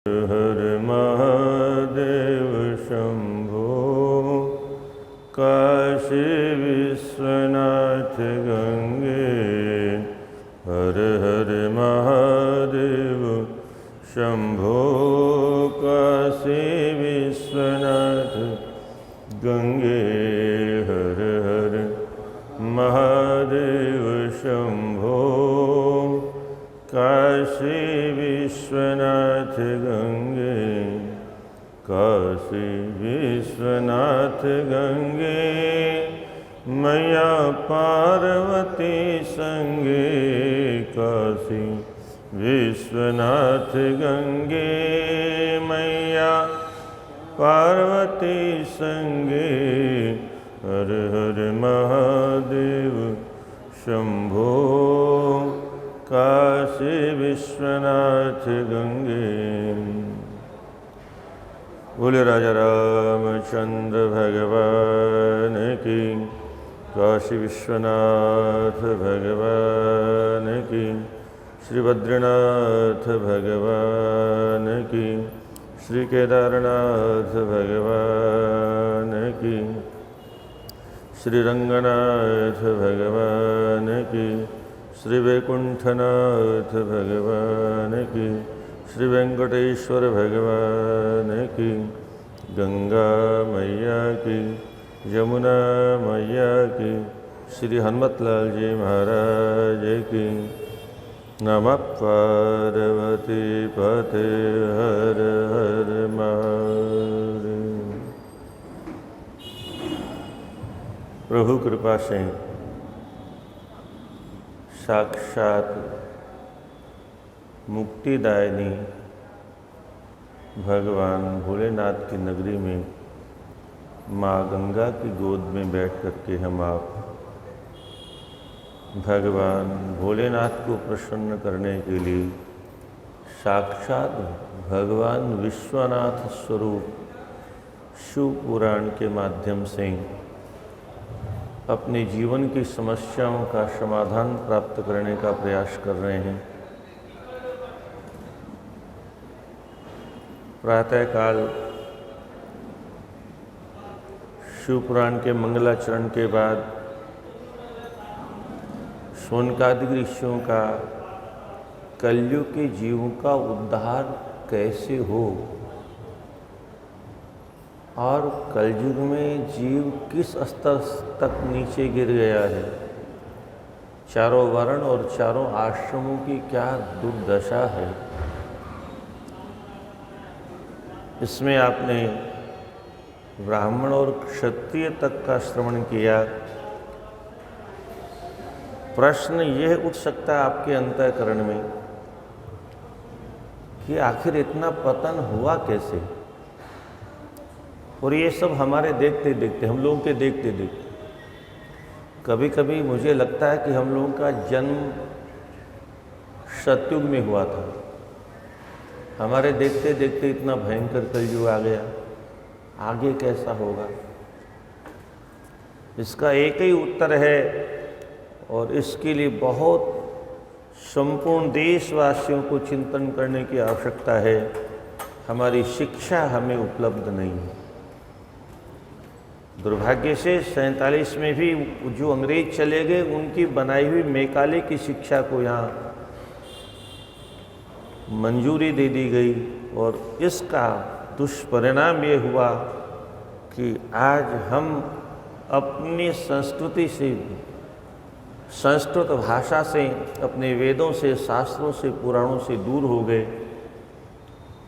हर महादेव शंभो काशी विश्वनाथ गंगे। हर हर महादेव शंभो काशी विश्वनाथ गंगे। हर हर महादेव शंभो काशी विश्वनाथ गंगे। काशी विश्वनाथ गंगे मैया पार्वती संगे। काशी विश्वनाथ गंगे मैया पार्वती संगे। हर हर महादेव शंभो काशी विश्वनाथ गंगे। बोले राजा रामचंद्र भगवान की, काशी विश्वनाथ भगवान की, श्री बद्रीनाथ भगवान की, श्री केदारनाथ भगवान की, श्री रंगनाथ भगवान की, श्री वैकुंठनाथ भगवान की, श्री वेंकटेश्वर भगवान की, गंगा मैया की, यमुना मैया की, श्री हनुमतलाल जी महाराज की। नमः पार्वती पते हर हर महादेव। प्रभु कृपा से साक्षात मुक्तिदायिनी भगवान भोलेनाथ की नगरी में माँ गंगा की गोद में बैठ कर के हम आप भगवान भोलेनाथ को प्रसन्न करने के लिए साक्षात भगवान विश्वनाथ स्वरूप शिव पुराण के माध्यम से अपने जीवन की समस्याओं का समाधान प्राप्त करने का प्रयास कर रहे हैं। प्रातःकाल शिव पुराण के मंगलाचरण के बाद शौनकादिक ऋषियों का कलयुग के जीवों का उद्धार कैसे हो और कलयुग में जीव किस स्तर तक नीचे गिर गया है, चारों वर्ण और चारों आश्रमों की क्या दुर्दशा है, इसमें आपने ब्राह्मण और क्षत्रिय तक का श्रवण किया। प्रश्न यह उठ सकता है आपके अंतःकरण में कि आखिर इतना पतन हुआ कैसे। और ये सब हमारे देखते देखते, हम लोगों के देखते देखते, कभी कभी मुझे लगता है कि हम लोगों का जन्म सतयुग में हुआ था। हमारे देखते देखते इतना भयंकर कलयुग आ गया, आगे कैसा होगा। इसका एक ही उत्तर है और इसके लिए बहुत संपूर्ण देशवासियों को चिंतन करने की आवश्यकता है। हमारी शिक्षा हमें उपलब्ध नहीं है। दुर्भाग्य से 47 में भी जो अंग्रेज चले गए उनकी बनाई हुई मैकाले की शिक्षा को यहाँ मंजूरी दे दी गई और इसका दुष्परिणाम ये हुआ कि आज हम अपनी संस्कृति से, संस्कृत भाषा से, अपने वेदों से, शास्त्रों से, पुराणों से दूर हो गए,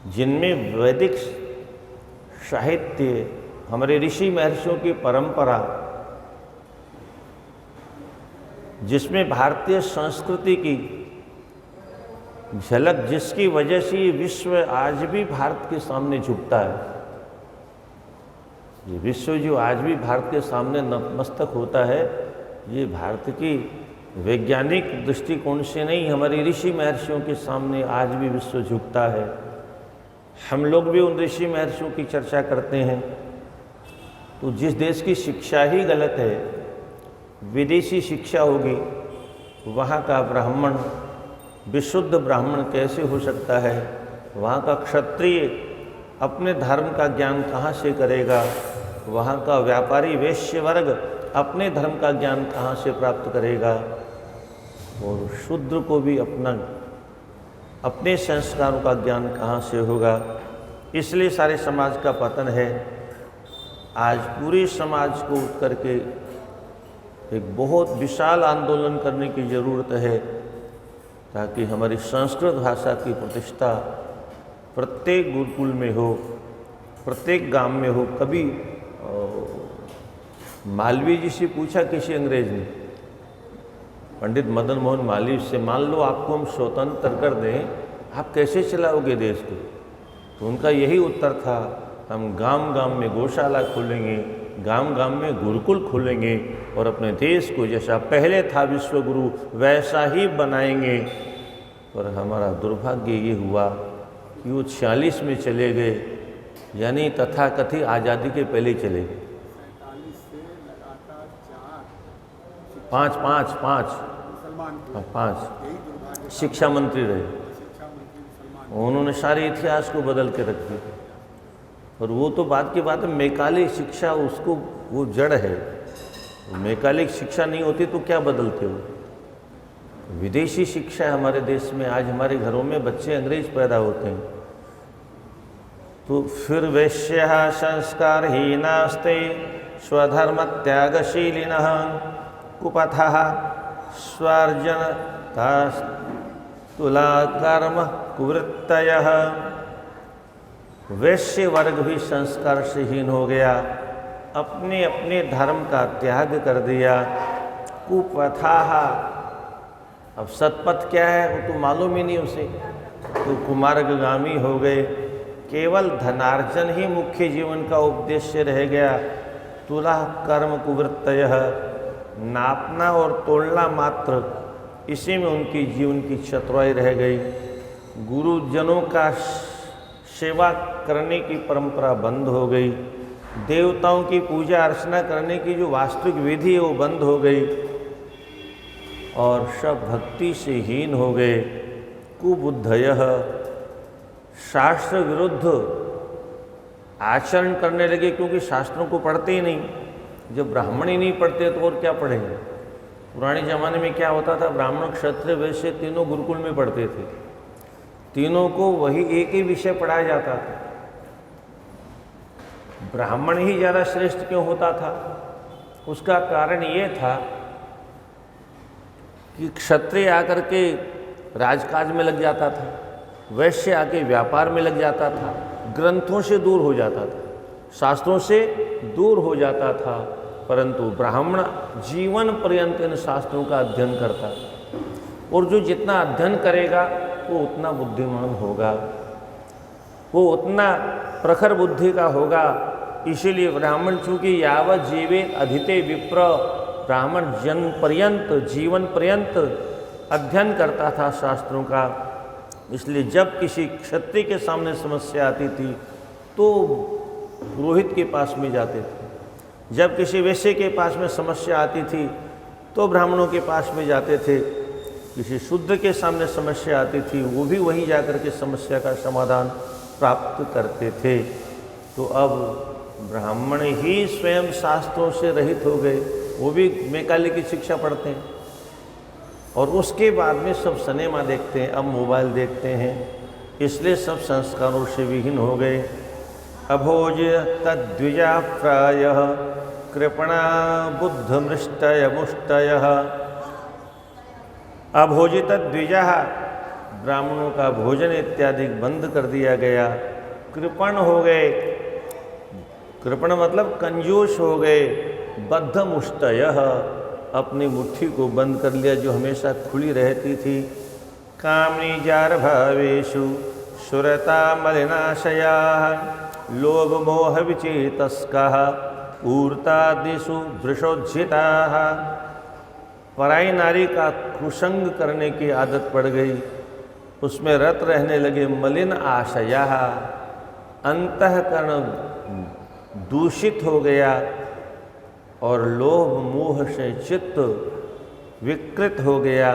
जिनमें वैदिक साहित्य, हमारे ऋषि महर्षियों की परंपरा, जिसमें भारतीय संस्कृति की झलक, जिसकी वजह से ये विश्व आज भी भारत के सामने झुकता है। ये विश्व जो आज भी भारत के सामने नतमस्तक होता है, ये भारत की वैज्ञानिक दृष्टिकोण से नहीं, हमारे ऋषि महर्षियों के सामने आज भी विश्व झुकता है। हम लोग भी उन ऋषि महर्षियों की चर्चा करते हैं। तो जिस देश की शिक्षा ही गलत है, विदेशी शिक्षा होगी, वहाँ का ब्राह्मण विशुद्ध ब्राह्मण कैसे हो सकता है। वहाँ का क्षत्रिय अपने धर्म का ज्ञान कहाँ से करेगा, वहाँ का व्यापारी वैश्य वर्ग अपने धर्म का ज्ञान कहाँ से प्राप्त करेगा, और शूद्र को भी अपने संस्कारों का ज्ञान कहाँ से होगा। इसलिए सारे समाज का पतन है। आज पूरे समाज को उठ करके एक बहुत विशाल आंदोलन करने की ज़रूरत है, ताकि हमारी संस्कृत भाषा की प्रतिष्ठा प्रत्येक गुरुकुल में हो, प्रत्येक गांव में हो। कभी मालवीय जी से पूछा किसी अंग्रेज ने, पंडित मदन मोहन मालवीय से, मान लो आपको हम स्वतंत्र कर दें, आप कैसे चलाओगे देश को? तो उनका यही उत्तर था, हम गांव गांव में गौशाला खोलेंगे, गांव गांव में गुरुकुल खोलेंगे और अपने देश को जैसा पहले था विश्वगुरु वैसा ही बनाएंगे। पर हमारा दुर्भाग्य ये हुआ कि वो 46 में चले गए, यानी तथाकथित आज़ादी के पहले ही चले गए। 5 शिक्षा मंत्री रहे, उन्होंने सारे इतिहास को बदल के रख दिया। और वो तो बात की बात है, मैकाले शिक्षा उसको वो जड़ है। मैकालिक शिक्षा नहीं होती तो क्या बदलते हो? विदेशी शिक्षा है हमारे देश में। आज हमारे घरों में बच्चे अंग्रेज पैदा होते हैं। तो फिर वैश्य संस्कारहीनास्ते स्वधर्मत्यागशीलिनः कुपथः स्वार्जनतास्तुलाकर्म कुवृत्तयः। वैश्य वर्ग भी संस्कार से हीन हो गया, अपने अपने धर्म का त्याग कर दिया। कुपथाः, अब सतपथ क्या है वो तो मालूम ही नहीं उसे, तो कुमार्गगामी हो गए। केवल धनार्जन ही मुख्य जीवन का उद्देश्य रह गया। तुला कर्म कुवृत्तयः, नापना और तोड़ना मात्र, इसी में उनकी जीवन की चतुराई रह गई। गुरुजनों का सेवा करने की परंपरा बंद हो गई। देवताओं की पूजा अर्चना करने की जो वास्तविक विधि है वो बंद हो गई, और सब भक्ति से हीन हो गए। कुबुद्धयः, शास्त्र विरुद्ध आचरण करने लगे, क्योंकि शास्त्रों को पढ़ते ही नहीं। जब ब्राह्मण ही नहीं पढ़ते तो और क्या पढ़ेंगे? पुराने ज़माने में क्या होता था, ब्राह्मण क्षत्रिय वैश्य तीनों गुरुकुल में पढ़ते थे, तीनों को वही एक ही विषय पढ़ाया जाता था। ब्राह्मण ही ज़्यादा श्रेष्ठ क्यों होता था? उसका कारण ये था कि क्षत्रिय आकर के राजकाज में लग जाता था, वैश्य आके व्यापार में लग जाता था, ग्रंथों से दूर हो जाता था, शास्त्रों से दूर हो जाता था। परंतु ब्राह्मण जीवन पर्यंत इन शास्त्रों का अध्ययन करता था, और जो जितना अध्ययन करेगा वो उतना बुद्धिमान होगा, वो उतना प्रखर बुद्धि का होगा। इसीलिए ब्राह्मण चूँकि यावत जीवेत अधिते विप्र, ब्राह्मण जन्म पर्यंत जीवन पर्यंत अध्ययन करता था शास्त्रों का। इसलिए जब किसी क्षत्रिय के सामने समस्या आती थी तो पुरोहित के पास में जाते थे, जब किसी वैश्य के पास में समस्या आती थी तो ब्राह्मणों के पास में जाते थे, किसी शूद्र के सामने समस्या आती थी वो भी वहीं जाकर के समस्या का समाधान प्राप्त करते थे। तो अब ब्राह्मण ही स्वयं शास्त्रों से रहित हो गए, वो भी मैकाले की शिक्षा पढ़ते हैं, और उसके बाद में सब सिनेमा देखते हैं, अब मोबाइल देखते हैं, इसलिए सब संस्कारों से विहीन हो गए। अभोज तद्विजा प्रायः कृपणा बुद्धमृष्टय मुष्टयः। अभोजित द्विजा, ब्राह्मणों का भोजन इत्यादि बंद कर दिया गया। कृपण हो गए, कृपण मतलब कंजूस हो गए। बद्धमुष्टयः, अपनी मुट्ठी को बंद कर लिया जो हमेशा खुली रहती थी। कामनी जार भावेषु सुरता मलिनाशयाः, लोभ मोह विचेतस्काः ऊर्तादिषु भृशोज्झिताः। पराई नारी का कुसंग करने की आदत पड़ गई, उसमें रत रहने लगे मलिन आशयाः, अंतःकरण दूषित हो गया, और लोभ मोह से चित्त विकृत हो गया।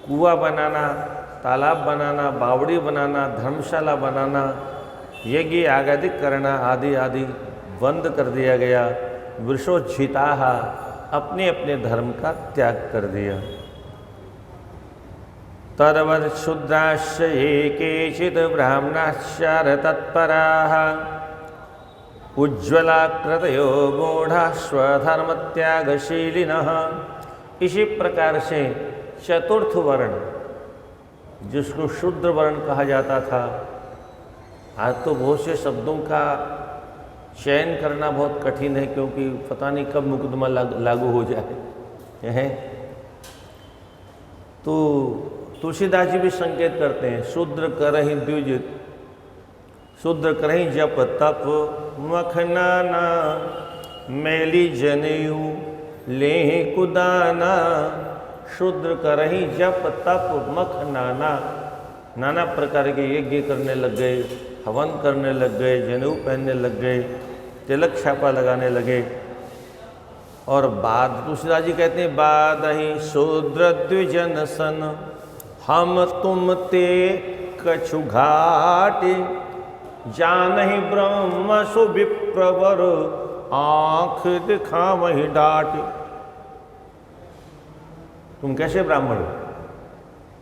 कुआं बनाना, तालाब बनाना, बावड़ी बनाना, धर्मशाला बनाना, यज्ञ आगादि करना आदि आदि बंद कर दिया गया। वृषोज्झिताः अपने अपने धर्म का त्याग कर दिया। तद्वत् शूद्राश्च ये केचित् ब्राह्मणाश्च तत्पराः उज्ज्वलाकृतयो मूढ़ा स्वधर्मत्यागशीलिनः। इसी प्रकार से चतुर्थ वर्ण, जिसको शूद्र वर्ण कहा जाता था, आज तो बहुत से शब्दों का चयन करना बहुत कठिन है, क्योंकि पता नहीं कब मुकदमा लागू हो जाए है। तो तुलसीदास जी भी संकेत करते हैं, शूद्र करहि द्विजित, शूद्र करहि जप तप मखनाना, मैली जनेऊ लेहि कुदाना। शूद्र करहि जप तप मखनाना, नाना प्रकार के यज्ञ करने लग गए, हवन करने लग गए, जनेऊ पहनने लग गए, तिलक छापा लगाने लगे। और बाद तुलसीदास जी कहते हैं, बाद ही शूद्र द्विजन सन, हम तुम ते कछु घाट, जानहि ब्रह्म सुविप्रवर, आँख दिखावहि डाट। तुम कैसे ब्राह्मण हो?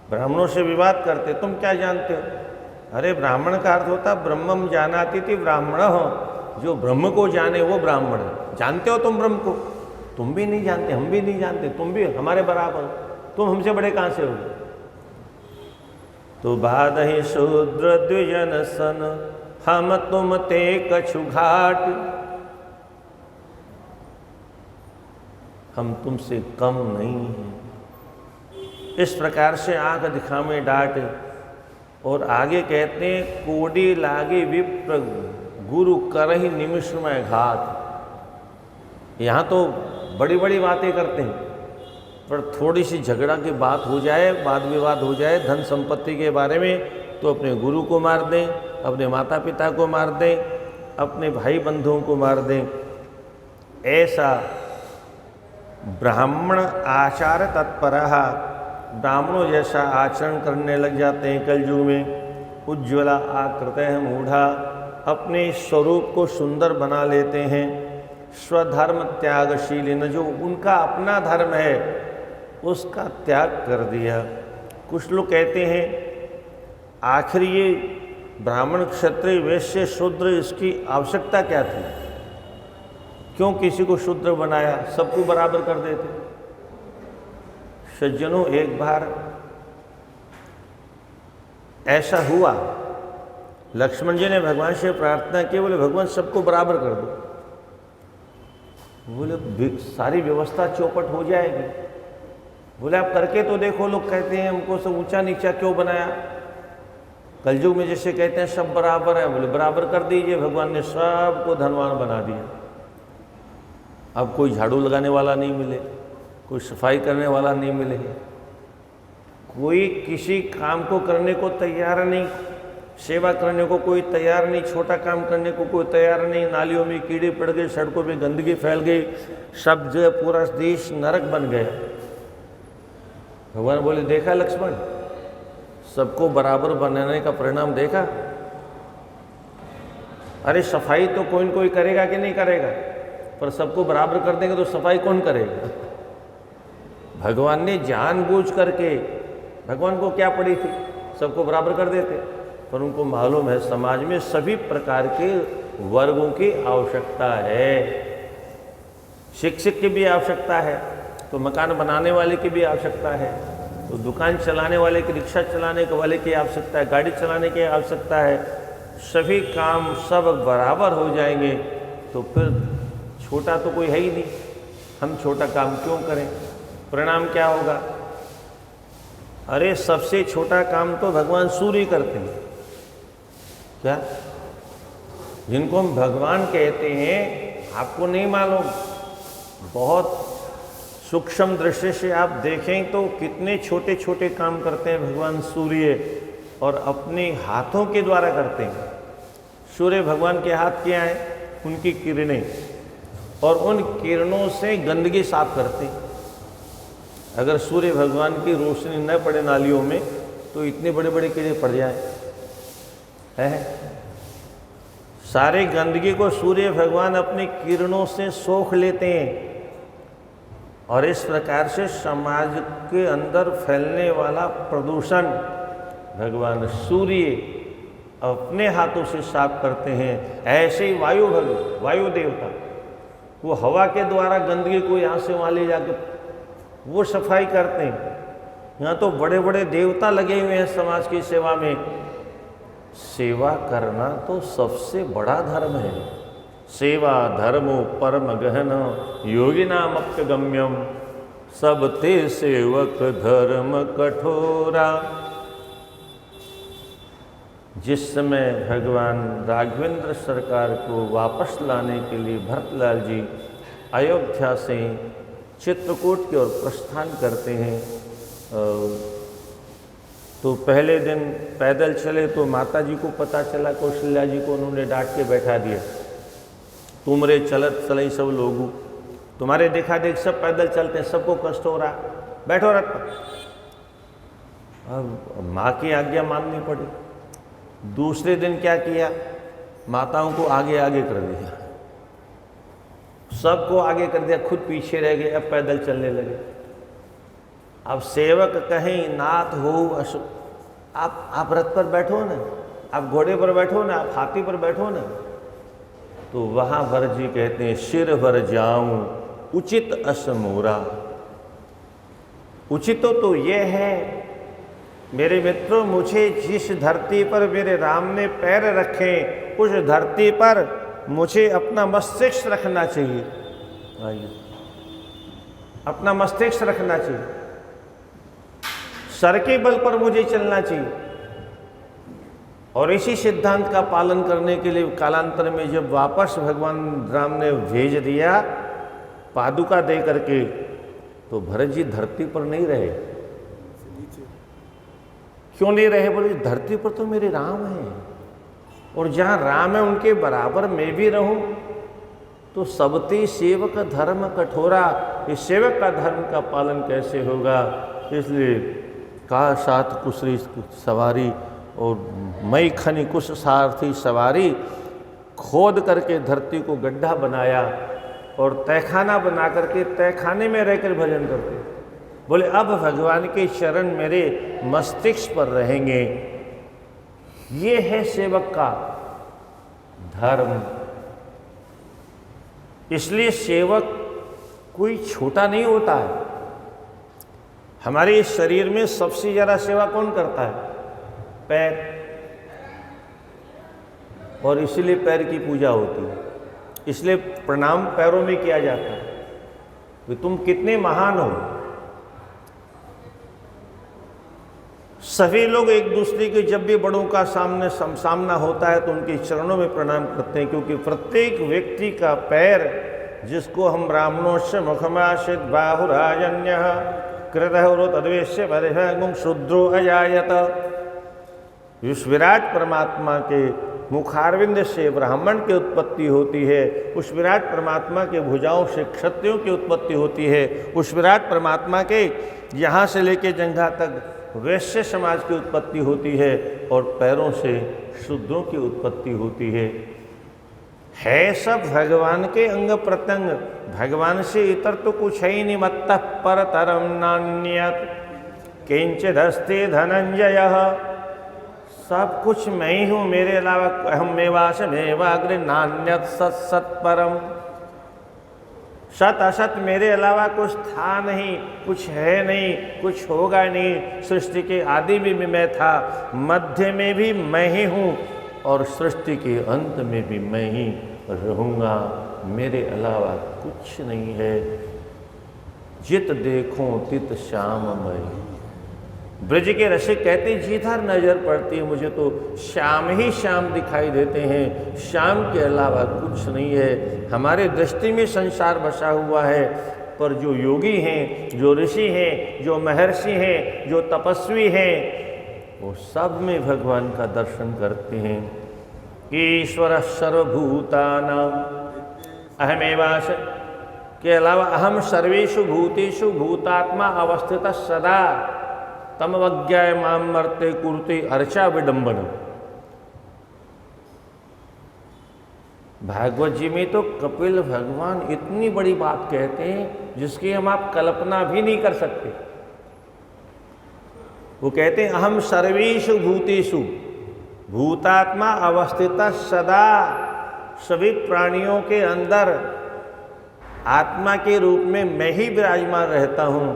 ब्राह्मणों से विवाद करते, तुम क्या जानते हो? अरे ब्राह्मण का अर्थ होता ब्रह्मम जानाति थी ब्राह्मण हो, जो ब्रह्म को जाने वो ब्राह्मण है। जानते हो तुम ब्रह्म को? तुम भी नहीं जानते, हम भी नहीं जानते, तुम भी हमारे बराबर, तुम हमसे बड़े कहाँ से हो? तो बाद ही शूद्र द्विजन सन, हम तुम ते कछु घाट। हम तुमसे कम नहीं हैं। इस प्रकार से आंख दिखावे डांट। और आगे कहते हैं, कोडी लागे विप्र गुरु करहि निमिषमय घात। यहाँ तो बड़ी बड़ी बातें करते हैं, पर थोड़ी सी झगड़ा की बात हो जाए, वाद विवाद हो जाए धन संपत्ति के बारे में, तो अपने गुरु को मार दें, अपने माता पिता को मार दें, अपने भाई बंधुओं को मार दें। ऐसा ब्राह्मण आचार तत्परः, ब्राह्मणों जैसा आचरण करने लग जाते हैं कलयुग में। उज्ज्वला आकृतयः मूढ़ा, अपने स्वरूप को सुंदर बना लेते हैं। स्वधर्म त्यागशीलिन, जो उनका अपना धर्म है उसका त्याग कर दिया। कुछ लोग कहते हैं आखिर ये ब्राह्मण क्षत्रिय वैश्य शूद्र, इसकी आवश्यकता क्या थी? क्यों किसी को शूद्र बनाया? सबको बराबर कर देते। सज्जनों, एक बार ऐसा हुआ, लक्ष्मण जी ने भगवान से प्रार्थना की, बोले भगवान सबको बराबर कर दो। बोले सारी व्यवस्था चौपट हो जाएगी। बोले आप करके तो देखो। लोग कहते हैं हमको सब ऊंचा नीचा क्यों बनाया? कलयुग में जैसे कहते हैं सब बराबर है, बोले बराबर कर दीजिए। भगवान ने सबको धनवान बना दिया। अब कोई झाड़ू लगाने वाला नहीं मिले, कोई सफाई करने वाला नहीं मिले, कोई किसी काम को करने को तैयार नहीं, सेवा करने को कोई तैयार नहीं, छोटा काम करने को कोई तैयार नहीं। नालियों में कीड़े पड़ गए, सड़कों पे गंदगी फैल गई, सब जो पूरा देश नरक बन गया। भगवान बोले देखा लक्ष्मण, सबको बराबर बनाने का परिणाम देखा? अरे सफाई तो कोई न कोई करेगा कि नहीं करेगा, पर सबको बराबर कर देंगे तो सफाई कौन करेगा? भगवान ने जानबूझ करके, भगवान को क्या पड़ी थी, सबको बराबर कर देते, पर उनको मालूम है समाज में सभी प्रकार के वर्गों की आवश्यकता है। शिक्षक की भी आवश्यकता है, तो मकान बनाने वाले की भी आवश्यकता है, तो दुकान चलाने वाले की, रिक्शा चलाने वाले की आवश्यकता है, गाड़ी चलाने की आवश्यकता है। सभी काम सब बराबर हो जाएंगे तो फिर छोटा तो कोई है ही नहीं। हम छोटा काम क्यों करें? परिणाम क्या होगा? अरे सबसे छोटा काम तो भगवान सूर्य करते हैं। क्या? जिनको हम भगवान कहते हैं, आपको नहीं मालूम, बहुत सूक्ष्म दृष्टि से आप देखें तो कितने छोटे छोटे काम करते हैं भगवान सूर्य, और अपने हाथों के द्वारा करते हैं। सूर्य भगवान के हाथ क्या है? उनकी किरणें, और उन किरणों से गंदगी साफ करते। अगर सूर्य भगवान की रोशनी न पड़े नालियों में तो इतने बड़े बड़े कीड़े पड़ जाए है। सारी गंदगी को सूर्य भगवान अपनी किरणों से सोख लेते हैं और इस प्रकार से समाज के अंदर फैलने वाला प्रदूषण भगवान सूर्य अपने हाथों से साफ करते हैं। ऐसे ही वायु देवता वो हवा के द्वारा गंदगी को यहाँ से वहाँ ले जाके वो सफाई करते हैं। यहाँ तो बड़े बड़े देवता लगे हुए हैं समाज की सेवा में। सेवा करना तो सबसे बड़ा धर्म है। सेवा धर्मो परम गहन योगिनामप्यगम्यम सब ते सेवक धर्म कठोरा। जिस समय भगवान राघवेंद्र सरकार को वापस लाने के लिए भरतलाल जी अयोध्या से चित्रकूट की ओर प्रस्थान करते हैं, तो पहले दिन पैदल चले तो माता जी को पता चला, कौशल्या जी को उन्होंने डांट के बैठा दिया, तुम रे चलत चलई सब लोगू, तुम्हारे देखा देख सब पैदल चलते हैं, सबको कष्ट हो रहा, बैठो रथ पर। अब माँ की आज्ञा माननी पड़ी। दूसरे दिन क्या किया, माताओं को आगे आगे कर दिया, सबको आगे कर दिया, खुद पीछे रह गए, अब पैदल चलने लगे। अब सेवक कहें नाथ हो आप रथ पर बैठो ना, आप घोड़े पर बैठो ना, आप हाथी पर बैठो ना। तो वहाँ भरत जी कहते हैं सिर भर जाऊं उचित असमोरा। उचित तो ये है मेरे मित्रों, मुझे जिस धरती पर मेरे राम ने पैर रखे उस धरती पर मुझे अपना मस्तिष्क रखना चाहिए। आइए, अपना मस्तिष्क रखना चाहिए, सर के बल पर मुझे चलना चाहिए। और इसी सिद्धांत का पालन करने के लिए कालांतर में जब वापस भगवान राम ने भेज दिया पादुका दे करके, तो भरत जी धरती पर नहीं रहे। क्यों नहीं रहे? बोले धरती पर तो मेरे राम हैं, और जहाँ राम है उनके बराबर मैं भी रहूं तो सबते सेवक धर्म कठोरा। इस सेवक का धर्म का पालन कैसे होगा? इसलिए का साथ कुशरी सवारी और मई खनी कुश सारथी सवारी, खोद करके धरती को गड्ढा बनाया और तहखाना बना करके तहखाने में रहकर भजन करते। बोले अब भगवान के चरण मेरे मस्तिष्क पर रहेंगे। ये है सेवक का धर्म। इसलिए सेवक कोई छोटा नहीं होता है। हमारे इस शरीर में सबसे ज़्यादा सेवा कौन करता है? पैर। और इसलिए पैर की पूजा होती है, इसलिए प्रणाम पैरों में किया जाता है कि तुम कितने महान हो। सभी लोग एक दूसरे के जब भी बड़ों का सामना होता है तो उनके चरणों में प्रणाम करते हैं, क्योंकि प्रत्येक व्यक्ति का पैर, जिसको हम ब्राह्मणोश्च मुखमाश्रित बाहुराजन्य कृतहरो तद्वेश्य परिभंगुं शूद्रो अजायत। उस विराट परमात्मा के मुखारविंद से ब्राह्मण की उत्पत्ति होती है, उस विराट परमात्मा के भुजाओं से क्षत्रियों की उत्पत्ति होती है, उस विराट परमात्मा के यहाँ से लेके जंघा तक वैश्य समाज की उत्पत्ति होती है, और पैरों से शूद्रों की उत्पत्ति होती है सब भगवान के अंग प्रत्यंग। भगवान से इतर तो कुछ है ही नहीं। मत्तः परतरम नान्यत् किंचिदस्ति धनंजय। सब कुछ मैं ही हूँ, मेरे अलावा अहमेवासमेवाग्रे नान्यत् सत्सत्परम। सत असत मेरे अलावा कुछ था नहीं, कुछ है नहीं, कुछ होगा नहीं। सृष्टि के आदि में भी मैं था, मध्य में भी मैं ही हूँ, और सृष्टि के अंत में भी मैं ही रहूँगा। मेरे अलावा कुछ नहीं है। जित देखूं तित श्याममय। ब्रज के रसिक कहते जिधर नजर पड़ती है मुझे तो श्याम ही श्याम दिखाई देते हैं, श्याम के अलावा कुछ नहीं है। हमारे दृष्टि में संसार बसा हुआ है, पर जो योगी हैं, जो ऋषि हैं, जो महर्षि हैं, जो तपस्वी हैं, वो सब में भगवान का दर्शन करते हैं। ईश्वर सर्वभूतानां अहमेवास के अलावा अहम सर्वेषु भूतेषु भूतात्मा अवस्थित सदा। तमवज्ञाय माम मर्ते कुरुते अर्चा विडंबनम। भागवत जी में तो कपिल भगवान इतनी बड़ी बात कहते हैं जिसकी हम आप कल्पना भी नहीं कर सकते। वो कहते हैं अहम सर्वेषु भूतेषु भूतात्मा अवस्थिता सदा, सभी प्राणियों के अंदर आत्मा के रूप में मैं ही विराजमान रहता हूँ।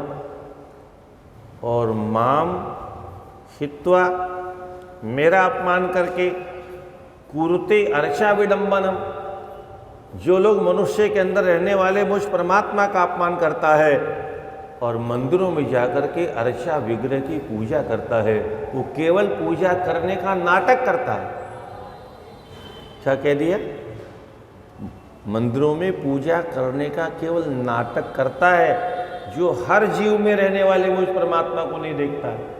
और माम हित्वा, मेरा अपमान करके, कुरुते अर्चा विडंबनम, जो लोग मनुष्य के अंदर रहने वाले मुझ परमात्मा का अपमान करता है और मंदिरों में जाकर के अर्चा विग्रह की पूजा करता है, वो केवल पूजा करने का नाटक करता है। क्या कह दिया? मंदिरों में पूजा करने का केवल नाटक करता है, जो हर जीव में रहने वाले मुझ परमात्मा को नहीं देखता है।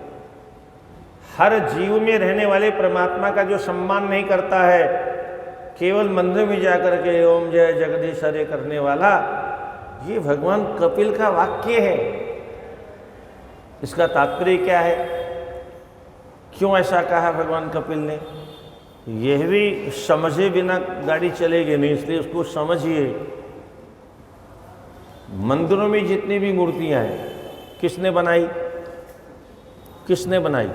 हर जीव में रहने वाले परमात्मा का जो सम्मान नहीं करता है, केवल मंदिर में जाकर के ओम जय जगदीश हरे करने वाला, ये भगवान कपिल का वाक्य है। इसका तात्पर्य क्या है? क्यों ऐसा कहा भगवान कपिल ने? यह भी समझे बिना गाड़ी चलेगी नहीं, इसलिए उसको समझिए। मंदिरों में जितनी भी मूर्तियां हैं, किसने बनाई? किसने बनाई?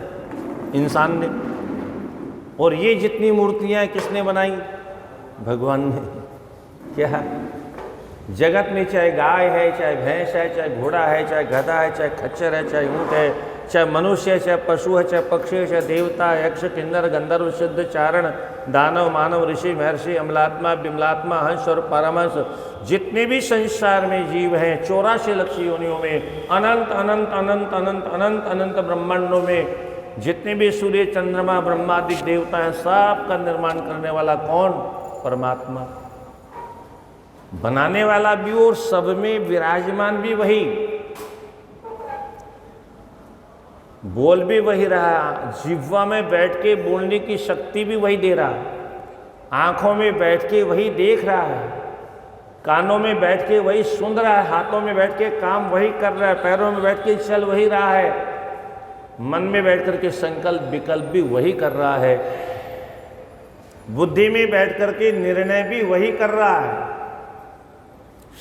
इंसान ने। और ये जितनी मूर्तियां किसने बनाई? भगवान ने। क्या? जगत में चाहे गाय है, चाहे भैंस है, चाहे घोड़ा है, चाहे गधा है, चाहे खच्चर है, चाहे ऊँट है, चाहे मनुष्य है, चाहे पशु है, चाहे पक्षी है, चाहे देवता, यक्ष, किन्नर, गंधर्व, सिद्ध, चारण, दानव, मानव, ऋषि, महर्षि, अमलात्मा, बिमलात्मा, हंस और परमहंस, जितने भी संसार में जीव हैं 84 लाख योनियों में, अनंत अनंत अनंत अनंत अनंत अनंत ब्रह्मांडों में जितने भी सूर्य चंद्रमा ब्रह्मादि देवता हैं, सब का निर्माण करने वाला कौन? परमात्मा। बनाने वाला भी और सब में विराजमान भी वही, बोल भी वही रहा, जिह्वा में बैठ के बोलने की शक्ति भी वही दे रहा, आंखों में बैठ के वही देख रहा है, कानों में बैठ के वही सुन रहा है, हाथों में बैठ के काम वही कर रहा है, पैरों में बैठ के चल वही रहा है, मन में बैठ करके संकल्प विकल्प भी वही कर रहा है, बुद्धि में बैठ करके निर्णय भी वही कर रहा है,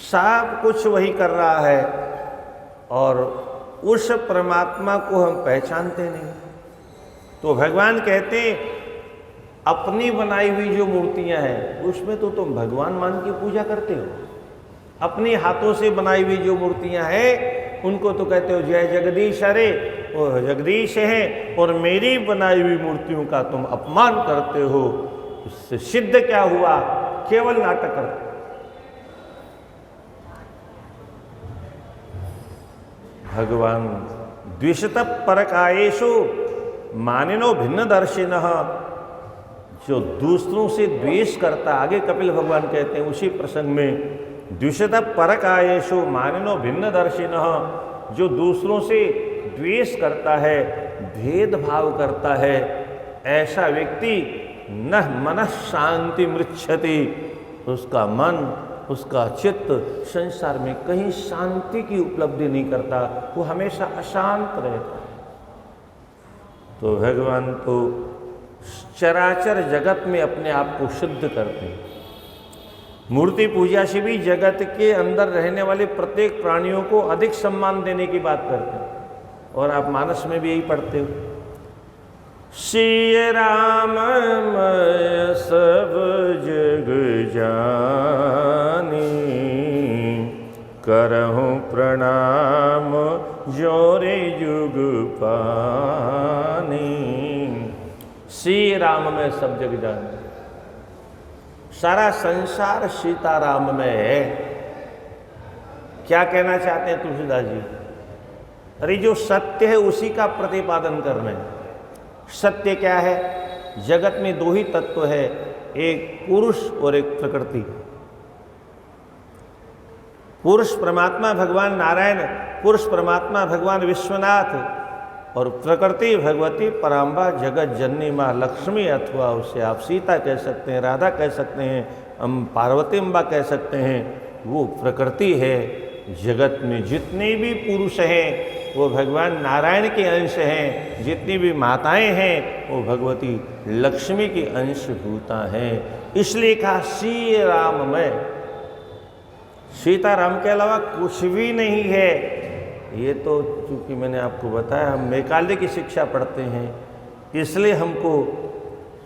सब कुछ वही कर रहा है। और उस परमात्मा को हम पहचानते नहीं। तो भगवान कहते अपनी बनाई हुई जो मूर्तियां हैं उसमें तो तुम भगवान मान की पूजा करते हो, अपने हाथों से बनाई हुई जो मूर्तियां हैं उनको तो कहते हो जय जगदीश हरे, वो जगदीश है, और मेरी बनाई हुई मूर्तियों का तुम अपमान करते हो। उससे सिद्ध क्या हुआ? केवल नाटक करते। भगवान द्विषत परकायेषु मानिनो भिन्न दर्शिनः, जो दूसरों से द्वेष करता, आगे कपिल भगवान कहते हैं उसी प्रसंग में, द्विषत परकायेषु मानिनो भिन्न दर्शिनः, जो दूसरों से द्वेष करता है, भेदभाव करता है, ऐसा व्यक्ति न मनः शांति मृच्छति, उसका मन, उसका चित्त संसार में कहीं शांति की उपलब्धि नहीं करता, वो हमेशा अशांत रहता है। तो भगवान तो चराचर जगत में अपने आप को शुद्ध करते हैं। मूर्ति पूजा से भी जगत के अंदर रहने वाले प्रत्येक प्राणियों को अधिक सम्मान देने की बात करते हैं। और आप मानस में भी यही पढ़ते हो, श्री राम मैं सब जग जानी, करहूँ प्रणाम जोरे युग पानी। श्री राम में सब जग जानी, सारा संसार सीताराम में है। क्या कहना चाहते हैं तुलसीदास जी? अरे जो सत्य है उसी का प्रतिपादन कर रहे हैं। सत्य क्या है? जगत में दो ही तत्व है, एक पुरुष और एक प्रकृति। पुरुष परमात्मा भगवान नारायण, पुरुष परमात्मा भगवान विश्वनाथ, और प्रकृति भगवती पराम्बा जगत जननी माँ लक्ष्मी, अथवा उसे आप सीता कह सकते हैं, राधा कह सकते हैं, पार्वती अम्बा कह सकते हैं। वो प्रकृति है। जगत में जितने भी पुरुष हैं वो भगवान नारायण के अंश हैं, जितनी भी माताएं हैं वो भगवती लक्ष्मी की अंशभूता हैं। इसलिए कहा श्री राम में सीताराम के अलावा कुछ भी नहीं है। ये तो चूंकि मैंने आपको बताया हम मैकाले की शिक्षा पढ़ते हैं, इसलिए हमको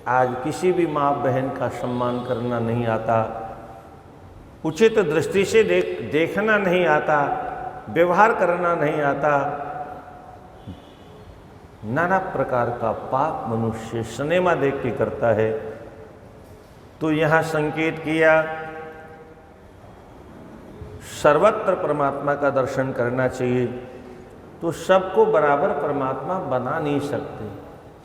आज किसी भी माँ बहन का सम्मान करना नहीं आता, उचित दृष्टि से देखना नहीं आता, व्यवहार करना नहीं आता। नाना प्रकार का पाप मनुष्य सिनेमा देख के करता है। तो यहाँ संकेत किया सर्वत्र परमात्मा का दर्शन करना चाहिए। तो सबको बराबर परमात्मा बना नहीं सकते।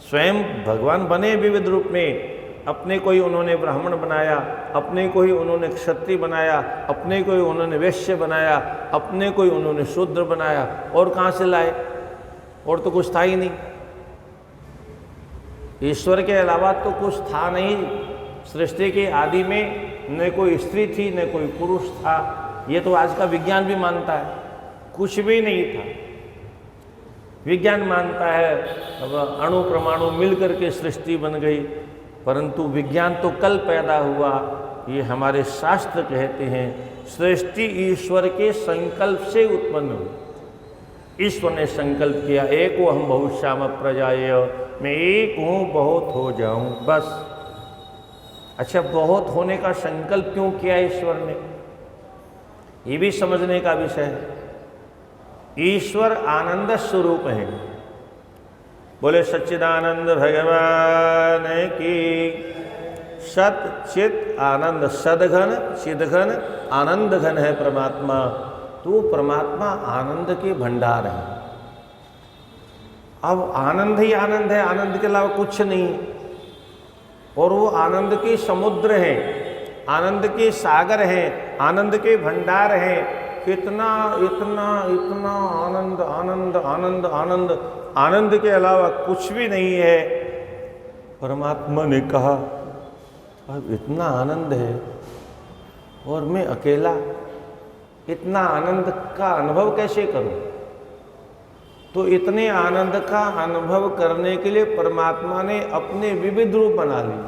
स्वयं भगवान बने विविध रूप में, अपने को ही उन्होंने ब्राह्मण बनाया, अपने को ही उन्होंने क्षत्रिय बनाया, अपने को ही उन्होंने वैश्य बनाया, अपने को ही उन्होंने शूद्र बनाया। और कहाँ से लाए? और तो कुछ था ही नहीं। ईश्वर के अलावा तो कुछ था नहीं। सृष्टि के आदि में न कोई स्त्री थी न कोई पुरुष था। ये तो आज का विज्ञान भी मानता है, कुछ भी नहीं था। विज्ञान मानता है अब अणु परमाणु मिलकर के सृष्टि बन गई, परंतु विज्ञान तो कल पैदा हुआ। ये हमारे शास्त्र कहते हैं सृष्टि ईश्वर के संकल्प से उत्पन्न हुई। ईश्वर ने संकल्प किया एको हम बहुश्याम प्रजाय, मैं एक हूँ बहुत हो जाऊं, बस। अच्छा, बहुत होने का संकल्प क्यों किया ईश्वर ने? ये भी समझने का विषय है। ईश्वर आनंद स्वरूप है। बोले सच्चिदानंद भगवान की। सत चित आनंद, सदघन चिदघन आनंद घन है परमात्मा। तो परमात्मा आनंद के भंडार है। अब आनंद ही आनंद है, आनंद के अलावा कुछ नहीं। और वो आनंद के समुद्र हैं, आनंद के सागर हैं, आनंद के भंडार हैं। इतना इतना इतना आनंद आनंद आनंद आनंद, आनंद के अलावा कुछ भी नहीं है। परमात्मा ने कहा अब इतना आनंद है और मैं अकेला इतना आनंद का अनुभव कैसे करूं? तो इतने आनंद का अनुभव करने के लिए परमात्मा ने अपने विविध रूप बना लिए।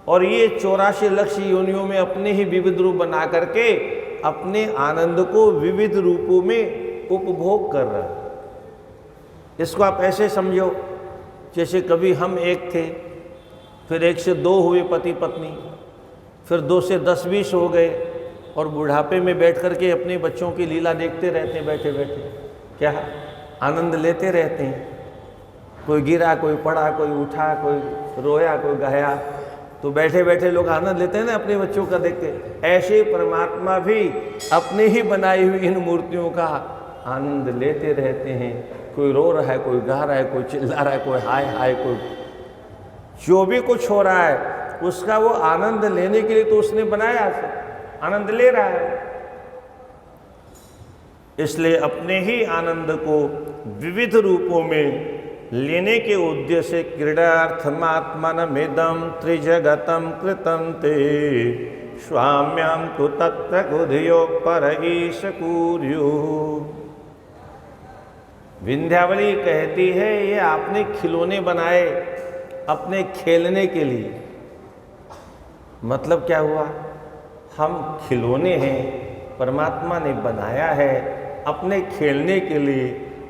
और ये 84 लाख योनियों में अपने ही विविध रूप बना करके अपने आनंद को विविध रूपों में उपभोग कर रहा है। इसको आप ऐसे समझो जैसे कभी हम एक थे, फिर 1 से 2 हुए पति पत्नी, फिर 2 से 10-20 हो गए, और बुढ़ापे में बैठ कर के अपने बच्चों की लीला देखते रहते हैं बैठे बैठे। क्या आनंद लेते रहते हैं। कोई गिरा, कोई पड़ा, कोई उठा, कोई रोया, कोई गाया, तो बैठे बैठे लोग आनंद लेते हैं ना अपने बच्चों का देख के। ऐसे परमात्मा भी अपने ही बनाई हुई इन मूर्तियों का आनंद लेते रहते हैं। कोई रो रहा है, कोई गा रहा है, कोई चिल्ला रहा है, कोई हाय हाय, कोई जो भी कुछ हो रहा है उसका वो आनंद लेने के लिए तो उसने बनाया, आनंद ले रहा है। इसलिए अपने ही आनंद को विविध रूपों में लेने के उद्देश्य से क्रीडार्थमात्मनमिदं त्रिजगतं कृतं ते स्वाम्यं तु तत्र कुधियो पर ईश कूर्यो। विंध्यावली कहती है ये आपने खिलौने बनाए अपने खेलने के लिए। मतलब क्या हुआ? हम खिलौने हैं, परमात्मा ने बनाया है अपने खेलने के लिए।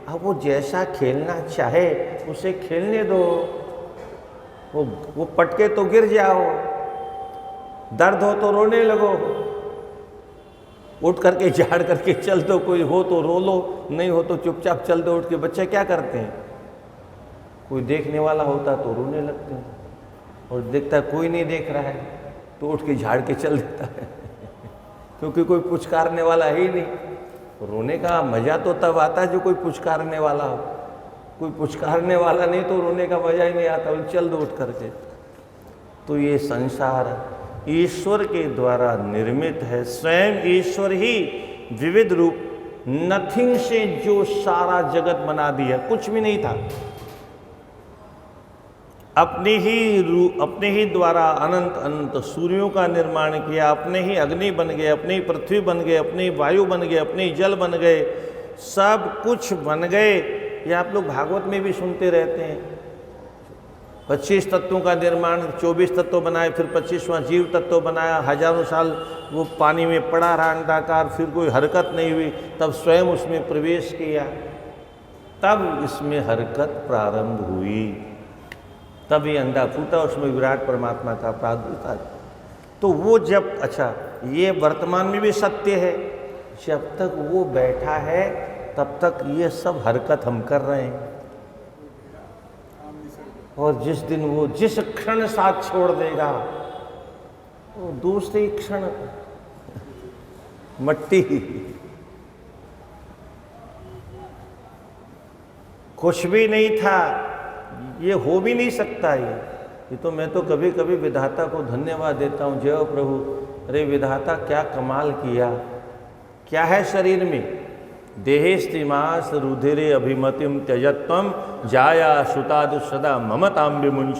अब वो जैसा खेलना चाहे उसे खेलने दो। वो पटके तो गिर जाओ, दर्द हो तो रोने लगो, उठ करके झाड़ करके चल दो, कोई हो तो रो लो, नहीं हो तो चुपचाप चल दो उठ के। बच्चे क्या करते हैं? कोई देखने वाला होता तो रोने लगते हैं, और देखता है कोई नहीं देख रहा है तो उठ के झाड़ के चल देता है क्योंकि कोई पुचकारने वाला है ही नहीं। रोने का मजा तो तब आता है जो कोई पुचकारने वाला हो। कोई पुचकारने वाला नहीं तो रोने का मजा ही नहीं आता, चल दो उठ करके। तो ये संसार ईश्वर के द्वारा निर्मित है। स्वयं ईश्वर ही विविध रूप, नथिंग से जो सारा जगत बना दिया, कुछ भी नहीं था। अपने ही द्वारा अनंत अनंत सूर्यों का निर्माण किया, अपने ही अग्नि बन गए, अपनी ही पृथ्वी बन गए, अपनी ही वायु बन गए, अपने ही जल बन गए, सब कुछ बन गए। ये आप लोग भागवत में भी सुनते रहते हैं, 25 तत्वों का निर्माण, 24 तत्व बनाए, फिर 25वां जीव तत्व बनाया, हजारों साल वो पानी में पड़ा रहा अंडाकार, फिर कोई हरकत नहीं हुई, तब स्वयं उसमें प्रवेश किया, तब इसमें हरकत प्रारंभ हुई, तब ये अंडा फूटा, उसमें विराट परमात्मा का प्रादुर्भाव। तो वो जब, अच्छा ये वर्तमान में भी सत्य है, जब तक वो बैठा है तब तक ये सब हरकत हम कर रहे हैं, और जिस दिन वो जिस क्षण साथ छोड़ देगा वो दूसरे क्षण मट्टी, कुछ भी नहीं था, ये हो भी नहीं सकता। ये तो मैं तो कभी कभी विधाता को धन्यवाद देता हूँ, जय प्रभु, अरे विधाता क्या कमाल किया, क्या है शरीर में, देहेस्तिमास रुधिरे अभिमतिम त्यजत्वम जाया सुतादु सदा ममताम विमुंच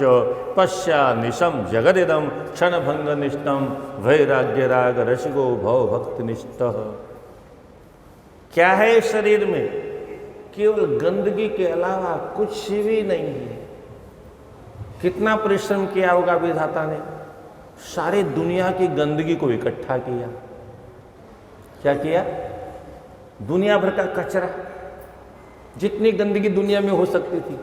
पश्या निशम जगदिदम क्षणभंग निष्ठम वैराग्य राग रसिको भव भक्त निष्ठ। क्या है इस शरीर में, केवल गंदगी के अलावा कुछ भी नहीं है। कितना परिश्रम किया होगा विधाता ने, सारी दुनिया की गंदगी को इकट्ठा किया। क्या किया, दुनिया भर का कचरा, जितनी गंदगी दुनिया में हो सकती थी,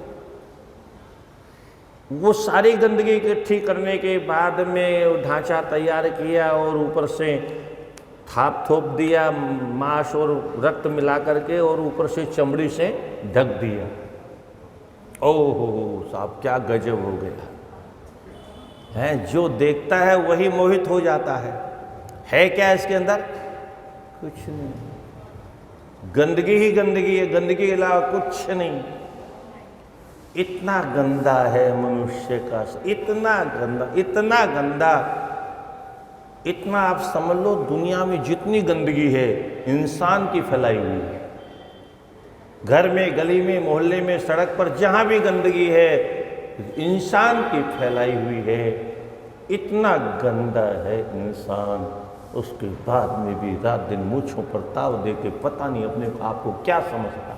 वो सारी गंदगी इकट्ठी करने के बाद में ढांचा तैयार किया और ऊपर से थाप थोप दिया, मांस और रक्त मिला करके, और ऊपर से चमड़ी से ढक दिया। ओहो साहब क्या गजब हो गया है, जो देखता है वही मोहित हो जाता है क्या इसके अंदर, कुछ नहीं, गंदगी ही गंदगी है, गंदगी के अलावा कुछ नहीं। इतना गंदा है मनुष्य का, इतना गंदा, इतना गंदा, इतना आप समझ लो दुनिया में जितनी गंदगी है इंसान की फैलाई हुई है। घर में, गली में, मोहल्ले में, सड़क पर जहां भी गंदगी है इंसान की फैलाई हुई है। इतना गंदा है इंसान, उसके बाद में भी रात दिन मूंछों पर ताव दे के पता नहीं अपने आप को क्या समझता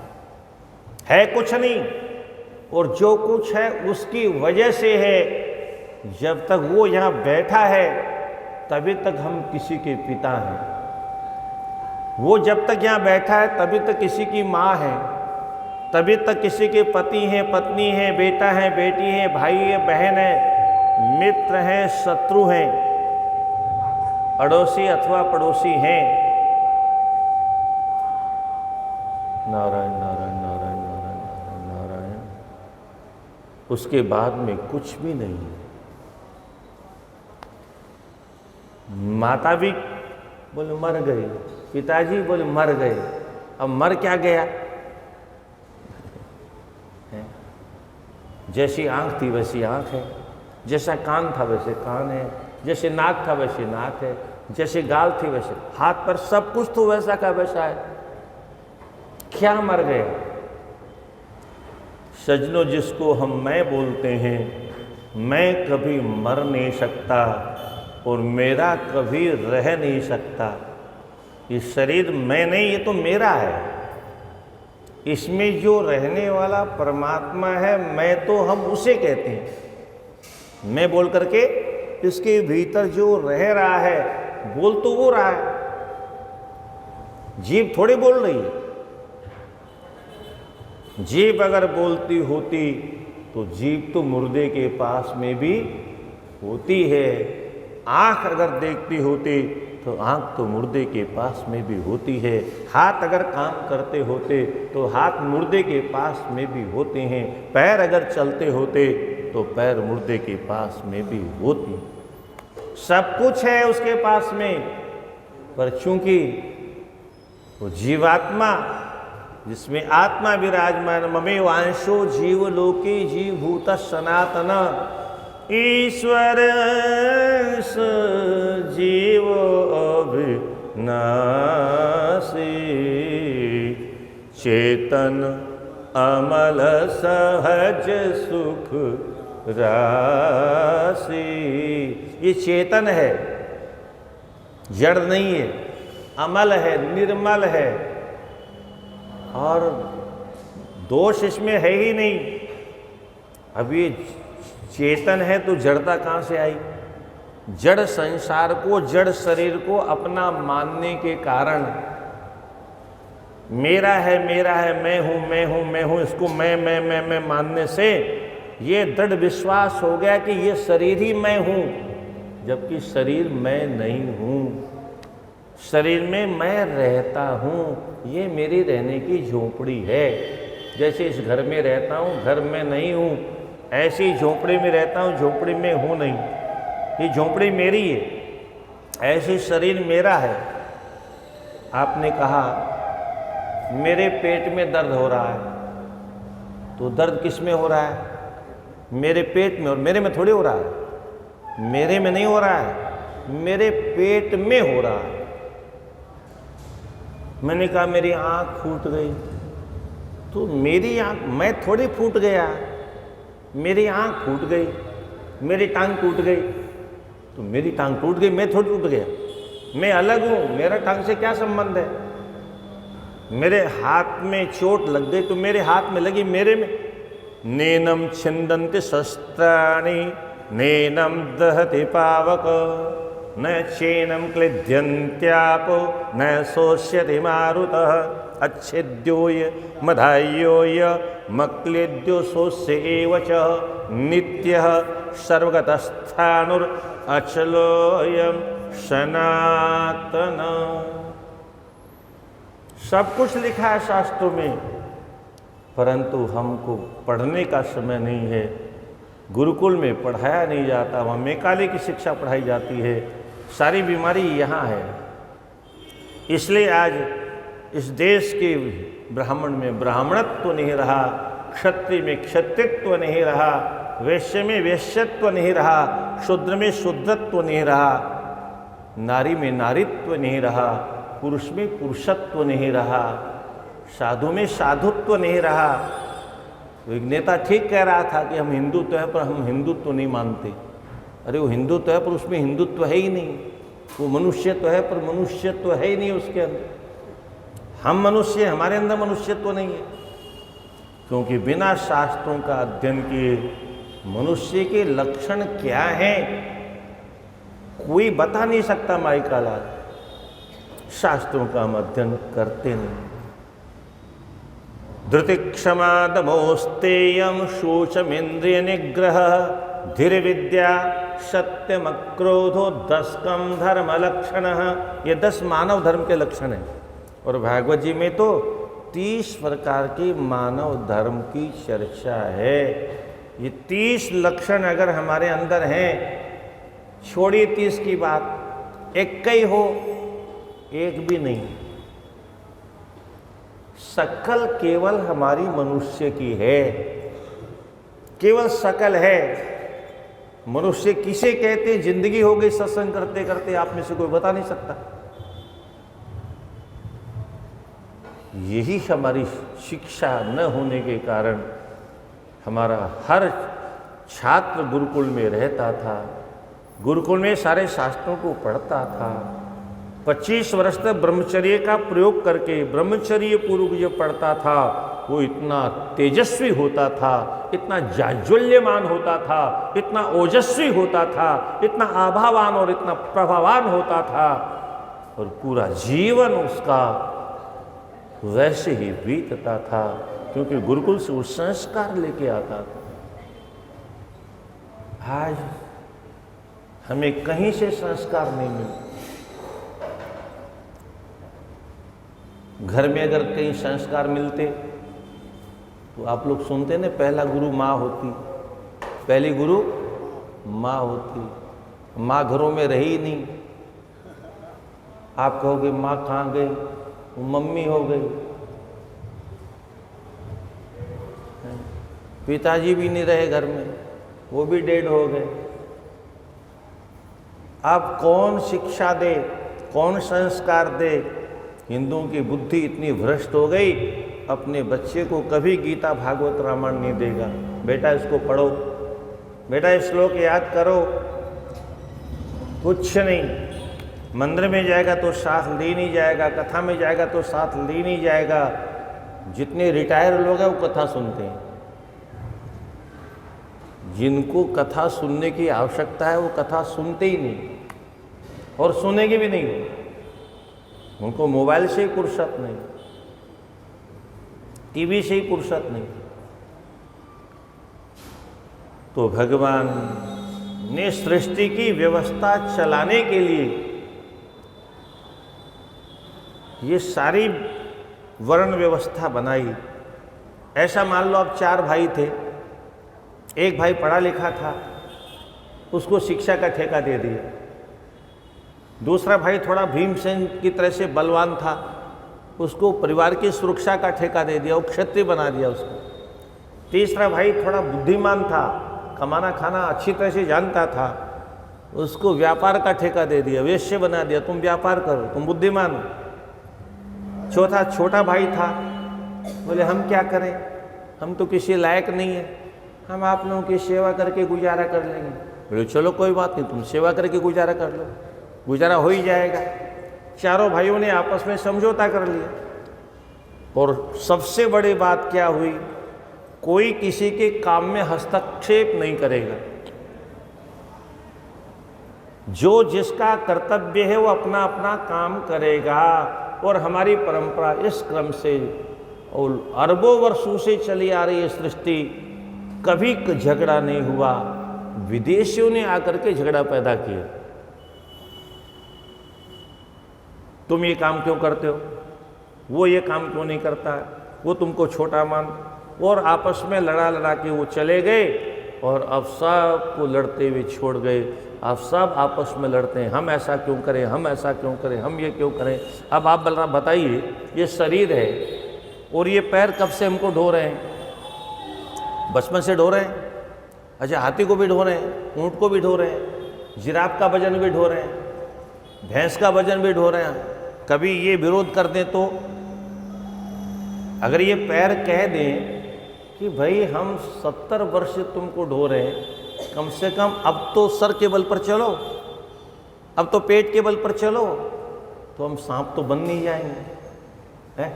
है, कुछ नहीं, और जो कुछ है उसकी वजह से है। जब तक वो यहाँ बैठा है तभी तक हम किसी के पिता हैं, वो जब तक यहाँ बैठा है तभी तक किसी की माँ है, तभी तक किसी के पति हैं, पत्नी हैं, बेटा है, बेटी है, भाई है, बहन है, मित्र हैं, शत्रु हैं, अड़ोसी अथवा पड़ोसी हैं। नारायण नारायण नारायण नारायण नारायण नारायण, उसके बाद में कुछ भी नहीं है। माता भी बोले मर गई, पिताजी बोले मर गए, अब मर क्या गया, जैसी आंख थी वैसी आंख है, जैसा कान था वैसे कान है, जैसे नाक था वैसे नाक है, जैसे गाल थी वैसे हाथ पर, सब कुछ तो वैसा का वैसा है। क्या मर गया। सजनों, जिसको हम मैं बोलते हैं, मैं कभी मर नहीं सकता और मेरा कभी रह नहीं सकता। ये शरीर मैं नहीं, ये तो मेरा है। इसमें जो रहने वाला परमात्मा है, मैं तो हम उसे कहते हैं। मैं बोल करके इसके भीतर जो रह रहा है, बोल तो वो रहा है, जीभ थोड़ी बोल रही है। जीभ अगर बोलती होती तो जीभ तो मुर्दे के पास में भी होती है। आंख अगर देखती होती तो आंख तो मुर्दे के पास में भी होती है। हाथ अगर काम करते होते तो हाथ मुर्दे के पास में भी होते हैं। पैर अगर चलते होते तो पैर मुर्दे के पास में भी होती। सब कुछ है उसके पास में, पर चूंकि वो जीवात्मा, जिसमें आत्मा विराजमान, ममे वांशो जीव लोके जीव भूत सनातन, ईश्वर जीव अविनाशी, चेतन अमल सहज सुख राशि। ये चेतन है, जड़ नहीं है, अमल है, निर्मल है, और दोष इसमें है ही नहीं। अब ये चेतन है तो जड़ता कहाँ से आई? जड़ संसार को, जड़ शरीर को अपना मानने के कारण मेरा है, मैं हूं, मैं हूं, इसको मैं मानने से ये दृढ़ विश्वास हो गया कि ये शरीर ही मैं हूं, जबकि शरीर मैं नहीं हूं। शरीर में मैं रहता हूं, ये मेरी रहने की झोपड़ी है। जैसे इस घर में रहता हूं, घर में नहीं हूं, ऐसी झोपड़ी में रहता हूं, झोपड़ी में हूं नहीं, ये झोपड़ी मेरी है। ऐसे शरीर मेरा है। आपने कहा मेरे पेट में दर्द हो रहा है, तो दर्द किस में हो रहा है? मेरे पेट में, और मेरे में थोड़ी हो रहा है। मेरे में नहीं हो रहा है, मेरे पेट में हो रहा है। मैंने कहा मेरी आंख फूट गई, तो मेरी आंख, मैं थोड़ी फूट गया, मेरी आंख फूट गई। मेरी टांग टूट गई, तो मेरी टांग टूट गई, मैं थोड़ी टूट गया। मैं अलग हूं, मेरा टांग से क्या संबंध है? मेरे हाथ में चोट लग गई तो मेरे हाथ में लगी, मेरे में। नैनम छिन्दन्ति शस्त्राणि नैनम दहति पावक न चैनम क्लिद्यन्त्यापो न शोष्यति मारुतः अच्छेद्योय मधायोय मक्लेद्यो शोष्य एव च नित्यः सर्वगतस्थाणुर अचलोयम सनातन। सब कुछ लिखा है शास्त्रों में, परंतु हमको पढ़ने का समय नहीं है। गुरुकुल में पढ़ाया नहीं जाता, वहाँ मैकाले की शिक्षा पढ़ाई जाती है। सारी बीमारी यहाँ है। इसलिए आज इस देश के ब्राह्मण में ब्राह्मणत्व नहीं रहा, क्षत्रिय में क्षत्रित्व नहीं रहा, वैश्य में वैश्यत्व नहीं रहा, शूद्र में शूद्रत्व नहीं रहा, नारी में नारीत्व नहीं रहा, पुरुष में पुरुषत्व नहीं रहा, साधु में साधुत्व नहीं रहा। तो एक नेता ठीक कह रहा था कि हम हिंदुत्व है पर हम हिंदुत्व नहीं मानते। अरे वो हिंदुत्व है पर उसमें हिंदुत्व है ही नहीं। वो मनुष्यत्व है पर मनुष्यत्व है ही नहीं उसके अंदर। हम मनुष्य, हमारे अंदर मनुष्यत्व नहीं है, क्योंकि बिना शास्त्रों का अध्ययन किए मनुष्य के लक्षण क्या हैं कोई बता नहीं सकता। माइकाला शास्त्रों का हम अध्ययन करते नहीं। धृति क्षमा दमोस्तेयम शोचमेन्द्रिय निग्रह धीर विद्या सत्यम क्रोधो दस्कम धर्म लक्षण। ये 10 मानव धर्म के लक्षण हैं। और भागवत जी में तो 30 प्रकार के मानव धर्म की चर्चा है। ये 30 लक्षण अगर हमारे अंदर हैं, छोड़िए 30 की बात, एक ही हो, एक भी नहीं। शकल केवल हमारी मनुष्य की है, केवल शकल है। मनुष्य किसे कहते? जिंदगी हो गई सत्संग करते करते, आप में से कोई बता नहीं सकता। यही हमारी शिक्षा न होने के कारण हमारा हर छात्र गुरुकुल में रहता था, गुरुकुल में सारे शास्त्रों को पढ़ता था। 25 वर्ष तक ब्रह्मचर्य का प्रयोग करके ब्रह्मचर्य पूर्वक जो पढ़ता था वो इतना तेजस्वी होता था, इतना जाज्वल्यमान होता था, इतना ओजस्वी होता था, इतना आभावान और इतना प्रभावान होता था, और पूरा जीवन उसका वैसे ही बीतता था, क्योंकि गुरुकुल से वो संस्कार लेके आता था। आज हमें कहीं से संस्कार नहीं मिलते। घर में अगर कहीं संस्कार मिलते तो आप लोग सुनते ना, पहला गुरु माँ होती, पहली गुरु माँ होती। माँ घरों में रही नहीं। आप कहोगे माँ कहाँ गई? वो मम्मी हो गई। पिताजी भी नहीं रहे घर में, वो भी डेड हो गए। अब कौन शिक्षा दे, कौन संस्कार दे? हिंदुओं की बुद्धि इतनी भ्रष्ट हो गई, अपने बच्चे को कभी गीता भागवत रामायण नहीं देगा। बेटा इसको पढ़ो, बेटा श्लोक याद करो, कुछ नहीं। मंदिर में जाएगा तो साथ ले नहीं जाएगा, कथा में जाएगा तो साथ ले नहीं जाएगा। जितने रिटायर लोग हैं वो कथा सुनते हैं। जिनको कथा सुनने की आवश्यकता है वो कथा सुनते ही नहीं और सुनेंगे भी नहीं। उनको मोबाइल से ही फुर्सत नहीं, टीवी से ही फुर्सत नहीं। तो भगवान ने सृष्टि की व्यवस्था चलाने के लिए ये सारी वर्ण व्यवस्था बनाई। ऐसा मान लो आप 4 भाई थे, एक भाई पढ़ा लिखा था, उसको शिक्षा का ठेका दे दिया। दूसरा भाई थोड़ा भीमसेन की तरह से बलवान था, उसको परिवार की सुरक्षा का ठेका दे दिया, वो क्षत्रिय बना दिया उसको। तीसरा भाई थोड़ा बुद्धिमान था, कमाना खाना अच्छी तरह से जानता था, उसको व्यापार का ठेका दे दिया, वेश्य बना दिया, तुम व्यापार करो, तुम बुद्धिमान हो। चौथा छोटा भाई था, बोले हम क्या करें, हम तो किसी लायक नहीं है, हम आप लोगों की सेवा करके गुजारा कर लेंगे। बोले चलो कोई बात नहीं, तुम सेवा करके गुजारा कर लो, गुजारा हो ही जाएगा। चारों भाइयों ने आपस में समझौता कर लिया। और सबसे बड़ी बात क्या हुई, कोई किसी के काम में हस्तक्षेप नहीं करेगा। जो जिसका कर्तव्य है वो अपना अपना काम करेगा। और हमारी परंपरा इस क्रम से और अरबों वर्षों से चली आ रही है सृष्टि, कभी झगड़ा नहीं हुआ। विदेशियों ने आकर के झगड़ा पैदा किया, तुम ये काम क्यों करते हो, वो ये काम क्यों नहीं करता है, वो तुमको छोटा मान, और आपस में लड़ा के वो चले गए। और अब सब को लड़ते हुए छोड़ गए। अब सब आपस में लड़ते हैं, हम ऐसा क्यों करें, हम ऐसा क्यों करें, हम ये क्यों करें। अब आप बलराम बताइए, ये शरीर है और ये पैर कब से हमको ढो रहे हैं, बचपन से ढो रहे हैं। अच्छा, हाथी को भी ढो रहे हैं, ऊँट को भी ढो रहे हैं, जिराफ का वजन भी ढो रहे हैं, भैंस का वजन भी ढो रहे हैं। कभी ये विरोध कर दें तो, अगर ये पैर कह दें कि भाई हम 70 वर्ष से तुमको ढो रहे हैं, कम से कम अब तो सर के बल पर चलो, अब तो पेट के बल पर चलो, तो हम सांप तो बन नहीं जाएंगे है?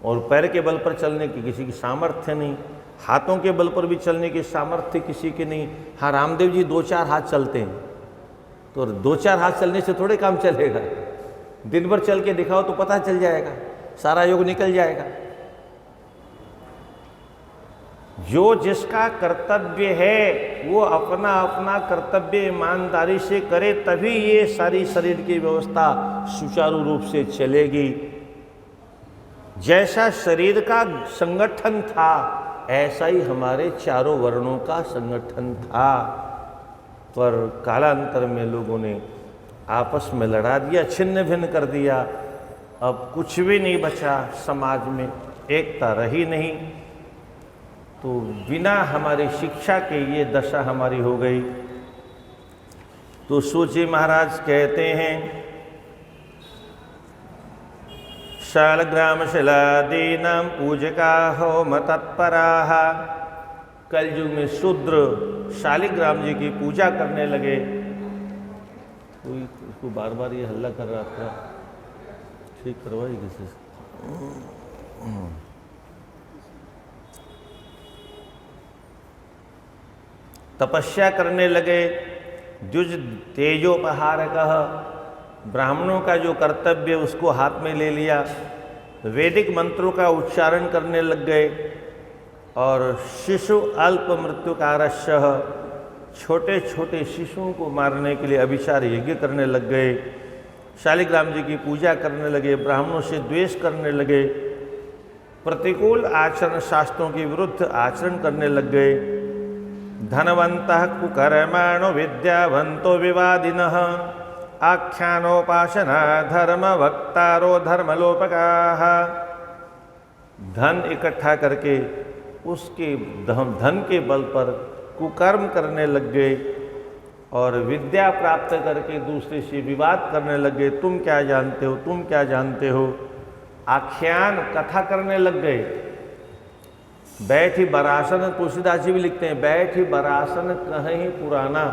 और पैर के बल पर चलने की किसी की सामर्थ्य नहीं, हाथों के बल पर भी चलने की सामर्थ्य किसी की नहीं। हाँ, रामदेव जी 2-4 हाथ चलते हैं, तो 2-4 हाथ चलने से थोड़े काम चलेगा। दिन भर चल के दिखाओ तो पता चल जाएगा, सारा योग निकल जाएगा। जो जिसका कर्तव्य है वो अपना अपना कर्तव्य ईमानदारी से करे, तभी ये सारी शरीर की व्यवस्था सुचारू रूप से चलेगी। जैसा शरीर का संगठन था ऐसा ही हमारे चारों वर्णों का संगठन था, पर कालांतर में लोगों ने आपस में लड़ा दिया, छिन्न भिन्न कर दिया। अब कुछ भी नहीं बचा, समाज में एकता रही नहीं। तो बिना हमारी शिक्षा के ये दशा हमारी हो गई। तो सूची महाराज कहते हैं, शालग्राम शिलादीनां पूजका होम तत्पराः। कलयुग में शूद्र शालिग्राम जी की पूजा करने लगे। कोई उसको बार बार ये हल्ला कर रहा था, ठीक करवाई किसी से। तपस्या करने लगे। द्विज तेजोपहारकः, ब्राह्मणों का जो कर्तव्य उसको हाथ में ले लिया। वैदिक मंत्रों का उच्चारण करने लग गए। और शिशु अल्प मृत्युकारश्य, छोटे छोटे शिशुओं को मारने के लिए अभिचार यज्ञ करने लग गए। शालिग्राम जी की पूजा करने लगे, ब्राह्मणों से द्वेष करने लगे, प्रतिकूल आचरण शास्त्रों के विरुद्ध आचरण करने लग गए। धनवंतः कुकर्माणो विद्यावंतो विवादिनः, आख्यानोपासना धर्म वक्तारो धर्मलोपकाः। धन इकट्ठा करके उसके धन के बल पर कुकर्म करने लग गए और विद्या प्राप्त करके दूसरे से विवाद करने लग गए। तुम क्या जानते हो, तुम क्या जानते हो। आख्यान कथा करने लग गए। बैठी बरासन, तुलसीदास जी भी लिखते हैं, बैठी बरासन कहीं पुराना।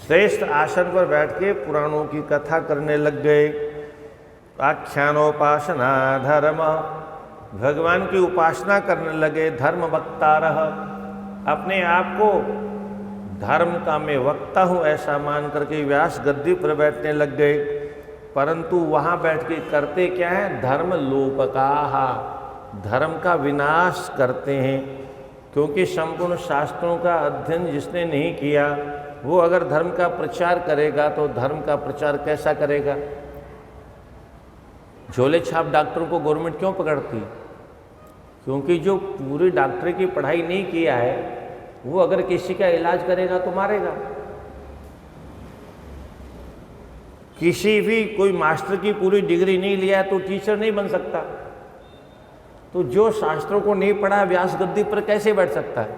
श्रेष्ठ आसन पर बैठ के पुराणों की कथा करने लग गए। आख्यानोपासना धर्म, भगवान की उपासना करने लगे। धर्म वक्ता रह, अपने आप को धर्म का मैं वक्ता हूँ ऐसा मान करके व्यास गद्दी पर बैठने लग गए। परंतु वहाँ बैठ के करते क्या है? धर्म लोपकाः, धर्म का विनाश करते हैं। क्योंकि संपूर्ण शास्त्रों का अध्ययन जिसने नहीं किया वो अगर धर्म का प्रचार करेगा तो धर्म का प्रचार कैसा करेगा? झोले छाप डॉक्टरों को गवर्नमेंट क्यों पकड़ती? क्योंकि जो पूरी डॉक्टरी की पढ़ाई नहीं किया है वो अगर किसी का इलाज करेगा तो मारेगा। किसी भी कोई मास्टर की पूरी डिग्री नहीं लिया है तो टीचर नहीं बन सकता। तो जो शास्त्रों को नहीं पढ़ा व्यास गद्दी पर कैसे बैठ सकता है?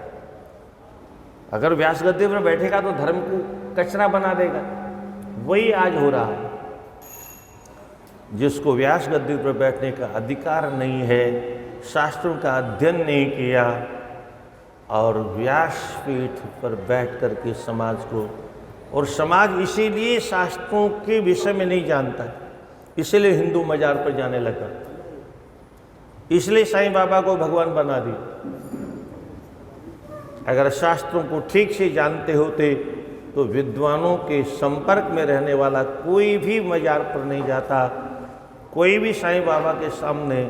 अगर व्यास गद्दी पर बैठेगा तो धर्म को कचरा बना देगा। वही आज हो रहा है। जिसको व्यास गद्दी पर बैठने का अधिकार नहीं है, शास्त्रों का अध्ययन नहीं किया और व्यासपीठ पर बैठ कर के समाज को, और समाज इसीलिए शास्त्रों के विषय में नहीं जानता है, इसीलिए हिंदू मजार पर जाने लगा, इसलिए साईं बाबा को भगवान बना दिया। अगर शास्त्रों को ठीक से जानते होते तो विद्वानों के संपर्क में रहने वाला कोई भी मजार पर नहीं जाता, कोई भी साईं बाबा के सामने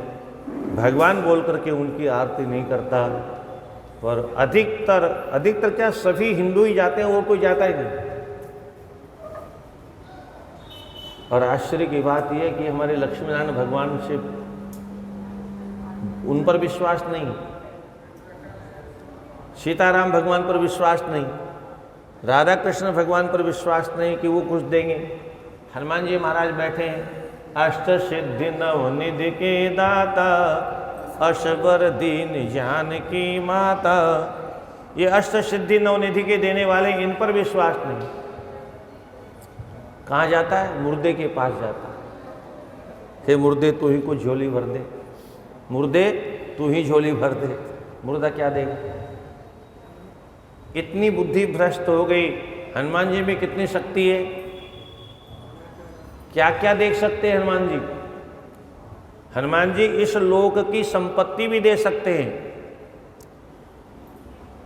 भगवान बोल करके उनकी आरती नहीं करता। पर अधिकतर क्या सभी हिंदू ही जाते हैं और कोई जाता ही नहीं। और आश्चर्य की बात यह है कि हमारे लक्ष्मीनारायण भगवान से उन पर विश्वास नहीं, सीताराम भगवान पर विश्वास नहीं, राधा कृष्ण भगवान पर विश्वास नहीं कि वो कुछ देंगे। हनुमान जी महाराज बैठे हैं, अष्ट सिद्धि नवनिधि के दाता, अशबर दीन जानकी माता। ये अष्ट सिद्धि नवनिधि के देने वाले, इन पर विश्वास नहीं। कहाँ जाता है? मुर्दे के पास जाता है। हे मुर्दे तू ही कुछ झोली भर दे, मुर्दे तू ही झोली भर दे। मुर्दा क्या देगा? इतनी बुद्धि भ्रष्ट हो गई। हनुमान जी में कितनी शक्ति है, क्या क्या देख सकते हैं हनुमान जी। हनुमान जी इस लोक की संपत्ति भी दे सकते हैं,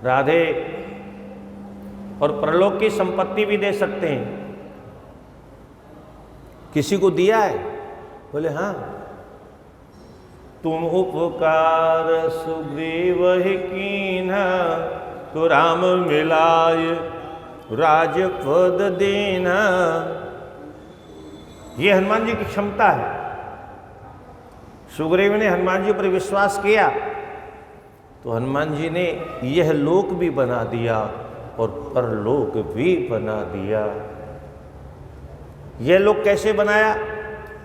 राधे, और परलोक की संपत्ति भी दे सकते हैं। किसी को दिया है? बोले हाँ। तुम उपकार सुग्रीव ही कीन्हा, तो राम मिलाय राजपद दीन्हा। ये हनुमान जी की क्षमता है। सुग्रीव ने हनुमान जी पर विश्वास किया तो हनुमान जी ने यह लोक भी बना दिया और परलोक भी बना दिया। यह लोक कैसे बनाया?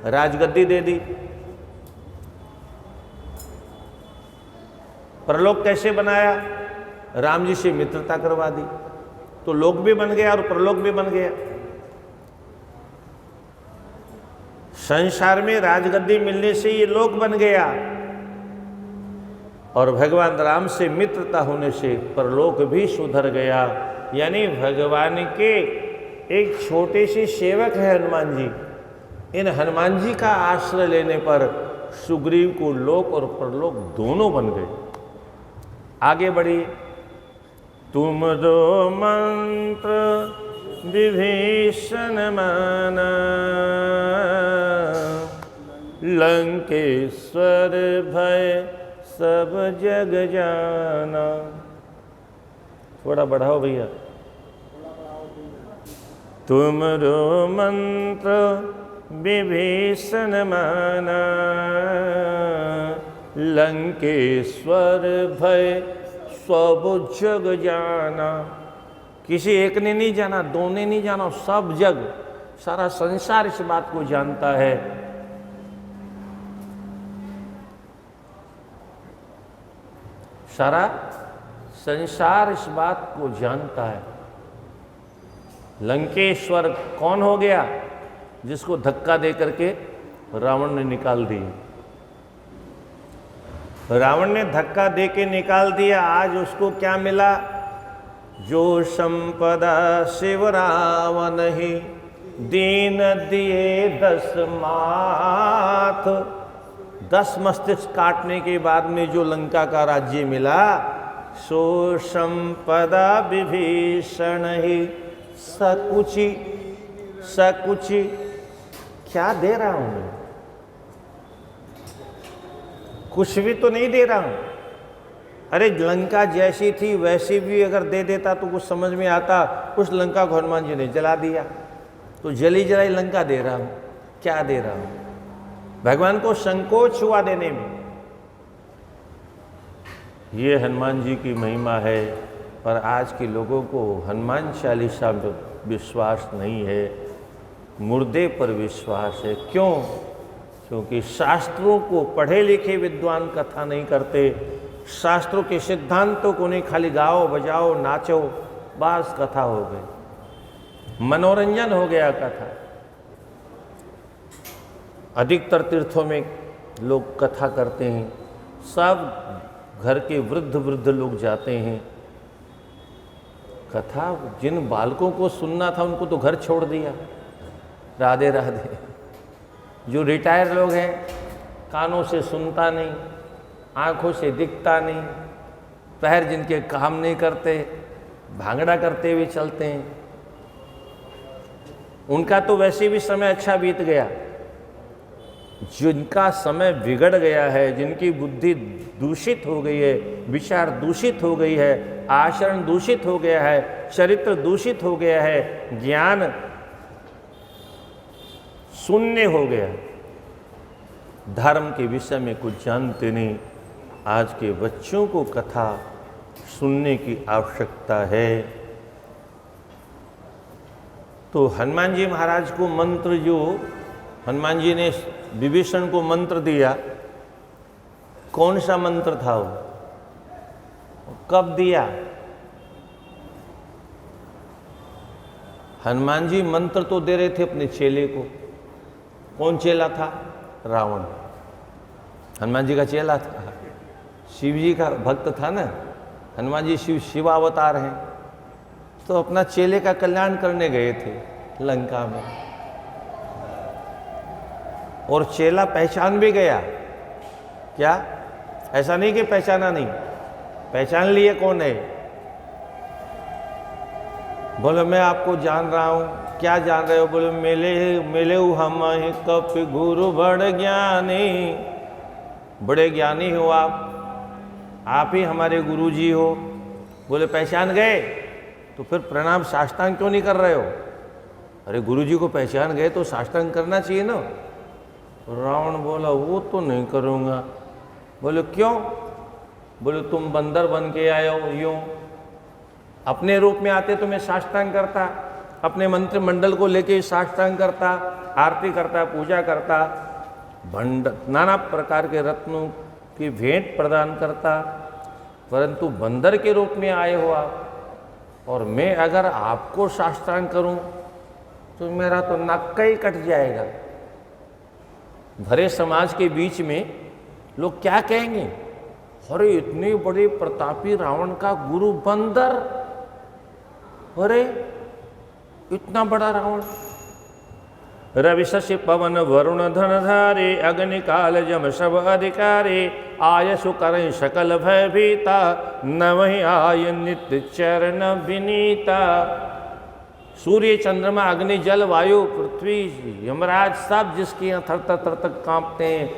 राजगद्दी दे दी। परलोक कैसे बनाया? राम जी से मित्रता करवा दी, तो लोक भी बन गया और परलोक भी बन गया। संसार में राजगद्दी मिलने से ये लोक बन गया और भगवान राम से मित्रता होने से परलोक भी सुधर गया। यानी भगवान के एक छोटे से सेवक है हनुमान जी। इन हनुमान जी का आश्रय लेने पर सुग्रीव को लोक और परलोक दोनों बन गए। आगे बढ़िए। तुम दो मंत्र विभीषण माना, लंकेश्वर भय सब जग जाना। थोड़ा बढ़ाओ भैया। तुमरो मंत्र विभीषण माना, लंकेश्वर भय सब जग जाना। किसी एक ने नहीं जाना, दो ने नहीं जाना, सब जग, सारा संसार इस बात को जानता है। सारा संसार इस बात को जानता है। लंकेश्वर कौन हो गया? जिसको धक्का दे करके रावण ने निकाल दिया। रावण ने धक्का दे के निकाल दिया। आज उसको क्या मिला? जो संपदा शिव रावण ही दीन दिए 10 माथ। 10 मस्तिष्क काटने के बाद में जो लंका का राज्य मिला, सो संपदा विभीषण ही सकुचि। सकुचि क्या दे रहा हूं मैं? कुछ भी तो नहीं दे रहा हूं। अरे लंका जैसी थी वैसी भी अगर दे देता तो कुछ समझ में आता। उस लंका को हनुमान जी ने जला दिया, तो जली जलाई लंका दे रहा हूं। क्या दे रहा हूं? भगवान को संकोच हुआ देने में। ये हनुमान जी की महिमा है। पर आज के लोगों को हनुमान चालीसा में विश्वास नहीं है, मुर्दे पर विश्वास है। क्यों? क्योंकि शास्त्रों को पढ़े लिखे विद्वान कथा नहीं करते। शास्त्रों के सिद्धांतों को नहीं, खाली गाओ बजाओ नाचो, बस कथा हो गई, मनोरंजन हो गया कथा। अधिकतर तीर्थों में लोग कथा करते हैं, सब घर के वृद्ध वृद्ध लोग जाते हैं। कथा जिन बालकों को सुनना था उनको तो घर छोड़ दिया। राधे राधे। जो रिटायर लोग हैं, कानों से सुनता नहीं, आँखों से दिखता नहीं, पैर जिनके काम नहीं करते, भांगड़ा करते हुए चलते हैं, उनका तो वैसे भी समय अच्छा बीत गया। जिनका समय बिगड़ गया है, जिनकी बुद्धि दूषित हो गई है, विचार दूषित हो गई है, आचरण दूषित हो गया है, चरित्र दूषित हो गया है, ज्ञान शून्य हो गया, धर्म के विषय में कुछ जानते नहीं, आज के बच्चों को कथा सुनने की आवश्यकता है। तो हनुमान जी महाराज को मंत्र, जो हनुमान जी ने विभीषण को मंत्र दिया, कौन सा मंत्र था वो? कब दिया? हनुमान जी मंत्र तो दे रहे थे अपने चेले को। कौन चेला था? रावण। हनुमान जी का चेला था, शिव जी का भक्त था ना। हनुमान जी शिवावतार हैं, तो अपना चेले का कल्याण करने गए थे लंका में। और चेला पहचान भी गया। क्या? ऐसा नहीं कि पहचाना नहीं, पहचान लिए कौन है। बोले मैं आपको जान रहा हूँ। क्या जान रहे हो? बोले मिले हम कप गुरु बड़ ज्ञानी। बड़े ज्ञानी हो आप ही हमारे गुरु जी हो। बोले पहचान गए तो फिर प्रणाम साष्टांग क्यों नहीं कर रहे हो? अरे गुरु जी को पहचान गए तो साष्टांग करना चाहिए ना। रावण बोला वो तो नहीं करूँगा। बोले क्यों? बोले तुम बंदर बन के आए हो, यूँ अपने रूप में आते तो मैं साष्टांग करता, अपने मंत्रिमंडल को लेके साष्टांग करता, आरती करता, पूजा करता, नाना प्रकार के रत्नों की भेंट प्रदान करता। परंतु बंदर के रूप में आए हो आप, और मैं अगर आपको साष्टांग करूं तो मेरा तो नक्का ही कट जाएगा। भरे समाज के बीच में लोग क्या कहेंगे? अरे इतने बड़े प्रतापी रावण का गुरु बंदर, अरे इतना बड़ा रावण। रवि शशि पवन वरुण धनधारे, अग्नि काल जम सब अधिकारे, आयसु करें सकल भयभीता, न वही आय नित्य चरण विनीता। सूर्य चंद्रमा अग्नि जल वायु पृथ्वी यमराज सब जिसके यहाँ थर थर तक कांपते हैं,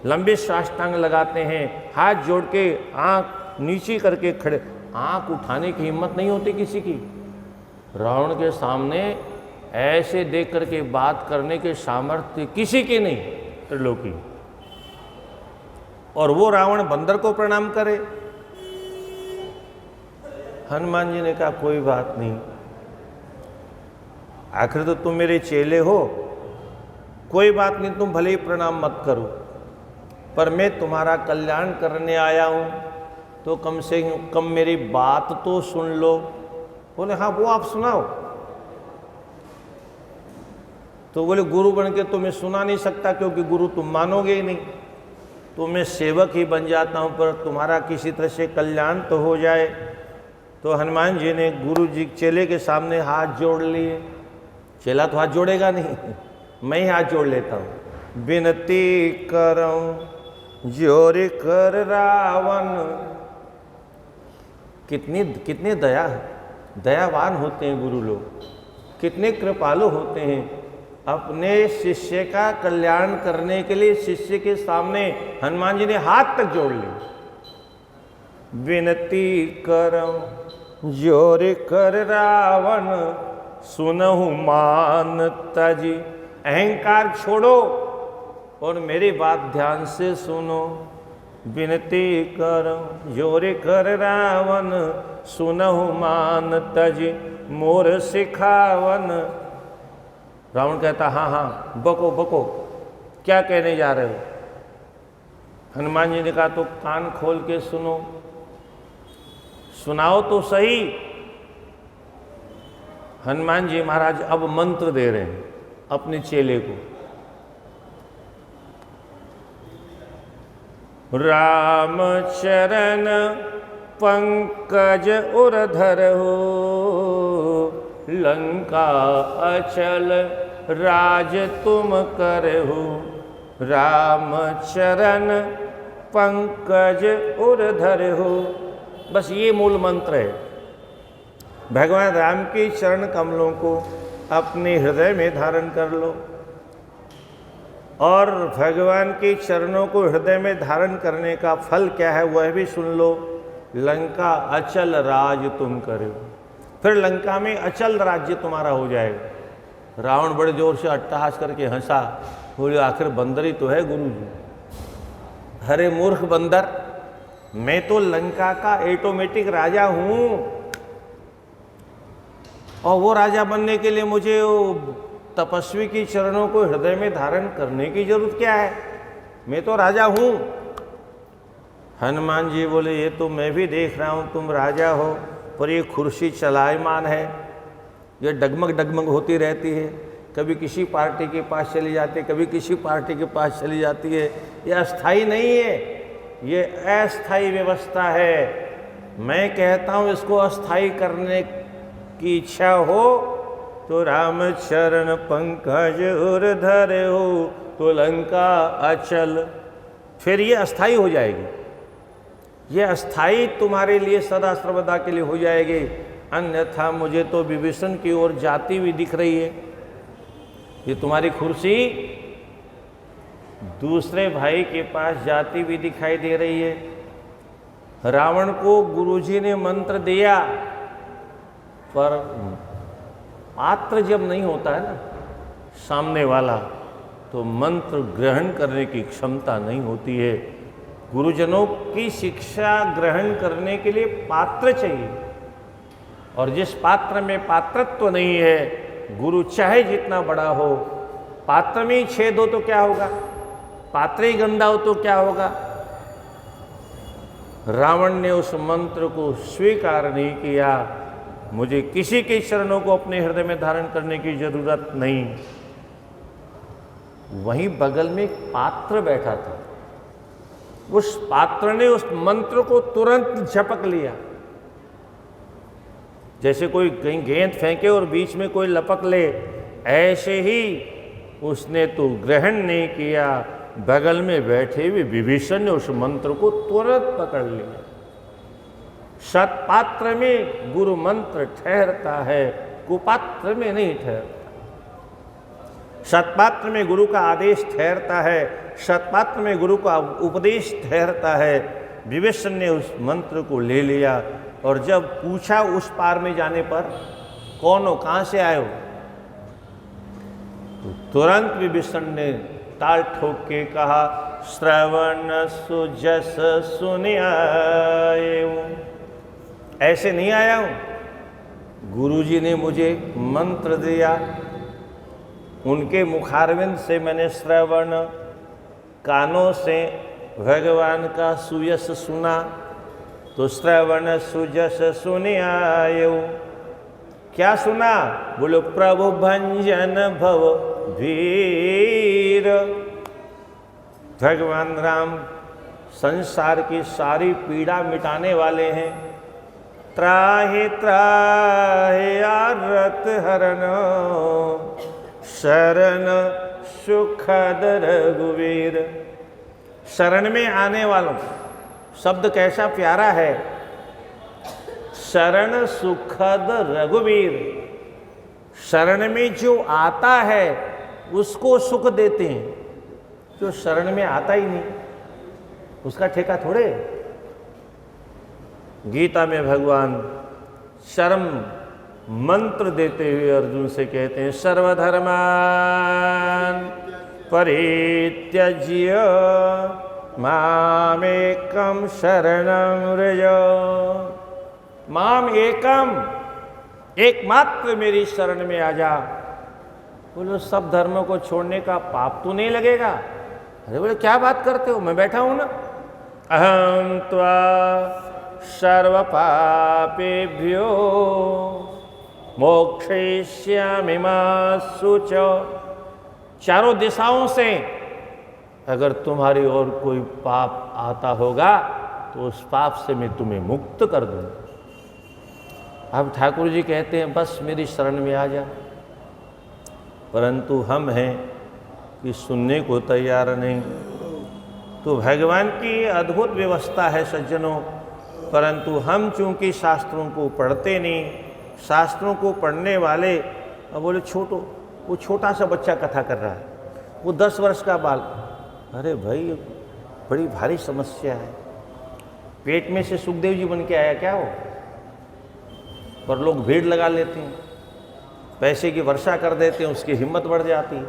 लंबे साष्टांग लगाते हैं, हाथ जोड़ के आँख नीची करके खड़े, आँख उठाने की हिम्मत नहीं होती किसी की। रावण के सामने ऐसे देख करके बात करने के सामर्थ्य किसी के नहीं त्रिलोकी। और वो रावण बंदर को प्रणाम करे। हनुमान जी ने कहा कोई बात नहीं, आखिर तो तुम मेरे चेले हो, कोई बात नहीं, तुम भले ही प्रणाम मत करो, पर मैं तुम्हारा कल्याण करने आया हूं, तो कम से कम मेरी बात तो सुन लो। बोले हाँ वो आप सुनाओ। तो बोले गुरु बन के तो मैं सुना नहीं सकता, क्योंकि गुरु तुम मानोगे ही नहीं, तो मैं सेवक ही बन जाता हूं, पर तुम्हारा किसी तरह से कल्याण तो हो जाए। तो हनुमान जी ने गुरु जी चेले के सामने हाथ जोड़ लिए चेला तो हाथ जोड़ेगा नहीं, मैं ही हाथ जोड़ लेता हूँ। विनती करूं जोर कर रावण। कितने दयावान होते हैं गुरु लोग, कितने कृपालु होते हैं। अपने शिष्य का कल्याण करने के लिए शिष्य के सामने हनुमान जी ने हाथ तक जोड़ लिए। विनती करऊं जोर कर रावण, सुनहु मान तजी। अहंकार छोड़ो और मेरी बात ध्यान से सुनो। विनती करऊं जोर कर रावण, सुनहु मान तजी मोर सिखावन। रावण कहता हाँ हाँ बको बको, क्या कहने जा रहे हो। हनुमान जी ने कहा तो कान खोल के सुनो, सुनाओ तो सही। हनुमान जी महाराज अब मंत्र दे रहे हैं अपने चेले को। राम चरण पंकज उरधर हो, लंका अचल राज तुम करहु। राम चरण पंकज उरधर हो। बस ये मूल मंत्र है। भगवान राम के चरण कमलों को अपने हृदय में धारण कर लो और भगवान के चरणों को हृदय में धारण करने का फल क्या है वह भी सुन लो। लंका अचल राज तुम करो, फिर लंका में अचल राज्य तुम्हारा हो जाएगा। रावण बड़े जोर से अट्टहास करके हंसा, बोले आखिर बंदर ही तो है गुरु जी। अरे मूर्ख बंदर, मैं तो लंका का ऑटोमेटिक राजा हूं और वो राजा बनने के लिए मुझे तपस्वी की चरणों को हृदय में धारण करने की जरूरत क्या है, मैं तो राजा हूं। हनुमान जी बोले ये तो मैं भी देख रहा हूं तुम राजा हो, पर ये कुर्सी चलायमान है, ये डगमग डगमग होती रहती है, कभी किसी पार्टी के पास चली जाती है, कभी किसी पार्टी के पास चली जाती है। ये अस्थाई नहीं है, ये अस्थाई व्यवस्था है। मैं कहता हूं इसको अस्थाई करने की इच्छा हो तो राम चरण पंकज उरधर हो, तो लंका अचल, फिर ये अस्थाई हो जाएगी। ये अस्थाई तुम्हारे लिए सदा सर्वदा के लिए हो जाएगी। अन्यथा मुझे तो विभीषण की ओर जाती हुई दिख रही है। ये तुम्हारी कुर्सी दूसरे भाई के पास जाती हुई दिखाई दे रही है। रावण को गुरुजी ने मंत्र दिया, पर पात्र जब नहीं होता है ना सामने वाला, तो मंत्र ग्रहण करने की क्षमता नहीं होती है। गुरुजनों की शिक्षा ग्रहण करने के लिए पात्र चाहिए, और जिस पात्र में पात्रत्व नहीं है, गुरु चाहे जितना बड़ा हो, पात्र में ही छेद हो तो क्या होगा, पात्र ही गंदा हो तो क्या होगा। रावण ने उस मंत्र को स्वीकार नहीं किया। मुझे किसी के चरणों को अपने हृदय में धारण करने की जरूरत नहीं। वहीं बगल में एक पात्र बैठा था, उस पात्र ने उस मंत्र को तुरंत झपक लिया। जैसे कोई कहीं गेंद फेंके और बीच में कोई लपक ले, ऐसे ही उसने तो ग्रहण नहीं किया, बगल में बैठे हुए विभीषण ने उस मंत्र को तुरंत पकड़ लिया। सत्पात्र में गुरु मंत्र ठहरता है, कुपात्र में नहीं ठहरता। सत्पात्र में गुरु का आदेश ठहरता है, सत्पात्र में गुरु का उपदेश ठहरता है। विभीषण ने उस मंत्र को ले लिया, और जब पूछा उस पार में जाने पर कौन हो, कहाँ से आए हो, तो तुरंत विभीषण ने ताल ठोक के कहा श्रवण सुजस सुनि आए। ऐसे नहीं आया हूं, गुरुजी ने मुझे मंत्र दिया, उनके मुखारविंद से मैंने श्रवण, कानों से भगवान का सुयस सुना, तो श्रवण सुजस सुनि आयो। क्या सुना, बोलो प्रभु भंजन भव वीर। भगवान राम संसार की सारी पीड़ा मिटाने वाले हैं। त्राहि त्राहि आरत हरन, शरण सुखद रघुवीर। शरण में आने वालों, शब्द कैसा प्यारा है, शरण सुखद रघुवीर। शरण में जो आता है उसको सुख देते हैं, जो शरण में आता ही नहीं उसका ठेका थोड़े। गीता में भगवान शर्म मंत्र देते हुए अर्जुन से कहते हैं, सर्वधर्मान परित्यज्य मामेकं शरणं व्रज। माम एकम, एकमात्र मेरी शरण में आ जा। बोलो सब धर्मों को छोड़ने का पाप तो नहीं लगेगा? अरे बोले क्या बात करते हो, मैं बैठा हूं ना। अहम त्वा सर्व पापेभ्यो मोक्षयिष्यामि मा शुचो। चारों दिशाओं से अगर तुम्हारी ओर कोई पाप आता होगा तो उस पाप से मैं तुम्हें मुक्त कर दूंगा। अब ठाकुर जी कहते हैं बस मेरी शरण में आ जा, परंतु हम हैं कि सुनने को तैयार नहीं। तो भगवान की अद्भुत व्यवस्था है सज्जनों, परंतु हम चूंकि शास्त्रों को पढ़ते नहीं, शास्त्रों को पढ़ने वाले, अब बोले वो छोटा सा बच्चा कथा कर रहा है, वो 10 वर्ष का बाल। अरे भाई बड़ी भारी समस्या है, पेट में से सुखदेव जी बन के आया क्या हो? पर लोग भीड़ लगा लेते हैं, पैसे की वर्षा कर देते हैं, उसकी हिम्मत बढ़ जाती है,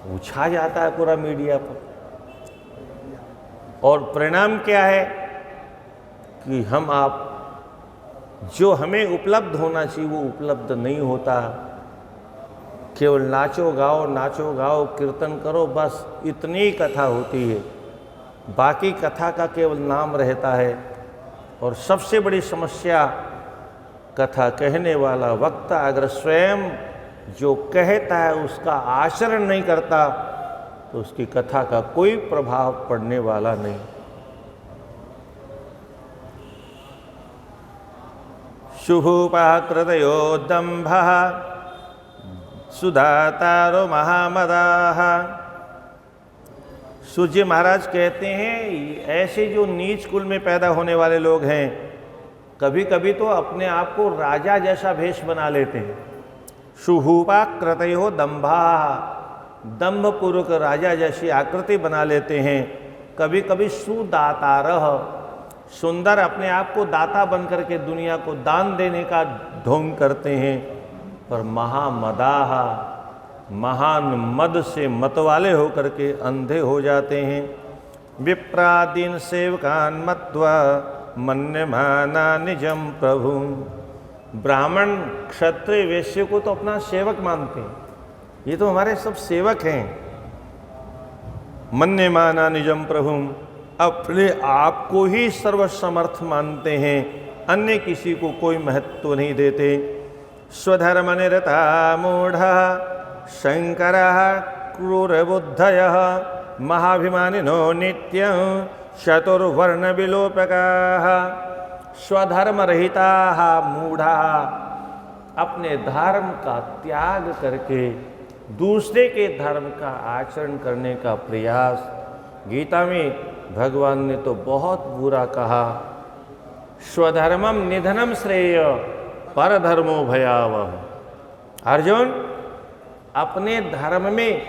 वो छा जाता है पूरा मीडिया पर। और परिणाम क्या है कि हम आप जो हमें उपलब्ध होना चाहिए वो उपलब्ध नहीं होता। केवल नाचो गाओ कीर्तन करो, बस इतनी ही कथा होती है, बाकी कथा का केवल नाम रहता है। और सबसे बड़ी समस्या, कथा कहने वाला वक्ता अगर स्वयं जो कहता है उसका आचरण नहीं करता तो उसकी कथा का कोई प्रभाव पड़ने वाला नहीं। शुभोपाकृतयो दम्भः सुधातारो महामदाः। सूर्य महाराज कहते हैं ऐसे जो नीच कुल में पैदा होने वाले लोग हैं, कभी कभी तो अपने आप को राजा जैसा भेष बना लेते हैं। शुभोपाकृतयो दम्भः, दम्भ पूर्वक राजा जैसी आकृति बना लेते हैं। कभी कभी सुदातारः, सुंदर अपने आप को दाता बन करके दुनिया को दान देने का ढोंग करते हैं। पर महामदाह, महान मद से मत वाले होकर के अंधे हो जाते हैं। विप्रादीन सेवकान मत्वा मन्यमाना निजम प्रभु। ब्राह्मण क्षत्रिय वैश्य को तो अपना सेवक मानते हैं, ये तो हमारे सब सेवक हैं। मन्यमाना निजम प्रभु, अपने आप को ही सर्वसमर्थ मानते हैं, अन्य किसी को कोई महत्व नहीं देते। स्वधर्म निरता मूढ़ शंकर क्रूरबुद्धय महाभिमानिनो नित्यं चतुर्वर्ण विलोपकाः। स्वधर्म रहिता मूढ़ा, अपने धर्म का त्याग करके दूसरे के धर्म का आचरण करने का प्रयास। गीता में भगवान ने तो बहुत बुरा कहा, स्वधर्मम निधनम श्रेय परधर्मो भयावह। अर्जुन, अपने धर्म में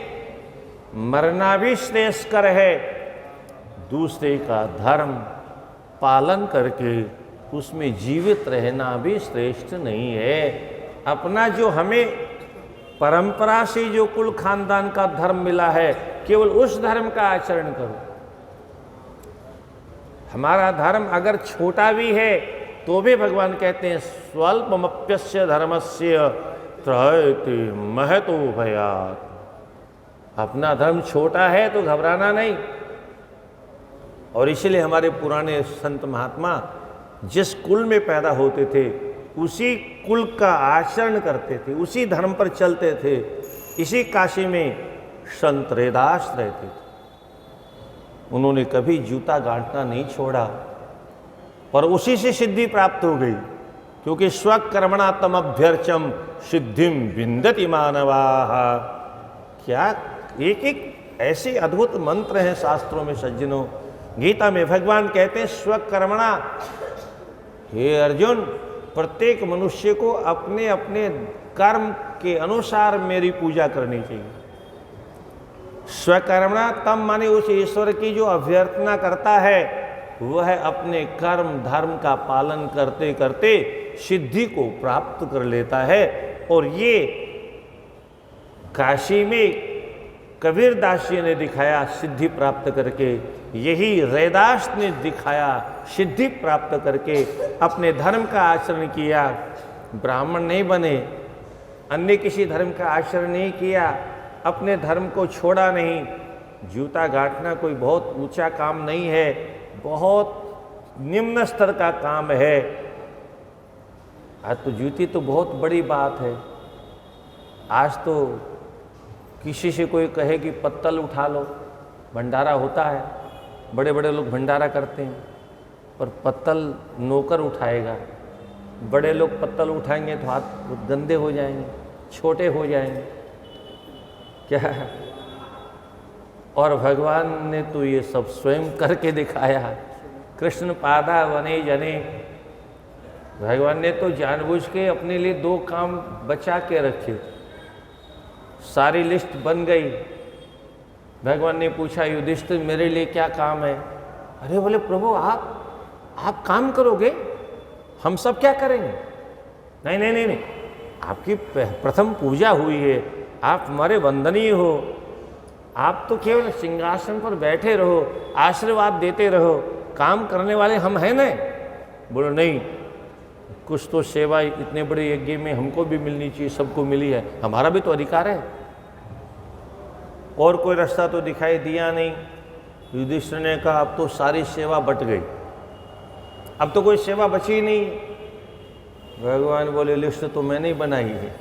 मरना भी श्रेष्ठकर है, दूसरे का धर्म पालन करके उसमें जीवित रहना भी श्रेष्ठ नहीं है। अपना जो हमें परंपरा से जो कुल खानदान का धर्म मिला है, केवल उस धर्म का आचरण करो। हमारा धर्म अगर छोटा भी है तो भी भगवान कहते हैं स्वल्पमप्यस्य धर्मस्य त्रयते महतो भयात्। अपना धर्म छोटा है तो घबराना नहीं। और इसलिए हमारे पुराने संत महात्मा जिस कुल में पैदा होते थे उसी कुल का आचरण करते थे, उसी धर्म पर चलते थे। इसी काशी में संत रैदास रहते थे, उन्होंने कभी जूता गांठना नहीं छोड़ा। और उसी से सिद्धि प्राप्त हो गई, क्योंकि स्वकर्मणा तमभ्यर्चम सिद्धिम विन्दति मानवाः। क्या एक एक ऐसे अद्भुत मंत्र हैं शास्त्रों में सज्जनों। गीता में भगवान कहते हैं स्वकर्मणा, हे अर्जुन, प्रत्येक मनुष्य को अपने अपने कर्म के अनुसार मेरी पूजा करनी चाहिए। स्वकर्मणा तम माने उस ईश्वर की जो अभ्यर्थना करता है वह अपने कर्म धर्म का पालन करते करते सिद्धि को प्राप्त कर लेता है। और ये काशी में कबीर दास जी ने दिखाया सिद्धि प्राप्त करके, यही रैदास ने दिखाया सिद्धि प्राप्त करके। अपने धर्म का आचरण किया, ब्राह्मण नहीं बने, अन्य किसी धर्म का आचरण नहीं किया, अपने धर्म को छोड़ा नहीं। जूता गांठना कोई बहुत ऊंचा काम नहीं है, बहुत निम्न स्तर का काम है। आज तो जूती तो बहुत बड़ी बात है। आज तो किसी से कोई कहे कि पत्तल उठा लो, भंडारा होता है, बड़े बड़े लोग भंडारा करते हैं, पर पत्तल नौकर उठाएगा। बड़े लोग पत्तल उठाएंगे तो हाथ गंदे हो जाएंगे, छोटे हो जाएंगे। क्या है? और भगवान ने तो ये सब स्वयं करके दिखाया। कृष्ण पादा वने जने, भगवान ने तो जानबूझ के अपने लिए 2 काम बचा के रखे। सारी लिस्ट बन गई। भगवान ने पूछा, युधिष्ठिर मेरे लिए क्या काम है? अरे बोले प्रभु आप काम करोगे, हम सब क्या करेंगे? नहीं नहीं नहीं नहीं, आपकी प्रथम पूजा हुई है, आप हमारे वंदनीय हो, आप तो केवल सिंहासन पर बैठे रहो, आशीर्वाद देते रहो, काम करने वाले हम हैं ना। बोलो नहीं, कुछ तो सेवा इतने बड़े यज्ञ में हमको भी मिलनी चाहिए, सबको मिली है, हमारा भी तो अधिकार है। और कोई रास्ता तो दिखाई दिया नहीं। युधिष्ठिर ने कहा अब तो सारी सेवा बट गई, अब तो कोई सेवा बची नहीं। भगवान बोले लिस्ट तो मैंने ही बनाई है,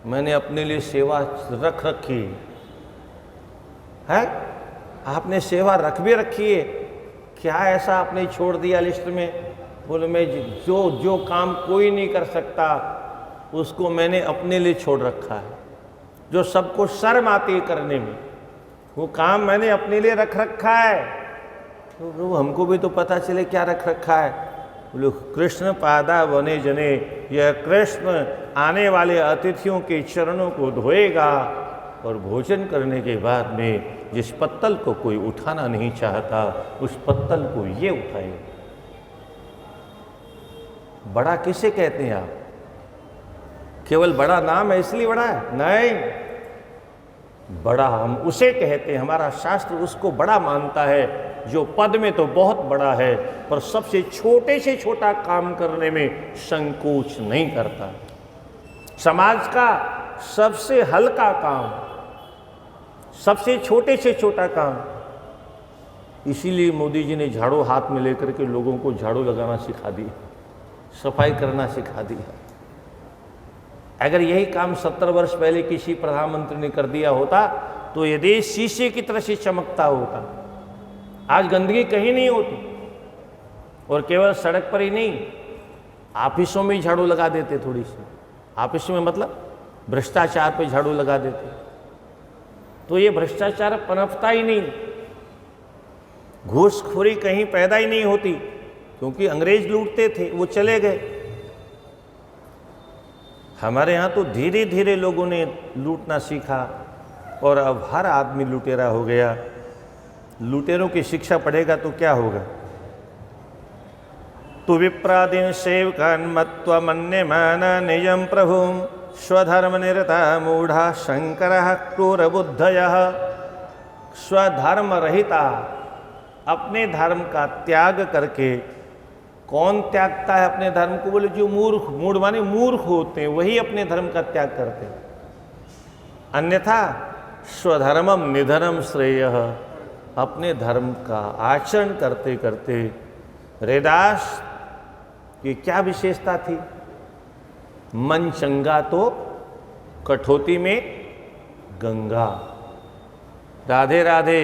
मैंने अपने लिए सेवा रख रखी है। आपने सेवा रख भी रखी है, क्या ऐसा आपने छोड़ दिया लिस्ट में? बोले मैं जो काम कोई नहीं कर सकता उसको मैंने अपने लिए छोड़ रखा है। जो सबको शर्म आती है करने में, वो काम मैंने अपने लिए रख रखा है। तो हमको भी तो पता चले क्या रख रखा है। बोले कृष्ण पादा वने जने, यह कृष्ण आने वाले अतिथियों के चरणों को धोएगा और भोजन करने के बाद में जिस पत्तल को कोई उठाना नहीं चाहता उस पत्तल को ये उठाएगा। बड़ा किसे कहते हैं आप? केवल बड़ा नाम है इसलिए बड़ा है? नहीं, बड़ा हम उसे कहते हैं, हमारा शास्त्र उसको बड़ा मानता है जो पद में तो बहुत बड़ा है पर सबसे छोटे से छोटा काम करने में संकोच नहीं करता। समाज का सबसे हल्का काम, सबसे छोटे से छोटा काम। इसीलिए मोदी जी ने झाड़ू हाथ में लेकर के लोगों को झाड़ू लगाना सिखा दिया, सफाई करना सिखा दिया। अगर यही काम 70 वर्ष पहले किसी प्रधानमंत्री ने कर दिया होता तो ये देश शीशे की तरह से चमकता होता। आज गंदगी कहीं नहीं होती, और केवल सड़क पर ही नहीं, ऑफिसों में ही झाड़ू लगा देते। थोड़ी सी ऑफिस में मतलब भ्रष्टाचार पे झाड़ू लगा देते, तो ये भ्रष्टाचार पनपता ही नहीं, घूसखोरी कहीं पैदा ही नहीं होती, क्योंकि अंग्रेज लूटते थे, वो चले गए। हमारे यहाँ तो धीरे धीरे लोगों ने लूटना सीखा और अब हर आदमी लुटेरा हो गया। लुटेरों की शिक्षा पढ़ेगा तो क्या होगा? तु विप्रादीन सेवकान् मत्वा मन्यमान निजं प्रभुं स्वधर्म निरता मूढ़ा शंकरः क्रूर बुद्धयः। स्वधर्म रहिता, अपने धर्म का त्याग करके, कौन त्यागता है अपने धर्म को? बोले जो मूर्ख, मूढ़ माने मूर्ख होते हैं, वही अपने धर्म का त्याग करते हैं। अन्यथा स्वधर्मम निधनम श्रेयः, अपने धर्म का आचरण करते करते। रैदास की क्या विशेषता थी? मन चंगा तो कठौती में गंगा। राधे राधे।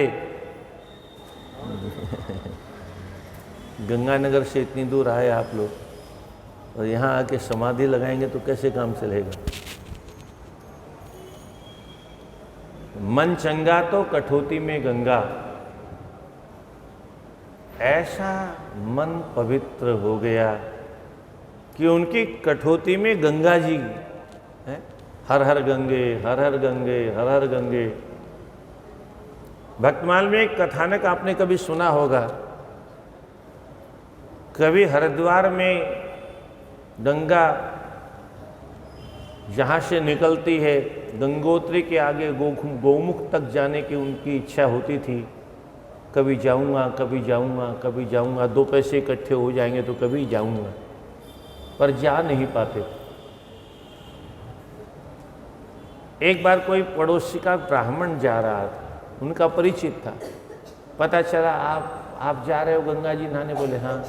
गंगानगर से इतनी दूर आए आप लोग और यहाँ आके समाधि लगाएंगे तो कैसे काम चलेगा। मन चंगा तो कठौती में गंगा, ऐसा मन पवित्र हो गया कि उनकी कठौती में गंगा जी है। हर हर गंगे, हर हर गंगे, हर हर गंगे। भक्तमाल में एक कथानक आपने कभी सुना होगा। कभी हरिद्वार में गंगा जहाँ से निकलती है, गंगोत्री के आगे गौमुख तक जाने की उनकी इच्छा होती थी। कभी जाऊँगा, कभी जाऊँगा, कभी जाऊँगा, 2 पैसे इकट्ठे हो जाएंगे तो कभी जाऊँगा, पर जा नहीं पाते। एक बार कोई पड़ोसी का ब्राह्मण जा रहा था, उनका परिचित था। पता चला आप जा रहे हो गंगा जी नहाने? बोले हाँ।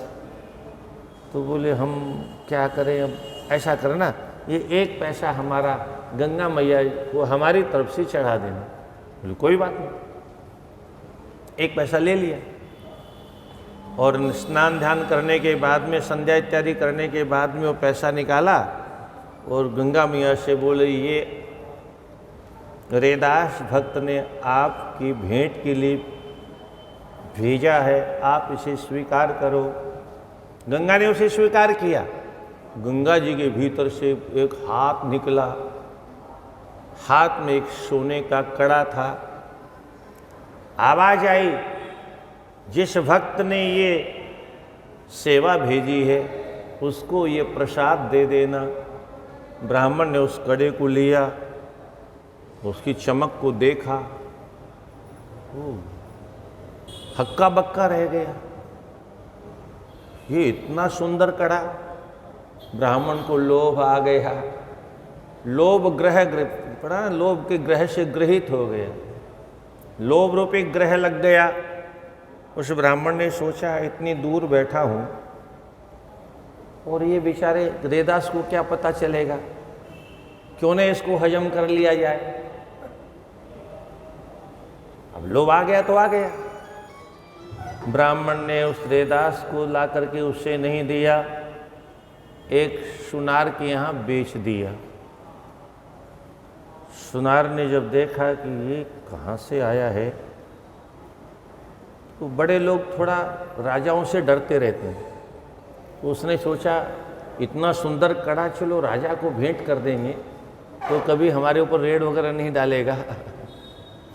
तो बोले हम क्या करें, अब ऐसा करना, ये 1 पैसा हमारा गंगा मैया को हमारी तरफ से चढ़ा देना। बोले कोई बात नहीं। 1 पैसा ले लिया और स्नान ध्यान करने के बाद में, संध्या इत्यादि करने के बाद में वो पैसा निकाला और गंगा मैया से बोले, ये रैदास भक्त ने आपकी भेंट के लिए भेजा है, आप इसे स्वीकार करो। गंगा ने उसे स्वीकार किया। गंगा जी के भीतर से एक हाथ निकला, हाथ में एक सोने का कड़ा था। आवाज आई, जिस भक्त ने ये सेवा भेजी है उसको ये प्रसाद दे देना। ब्राह्मण ने उस कड़े को लिया, उसकी चमक को देखा, हक्का बक्का रह गया। ये इतना सुंदर कड़ा। ब्राह्मण को लोभ आ गया, लोभ ग्रह पड़ा, लोभ के ग्रह से ग्रहित हो गया, लोभ रूपी ग्रह लग गया। उस ब्राह्मण ने सोचा, इतनी दूर बैठा हूं और ये बेचारे रैदास को क्या पता चलेगा, क्यों न इसको हजम कर लिया जाए। अब लोभ आ गया तो आ गया। ब्राह्मण ने उस रैदास को ला करके उससे नहीं दिया, एक सुनार के यहाँ बेच दिया। सुनार ने जब देखा कि ये कहाँ से आया है, तो बड़े लोग थोड़ा राजाओं से डरते रहते हैं, तो उसने सोचा इतना सुंदर कड़ा, चलो राजा को भेंट कर देंगे तो कभी हमारे ऊपर रेड वगैरह नहीं डालेगा,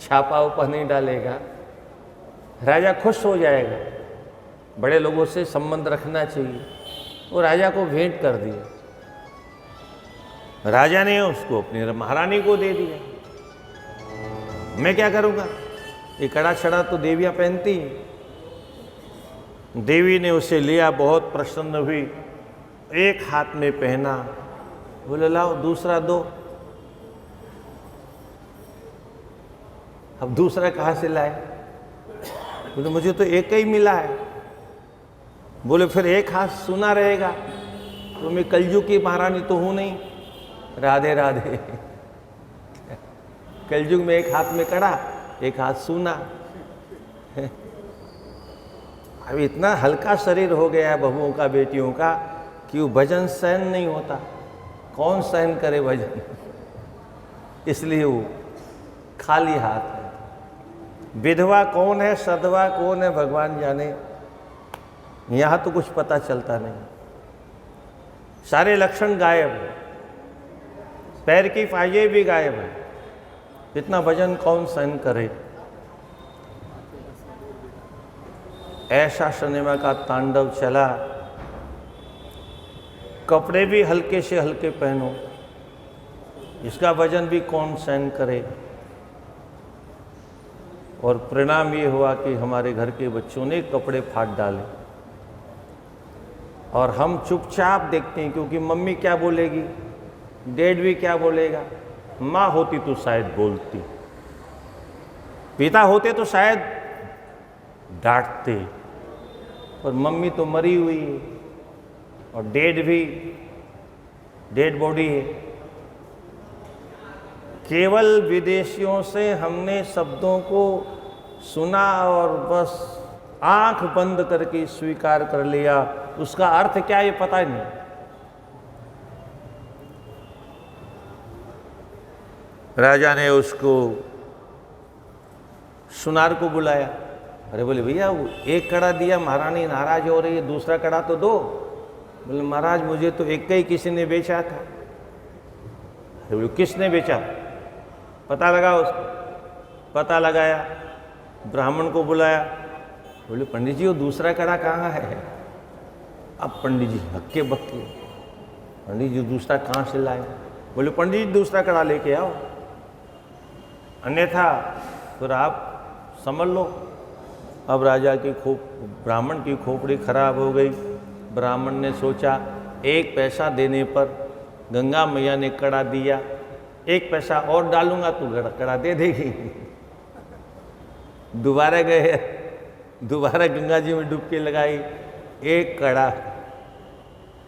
छापा ऊपर नहीं डालेगा, राजा खुश हो जाएगा। बड़े लोगों से संबंध रखना चाहिए। वो राजा को भेंट कर दिया। राजा ने उसको अपनी महारानी को दे दिया। मैं क्या करूँगा, ये कड़ा छड़ा तो देवियाँ पहनती हैं। देवी ने उसे लिया, बहुत प्रसन्न हुई, एक हाथ में पहना, बोले लाओ दूसरा दो। अब दूसरा कहाँ से लाए? बोले मुझे तो एक ही मिला है। बोले फिर एक हाथ सुना रहेगा, तो मैं कलयुग की महारानी तो हूं नहीं। राधे राधे। कलयुग में एक हाथ में कड़ा, एक हाथ सुना। अब इतना हल्का शरीर हो गया है बहुओं का, बेटियों का, कि वो भजन सहन नहीं होता। कौन सहन करे भजन? इसलिए वो खाली हाथ है। विधवा कौन है, सधवा कौन है, भगवान जाने। यहाँ तो कुछ पता चलता नहीं, सारे लक्षण गायब है, पैर की फाइलें भी गायब है। इतना भजन कौन सहन करे? ऐसा सिनेमा का तांडव चला। कपड़े भी हल्के से हल्के पहनो, इसका वजन भी कौन सहन करे? और परिणाम ये हुआ कि हमारे घर के बच्चों ने कपड़े फाड़ डाले और हम चुपचाप देखते हैं, क्योंकि मम्मी क्या बोलेगी, डैड भी क्या बोलेगा। माँ होती तो शायद बोलती, पिता होते तो शायद डांटते, पर मम्मी तो मरी हुई है और डैड भी डेड बॉडी है। केवल विदेशियों से हमने शब्दों को सुना और बस आंख बंद करके स्वीकार कर लिया। उसका अर्थ क्या ये पता ही नहीं। राजा ने उसको सुनार को बुलाया। अरे बोले भैया वो एक कड़ा दिया, महारानी नाराज हो रही है, दूसरा कड़ा तो दो। बोले महाराज मुझे तो एक ही किसी ने बेचा था। अरे बोले किसने बेचा? पता लगा उसको। पता लगाया, ब्राह्मण को बुलाया। बोले पंडित जी वो दूसरा कड़ा कहाँ है? अब पंडित जी हक्के बक्के, पंडित जी दूसरा कहाँ से लाए? बोले पंडित जी दूसरा कड़ा लेके आओ, अन्यथा फिर आप समझ लो। अब राजा की ब्राह्मण की खोपड़ी खराब हो गई। ब्राह्मण ने सोचा 1 पैसा देने पर गंगा मैया ने कड़ा दिया, 1 पैसा और डालूंगा तो कड़ा दे देगी। दोबारा गए, दोबारा गंगा जी में डुबकी लगाई, 1 कड़ा।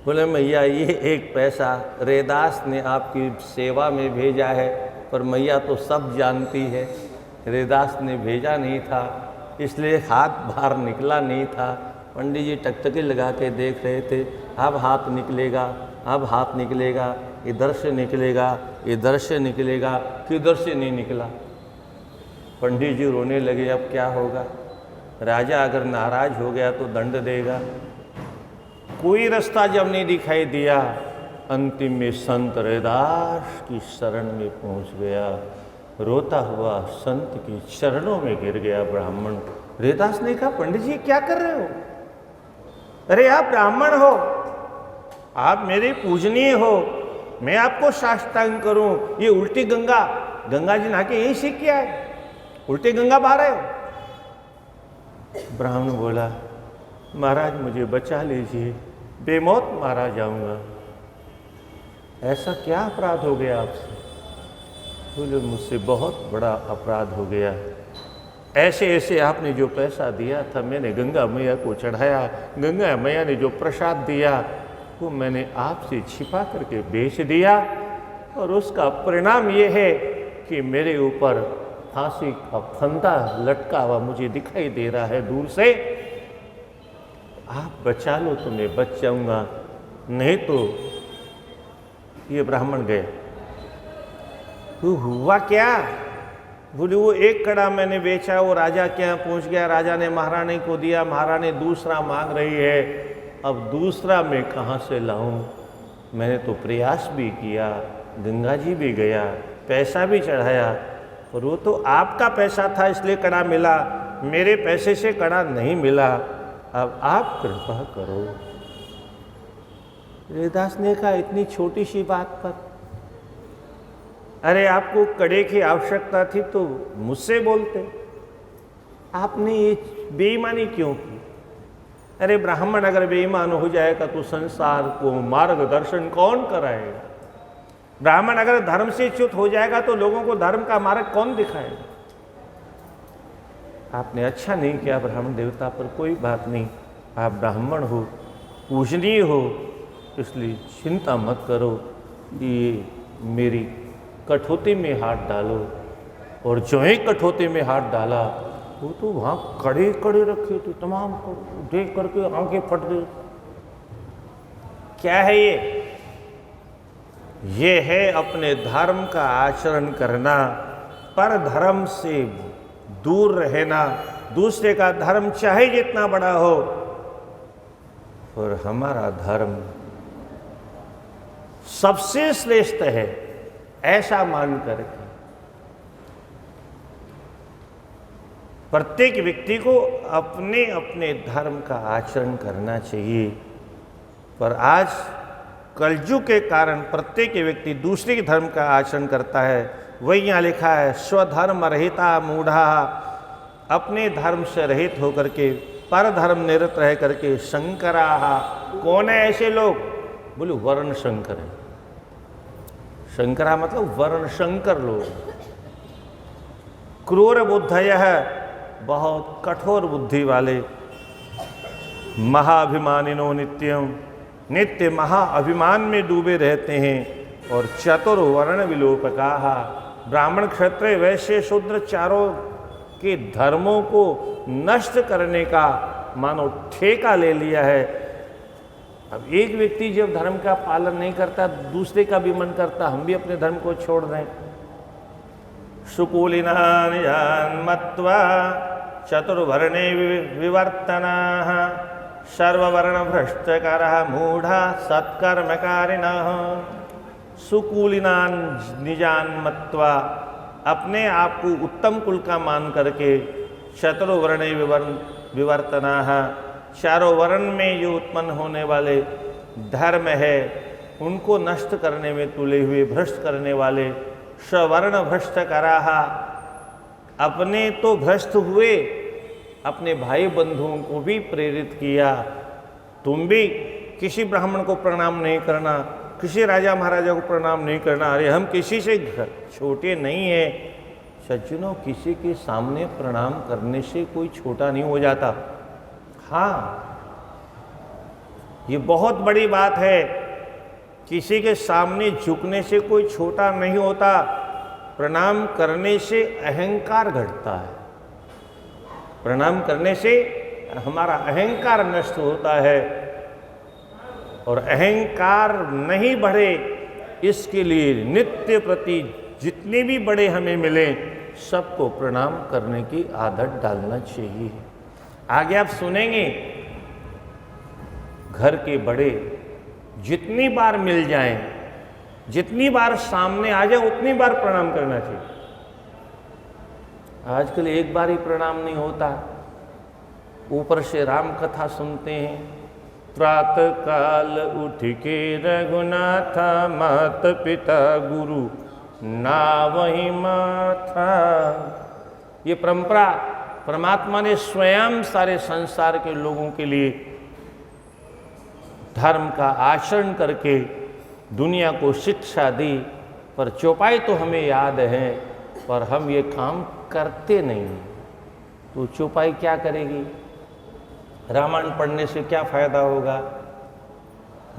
बोले मैया ये 1 पैसा रैदास ने आपकी सेवा में भेजा है, पर मैया तो सब जानती है रैदास ने भेजा नहीं था, इसलिए हाथ बाहर निकला नहीं था। पंडित जी टकटकी लगा के देख रहे थे, अब हाथ निकलेगा, अब हाथ निकलेगा, इधर से निकलेगा, इधर से निकलेगा, किधर से नहीं निकला। पंडित जी रोने लगे, अब क्या होगा? राजा अगर नाराज हो गया तो दंड देगा। कोई रास्ता जब नहीं दिखाई दिया, अंतिम में संत रैदास की शरण में पहुंच गया। रोता हुआ संत की चरणों में गिर गया ब्राह्मण। रैदास ने कहा पंडित जी क्या कर रहे हो? अरे आप ब्राह्मण हो, आप मेरे पूजनीय हो, मैं आपको साष्टांग करूं, ये उल्टी गंगा, गंगा जी नहा के यही सीख किया है, उल्टी गंगा बहा रहे हो। ब्राह्मण बोला महाराज मुझे बचा लीजिए, बेमौत मारा जाऊंगा। ऐसा क्या अपराध हो गया आपसे? बोले मुझसे बहुत बड़ा अपराध हो गया। ऐसे ऐसे आपने जो पैसा दिया था मैंने गंगा मैया को चढ़ाया, गंगा मैया ने जो प्रसाद दिया वो मैंने आपसे छिपा करके बेच दिया, और उसका परिणाम ये है कि मेरे ऊपर फांसी का फंदा लटका हुआ मुझे दिखाई दे रहा है दूर से। आप बचा लो तो मैं बच जाऊंगा, नहीं तो। ये ब्राह्मण गए। तो हुआ क्या? बोले वो 1 कड़ा मैंने बेचा, वो राजा के यहाँ पहुँच गया, राजा ने महारानी को दिया, महारानी दूसरा मांग रही है, अब दूसरा मैं कहाँ से लाऊं? मैंने तो प्रयास भी किया, गंगा जी भी गया, पैसा भी चढ़ाया, पर वो तो आपका पैसा था इसलिए कड़ा मिला, मेरे पैसे से कड़ा नहीं मिला, अब आप कृपा करो। रैदास ने कहा इतनी छोटी सी बात पर, अरे आपको कड़े की आवश्यकता थी तो मुझसे बोलते, आपने ये बेईमानी क्यों की? अरे ब्राह्मण अगर बेईमान हो जाएगा तो संसार को मार्गदर्शन कौन कराएगा? ब्राह्मण अगर धर्म से च्युत हो जाएगा तो लोगों को धर्म का मार्ग कौन दिखाएगा? आपने अच्छा नहीं किया ब्राह्मण देवता, पर कोई बात नहीं, आप ब्राह्मण हो, पूजनीय हो, इसलिए चिंता मत करो, ये मेरी कठौती में हाथ डालो। और जो ही कठौती में हाथ डाला वो तो वहाँ कड़े कड़े रखे थे, तमाम देख करके आंखें फट गई। क्या है ये? ये है अपने धर्म का आचरण करना, पर धर्म से दूर रहना, दूसरे का धर्म चाहे जितना बड़ा हो, और हमारा धर्म सबसे श्रेष्ठ है ऐसा मान करके प्रत्येक व्यक्ति को अपने अपने धर्म का आचरण करना चाहिए। पर आज कलयुग के कारण प्रत्येक व्यक्ति दूसरे के धर्म का आचरण करता है। वही यहाँ लिखा है, स्वधर्म रहिता मूढ़ा, अपने धर्म से रहित होकर के पर धर्म निरत रह करके शंकराहा। कौन है ऐसे लोग? बोले वर्ण शंकर है। शंकरा मतलब वर्ण शंकर लोग। क्रूर बुद्धयः, बहुत कठोर बुद्धि वाले। महाअभिमानिनो नित्यम, नित्य महाअभिमान में डूबे रहते हैं। और चतुर्वर्ण विलोपकाः, ब्राह्मण क्षत्रिय वैश्य शूद्र चारों के धर्मों को नष्ट करने का मानो ठेका ले लिया है। अब एक व्यक्ति जब धर्म का पालन नहीं करता, दूसरे का भी मन करता हम भी अपने धर्म को छोड़ दें। सुकूलिनान मत्वा चतुर्वर्णे विवर्तनाः सर्ववर्ण भ्रष्टकारः मूढ़ा सत्कर्मकारिणः। सुकूलिनान निजान मत्वा, अपने आप को उत्तम कुल का मान करके, चतुर्वर्णे विवर्तनाः, चारों वर्ण में जो उत्पन्न होने वाले धर्म है उनको नष्ट करने में तुले हुए, भ्रष्ट करने वाले, सवर्ण भ्रष्टकाराः, अपने तो भ्रष्ट हुए, अपने भाई बंधुओं को भी प्रेरित किया। तुम भी किसी ब्राह्मण को प्रणाम नहीं करना, किसी राजा महाराजा को प्रणाम नहीं करना। अरे हम किसी से छोटे नहीं हैं। सज्जनों, किसी के सामने प्रणाम करने से कोई छोटा नहीं हो जाता। हाँ, ये बहुत बड़ी बात है। किसी के सामने झुकने से कोई छोटा नहीं होता। प्रणाम करने से अहंकार घटता है। प्रणाम करने से हमारा अहंकार नष्ट होता है, और अहंकार नहीं बढ़े इसके लिए नित्य प्रति जितने भी बड़े हमें मिले सबको प्रणाम करने की आदत डालना चाहिए। आगे आप सुनेंगे, घर के बड़े जितनी बार मिल जाएं, जितनी बार सामने आ जाए उतनी बार प्रणाम करना चाहिए। आजकल एक बार ही प्रणाम नहीं होता। ऊपर से राम कथा सुनते हैं, प्रातः काल उठ के रघुनाथा, मात पिता गुरु ना वही माथा। ये परंपरा परमात्मा ने स्वयं सारे संसार के लोगों के लिए धर्म का आचरण करके दुनिया को शिक्षा दी, पर चौपाई तो हमें याद है, पर हम ये काम करते नहीं। तो चौपाई क्या करेगी? रामायण पढ़ने से क्या फायदा होगा?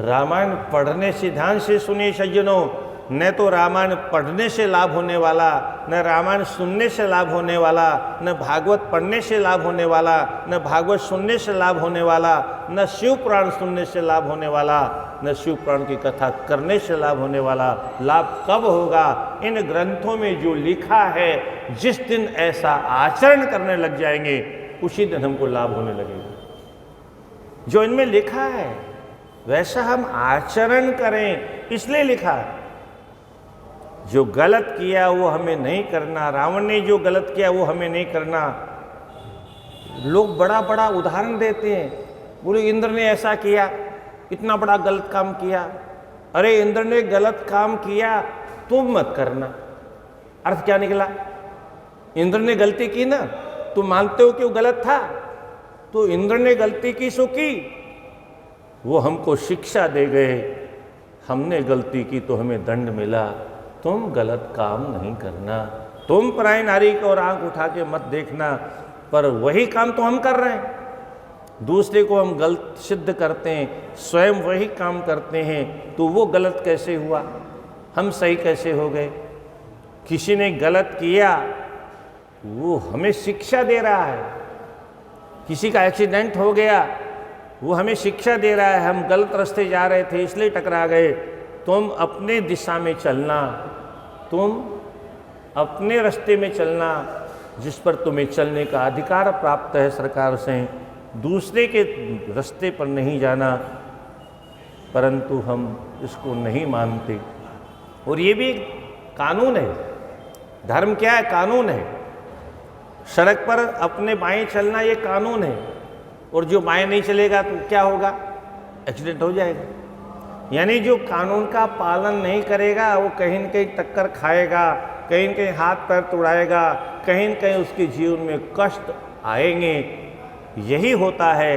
रामायण पढ़ने से, ध्यान से सुनिए सज्जनों, न तो रामायण पढ़ने से लाभ होने वाला, न रामायण सुनने से लाभ होने वाला, न भागवत पढ़ने से लाभ होने वाला, न भागवत सुनने से लाभ होने वाला, न शिव पुराण सुनने से लाभ होने वाला, न शिव पुराण की कथा करने से लाभ होने वाला। लाभ कब होगा? इन ग्रंथों में जो लिखा है, जिस दिन ऐसा आचरण करने लग जाएंगे उसी दिन हमको लाभ होने लगेगा। जो इनमें लिखा है वैसा हम आचरण करें, इसलिए लिखा है। जो गलत किया वो हमें नहीं करना। रावण ने जो गलत किया वो हमें नहीं करना। लोग बड़ा बड़ा उदाहरण देते हैं, बोले इंद्र ने ऐसा किया, इतना बड़ा गलत काम किया। अरे इंद्र ने गलत काम किया, तुम मत करना। अर्थ क्या निकला? इंद्र ने गलती की ना, तुम मानते हो कि वो गलत था, तो इंद्र ने गलती की सो की, वो हमको शिक्षा दे गए। हमने गलती की तो हमें दंड मिला। तुम गलत काम नहीं करना। तुम पराई नारी को और आंख उठा के मत देखना। पर वही काम तो हम कर रहे हैं, दूसरे को हम गलत सिद्ध करते हैं, स्वयं वही काम करते हैं, तो वो गलत कैसे हुआ? हम सही कैसे हो गए? किसी ने गलत किया, वो हमें शिक्षा दे रहा है। किसी का एक्सीडेंट हो गया, वो हमें शिक्षा दे रहा है, हम गलत रास्ते जा रहे थे इसलिए टकरा गए। तुम अपने दिशा में चलना, तुम अपने रास्ते में चलना, जिस पर तुम्हें चलने का अधिकार प्राप्त है सरकार से। दूसरे के रास्ते पर नहीं जाना, परंतु हम इसको नहीं मानते। और ये भी कानून है। धर्म क्या है? कानून है। सड़क पर अपने बाएं चलना ये कानून है, और जो बाएं नहीं चलेगा तो क्या होगा? एक्सीडेंट हो जाएगा। यानी जो कानून का पालन नहीं करेगा वो कहीं न कहीं टक्कर खाएगा, कहीं न कहीं हाथ पैर तोड़ाएगा, कहीं न कहीं उसके जीवन में कष्ट आएंगे। यही होता है।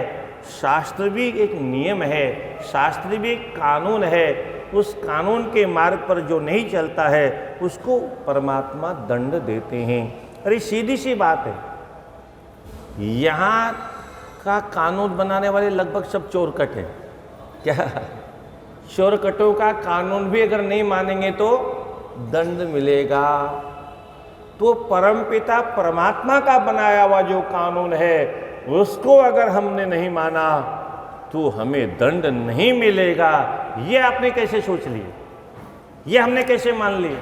शास्त्र भी एक नियम है, शास्त्र भी एक कानून है। उस कानून के मार्ग पर जो नहीं चलता है उसको परमात्मा दंड देते हैं। अरे सीधी सी बात है, यहाँ का कानून बनाने वाले लगभग सब चोरकट हैं। क्या? चोरकटों का कानून भी अगर नहीं मानेंगे तो दंड मिलेगा। तो परमपिता परमात्मा का बनाया हुआ जो कानून है उसको अगर हमने नहीं माना तो हमें दंड नहीं मिलेगा। ये आपने कैसे सोच लिया, ये हमने कैसे मान लिया?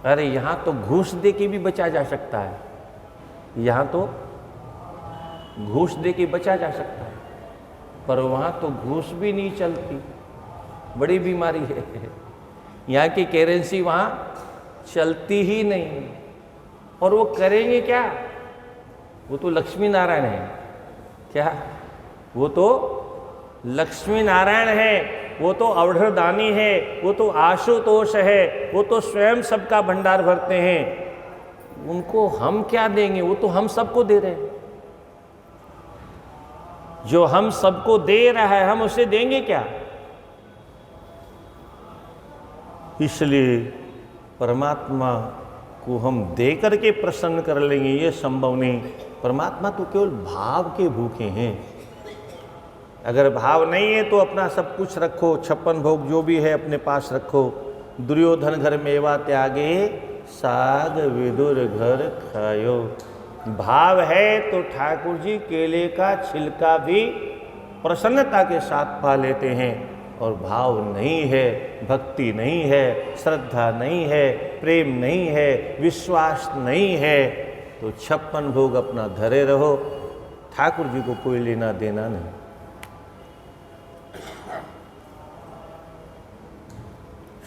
अरे यहां तो घूस दे के भी बचा जा सकता है, यहां तो घूस दे के बचा जा सकता है, पर वहां तो घूस भी नहीं चलती, बड़ी बीमारी है। यहाँ की करेंसी वहां चलती ही नहीं। और वो करेंगे क्या? वो तो लक्ष्मी नारायण है। क्या? वो तो लक्ष्मी नारायण है, वो तो अवधरदानी है, वो तो आशुतोष है, वो तो स्वयं सबका भंडार भरते हैं। उनको हम क्या देंगे? वो तो हम सबको दे रहे हैं। जो हम सबको दे रहा है हम उसे देंगे क्या? इसलिए परमात्मा को हम दे करके प्रसन्न कर लेंगे ये संभव नहीं। परमात्मा तो केवल भाव के भूखे हैं। अगर भाव नहीं है तो अपना सब कुछ रखो, 56 भोग जो भी है अपने पास रखो। दुर्योधन घर मेवा त्यागे, साग विदुर घर खायो। भाव है तो ठाकुर जी केले का छिलका भी प्रसन्नता के साथ पा लेते हैं। और भाव नहीं है, भक्ति नहीं है, श्रद्धा नहीं है, प्रेम नहीं है, विश्वास नहीं है तो 56 भोग अपना धरे रहो, ठाकुर जी को कोई लेना देना नहीं।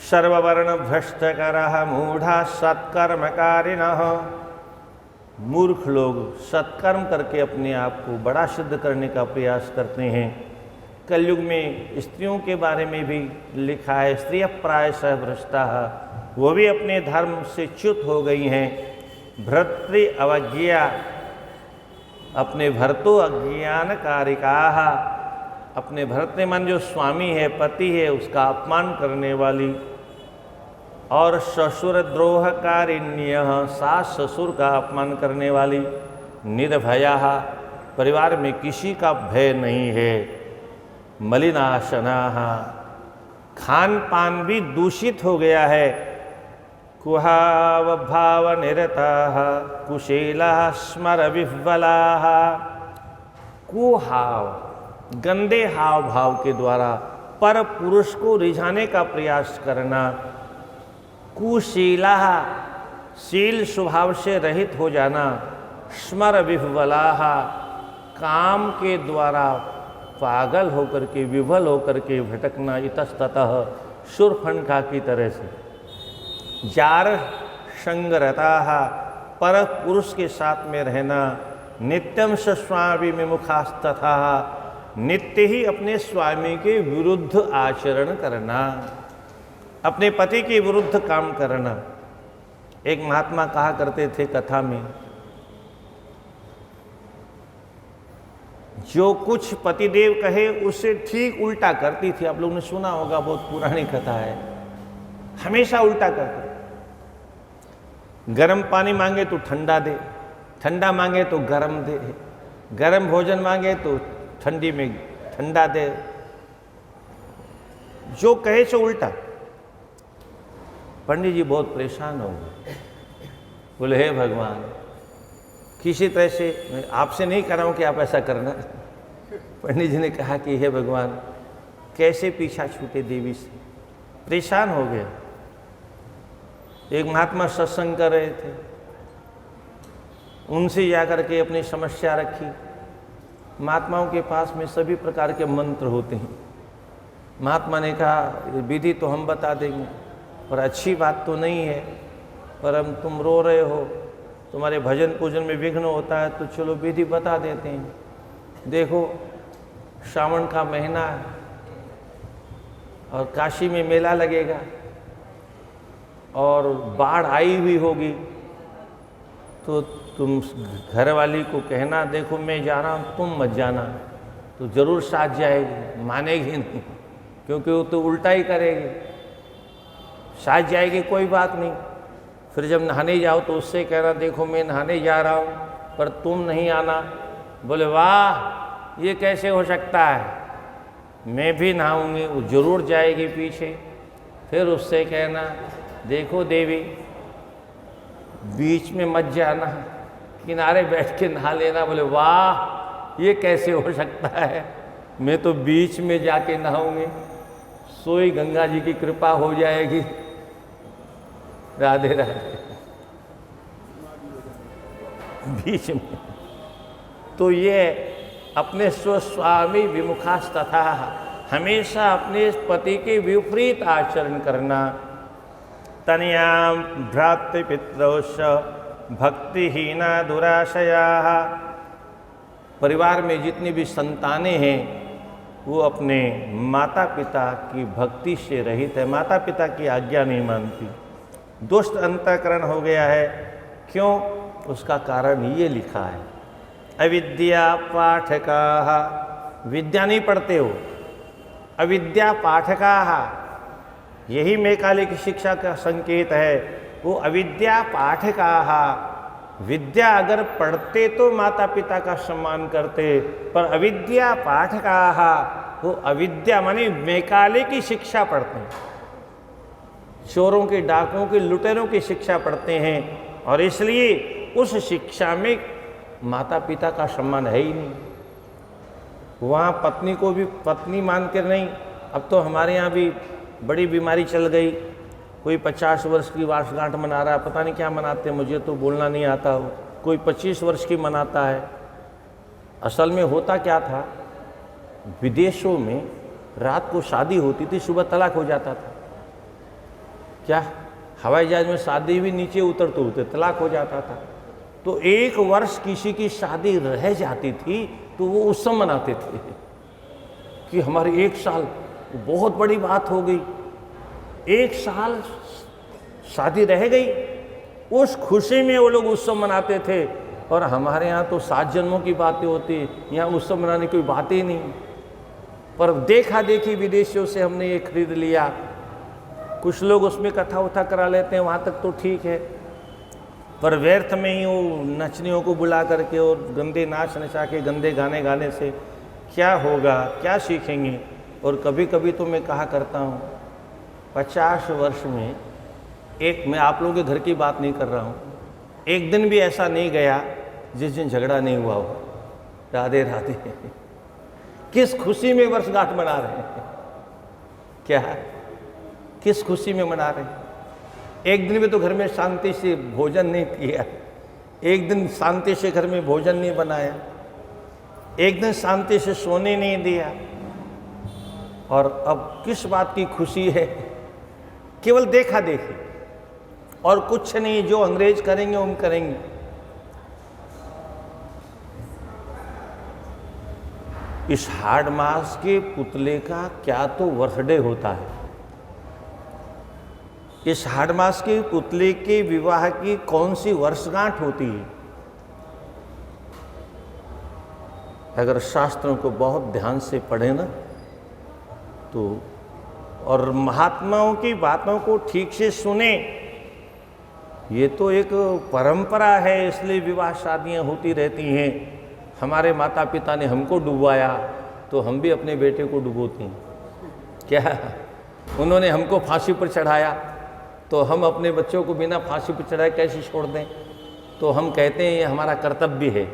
सर्ववर्ण भ्रष्टकरः मूढ़ा सत्कर्मकारिणः। मूर्ख लोग सत्कर्म करके अपने आप को बड़ा सिद्ध करने का प्रयास करते हैं। कलयुग में स्त्रियों के बारे में भी लिखा है, स्त्रियः प्रायशः भ्रष्टाः, वो भी अपने धर्म से च्युत हो गई हैं। भर्तृ अवज्ञा, अपने भर्तो अज्ञानकारिकाः, अपने भर्तृ मन जो स्वामी है, पति है, उसका अपमान करने वाली। और ससुर द्रोहकारिण्यः, सास ससुर का अपमान करने वाली। निर्भयाः, परिवार में किसी का भय नहीं है। मलिनाशनाः, खान पान भी दूषित हो गया है। कुहाव भाव निरताः, कुशेलाः स्मर विह्वलाः। कुहाव, गंदे हाव भाव के द्वारा पर पुरुष को रिझाने का प्रयास करना। कुशीला, शील स्वभाव से रहित हो जाना। स्मर विह्वलाः, काम के द्वारा पागल होकर के, विह्वल होकर के भटकना। इतस्ततः शूर्पणखा की तरह से। जार संगरताः, पर पुरुष के साथ में रहना। नित्यम स्वामी विमुखास्तथा, नित्य ही अपने स्वामी के विरुद्ध आचरण करना, अपने पति के विरुद्ध काम करना। एक महात्मा कहा करते थे कथा में, जो कुछ पतिदेव कहे उससे ठीक उल्टा करती थी। आप लोगों ने सुना होगा, बहुत पुरानी कथा है। हमेशा उल्टा करते, गर्म पानी मांगे तो ठंडा दे, ठंडा मांगे तो गर्म दे, गर्म भोजन मांगे तो ठंडी में ठंडा दे, जो कहे सो उल्टा। पंडित जी बहुत परेशान हो गए, बोले हे भगवान, किसी तरह से, मैं आपसे नहीं कर रहा हूं कि आप ऐसा करना। पंडित जी ने कहा कि हे भगवान, कैसे पीछा छूटे देवी से, परेशान हो गया। एक महात्मा सत्संग कर रहे थे, उनसे जाकर के अपनी समस्या रखी। महात्माओं के पास में सभी प्रकार के मंत्र होते हैं। महात्मा ने कहा विधि तो हम बता देंगे, पर अच्छी बात तो नहीं है, पर हम तुम रो रहे हो, तुम्हारे भजन पूजन में विघ्न होता है, तो चलो विधि बता देते हैं। देखो श्रावण का महीना है और काशी में मेला लगेगा और बाढ़ आई हुई होगी, तो तुम घर वाली को कहना देखो मैं जा रहा हूँ, तुम मत जाना, तो जरूर साथ जाएगी। मानेगी नहीं, क्योंकि वो तो उल्टा ही करेगी। साथ जाएगी कोई बात नहीं, फिर जब नहाने जाओ तो उससे कहना देखो मैं नहाने जा रहा हूँ पर तुम नहीं आना। बोले वाह, ये कैसे हो सकता है, मैं भी नहाऊंगी। वो जरूर जाएगी पीछे। फिर उससे कहना देखो देवी, बीच में मत जाना, किनारे बैठ के नहा लेना। बोले वाह, ये कैसे हो सकता है, मैं तो बीच में जाके नहाऊंगी, सोई गंगा जी की कृपा हो जाएगी। राधे राधे। बीच में तो ये अपने स्वस्वामी विमुखास तथा हमेशा अपने पति के विपरीत आचरण करना। तनयाम भ्रातृपितरौष भक्तिहीना दुराशया। परिवार में जितनी भी संतानें हैं वो अपने माता पिता की भक्ति से रहित है, माता पिता की आज्ञा नहीं मानती, दुष्ट अंतःकरण हो गया है। क्यों? उसका कारण ये लिखा है, अविद्या पाठका। विद्या नहीं पढ़ते हो, अविद्या पाठका। यही मैकाले की शिक्षा का संकेत है। वो अविद्या पाठका। विद्या अगर पढ़ते तो माता पिता का सम्मान करते, पर अविद्या पाठका, वो अविद्या माने मैकाले की शिक्षा पढ़ते हैं, चोरों के, डाकुओं के, लुटेरों की शिक्षा पढ़ते हैं, और इसलिए उस शिक्षा में माता पिता का सम्मान है ही नहीं। वहाँ पत्नी को भी पत्नी मान कर नहीं। अब तो हमारे यहाँ भी बड़ी बीमारी चल गई, कोई 50 वर्ष की वर्षगांठ मना रहा है, पता नहीं क्या मनाते, मुझे तो बोलना नहीं आता हो। कोई 25 वर्ष की मनाता है। असल में होता क्या था, विदेशों में रात को शादी होती थी, सुबह तलाक हो जाता था। क्या हवाई जहाज में शादी भी नीचे उतरते उतरते तलाक हो जाता था। तो 1 वर्ष किसी की शादी रह जाती थी तो वो उत्सव मनाते थे कि हमारे 1 साल, बहुत बड़ी बात हो गई, 1 साल शादी रह गई, उस खुशी में वो लोग उत्सव मनाते थे। और हमारे यहाँ तो 7 जन्मों की बातें होती, यहाँ उत्सव मनाने की कोई बात ही नहीं। पर देखा देखी विदेशियों से हमने ये खरीद लिया। कुछ लोग उसमें कथा उथा करा लेते हैं, वहाँ तक तो ठीक है, पर व्यर्थ में ही वो नचनियों को बुला करके और गंदे नाच नचा के गंदे गाने गाने से क्या होगा, क्या सीखेंगे। और कभी कभी तो मैं कहा करता हूँ, 50 वर्ष में एक, मैं आप लोगों के घर की बात नहीं कर रहा हूँ, एक दिन भी ऐसा नहीं गया जिस दिन झगड़ा नहीं हुआ हो। राधे राधे। किस खुशी में वर्षगांठ मना रहे हैं, क्या किस खुशी में मना रहे हैं? एक दिन भी तो घर में शांति से भोजन नहीं किया, एक दिन शांति से घर में भोजन नहीं बनाया, एक दिन शांति से सोने नहीं दिया। और अब किस बात की खुशी है? केवल देखा देखी और कुछ नहीं। जो अंग्रेज करेंगे हम करेंगे। इस हाड़ मास के पुतले का क्या तो बर्थडे होता है। इस हाड़ मास के पुतले के विवाह की कौन सी वर्षगांठ होती है? अगर शास्त्रों को बहुत ध्यान से पढ़े ना तो, और महात्माओं की बातों को ठीक से सुने, ये तो एक परंपरा है, इसलिए विवाह शादियां होती रहती हैं। हमारे माता पिता ने हमको डुबवाया तो हम भी अपने बेटे को डुबोते हैं। क्या उन्होंने हमको फांसी पर चढ़ाया तो हम अपने बच्चों को बिना फांसी पर चढ़ाए कैसे छोड़ दें? तो हम कहते हैं ये हमारा कर्तव्य है,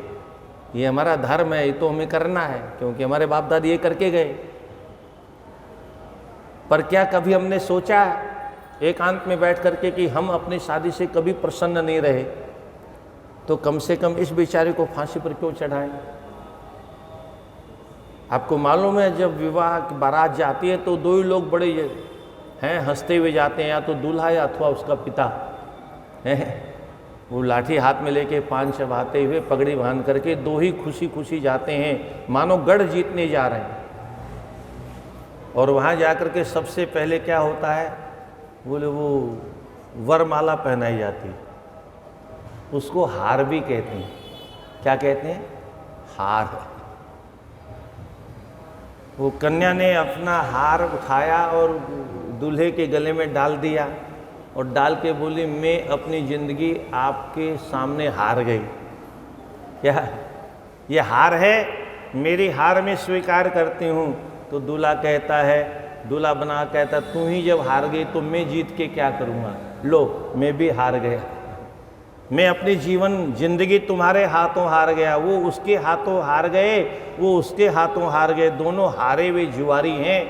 ये हमारा धर्म है, ये तो हमें करना है क्योंकि हमारे बाप दादी ये करके गए। पर क्या कभी हमने सोचा एकांत में बैठ करके कि हम अपनी शादी से कभी प्रसन्न नहीं रहे, तो कम से कम इस बेचारे को फांसी पर क्यों चढ़ाएं? आपको मालूम है जब विवाह की बारात जाती है तो 2 ही लोग बड़े हैं हंसते हुए जाते हैं, या तो दूल्हा या अथवा उसका पिता है। वो लाठी हाथ में लेके 5 चबाते हुए पगड़ी बांध करके 2 ही खुशी खुशी जाते हैं, मानो गढ़ जीतने जा रहे हैं। और वहाँ जाकर के सबसे पहले क्या होता है, बोले वो वरमाला पहनाई जाती है, उसको हार भी कहते हैं। क्या कहते हैं? हार। वो कन्या ने अपना हार उठाया और दूल्हे के गले में डाल दिया और डाल के बोली मैं अपनी ज़िंदगी आपके सामने हार गई। क्या ये हार है? मेरी हार में स्वीकार करती हूँ। तो दूल्हा कहता है, दूल्हा बना कहता तू ही जब हार गई तो मैं जीत के क्या करूँगा, लो मैं भी हार गया। मैं अपनी जीवन जिंदगी तुम्हारे हाथों हार गया, वो उसके हाथों हार गए, वो उसके हाथों हार गए, दोनों हारे हुए जुआरी हैं।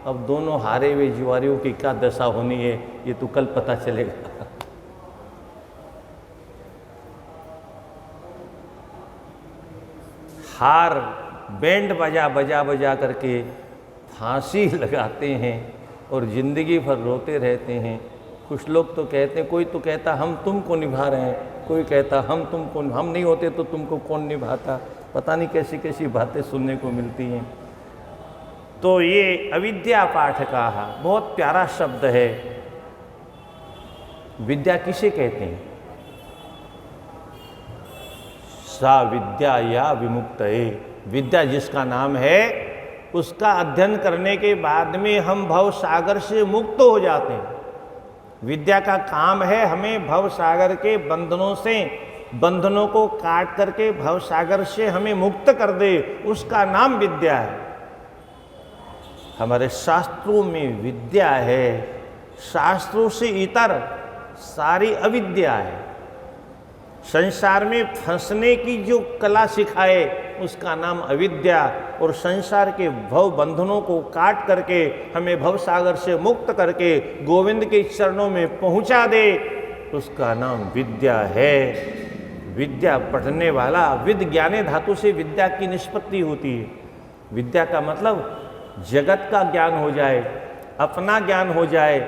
अब दोनों हारे हुए जुआरियों की क्या दशा होनी है ये तो कल पता चलेगा। हार बैंड बजा बजा बजा करके फांसी लगाते हैं और ज़िंदगी भर रोते रहते हैं। कुछ लोग तो कहते हैं, कोई तो कहता हम तुमको निभा रहे हैं, कोई कहता हम नहीं होते तो तुमको कौन निभाता। पता नहीं कैसी कैसी बातें सुनने को मिलती हैं। तो ये अविद्या पाठ का बहुत प्यारा शब्द है। विद्या किसे कहते हैं? सा विद्या या विमुक्तये, विद्या जिसका नाम है उसका अध्ययन करने के बाद में हम भव सागर से मुक्त हो जाते हैं। विद्या का काम है हमें भव सागर के बंधनों से, बंधनों को काट करके भव सागर से हमें मुक्त कर दे, उसका नाम विद्या है। हमारे शास्त्रों में विद्या है, शास्त्रों से इतर सारी अविद्या है। संसार में फंसने की जो कला सिखाए उसका नाम अविद्या, और संसार के भव बंधनों को काट करके हमें भव सागर से मुक्त करके गोविंद के चरणों में पहुंचा दे उसका नाम विद्या है। विद्या पढ़ने वाला, विद ज्ञाने धातु से विद्या की निष्पत्ति होती है। विद्या का मतलब जगत का ज्ञान हो जाए, अपना ज्ञान हो जाए,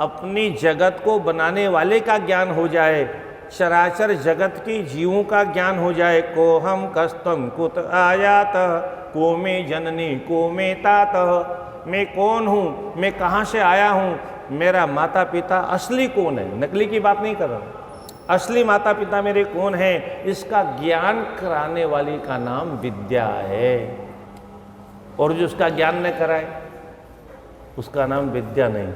अपनी जगत को बनाने वाले का ज्ञान हो जाए, चराचर जगत की जीवों का ज्ञान हो जाए। को हम कस्तम कुत आयात, को में जननी को में तात, मैं कौन हूँ, मैं कहाँ से आया हूँ, मेरा माता पिता असली कौन है, नकली की बात नहीं कर रहा हूँ, असली माता पिता मेरे कौन है, इसका ज्ञान कराने वाली का नाम विद्या है। और जो उसका ज्ञान न कराए उसका नाम विद्या नहीं।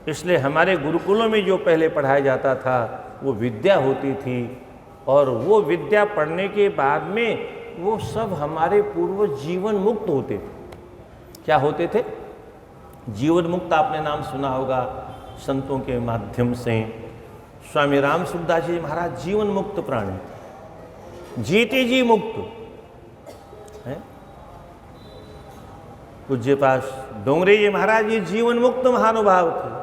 इसलिए हमारे गुरुकुलों में जो पहले पढ़ाया जाता था वो विद्या होती थी, और वो विद्या पढ़ने के बाद में वो सब हमारे पूर्वज जीवन मुक्त होते थे। क्या होते थे? जीवन मुक्त। आपने नाम सुना होगा संतों के माध्यम से। स्वामी राम सुखदास जी महाराज जीवन मुक्त प्राणी, जीते जी मुक्त है। पूज्य पास डोंगरे जी महाराज ये जीवन मुक्त महानुभाव थे।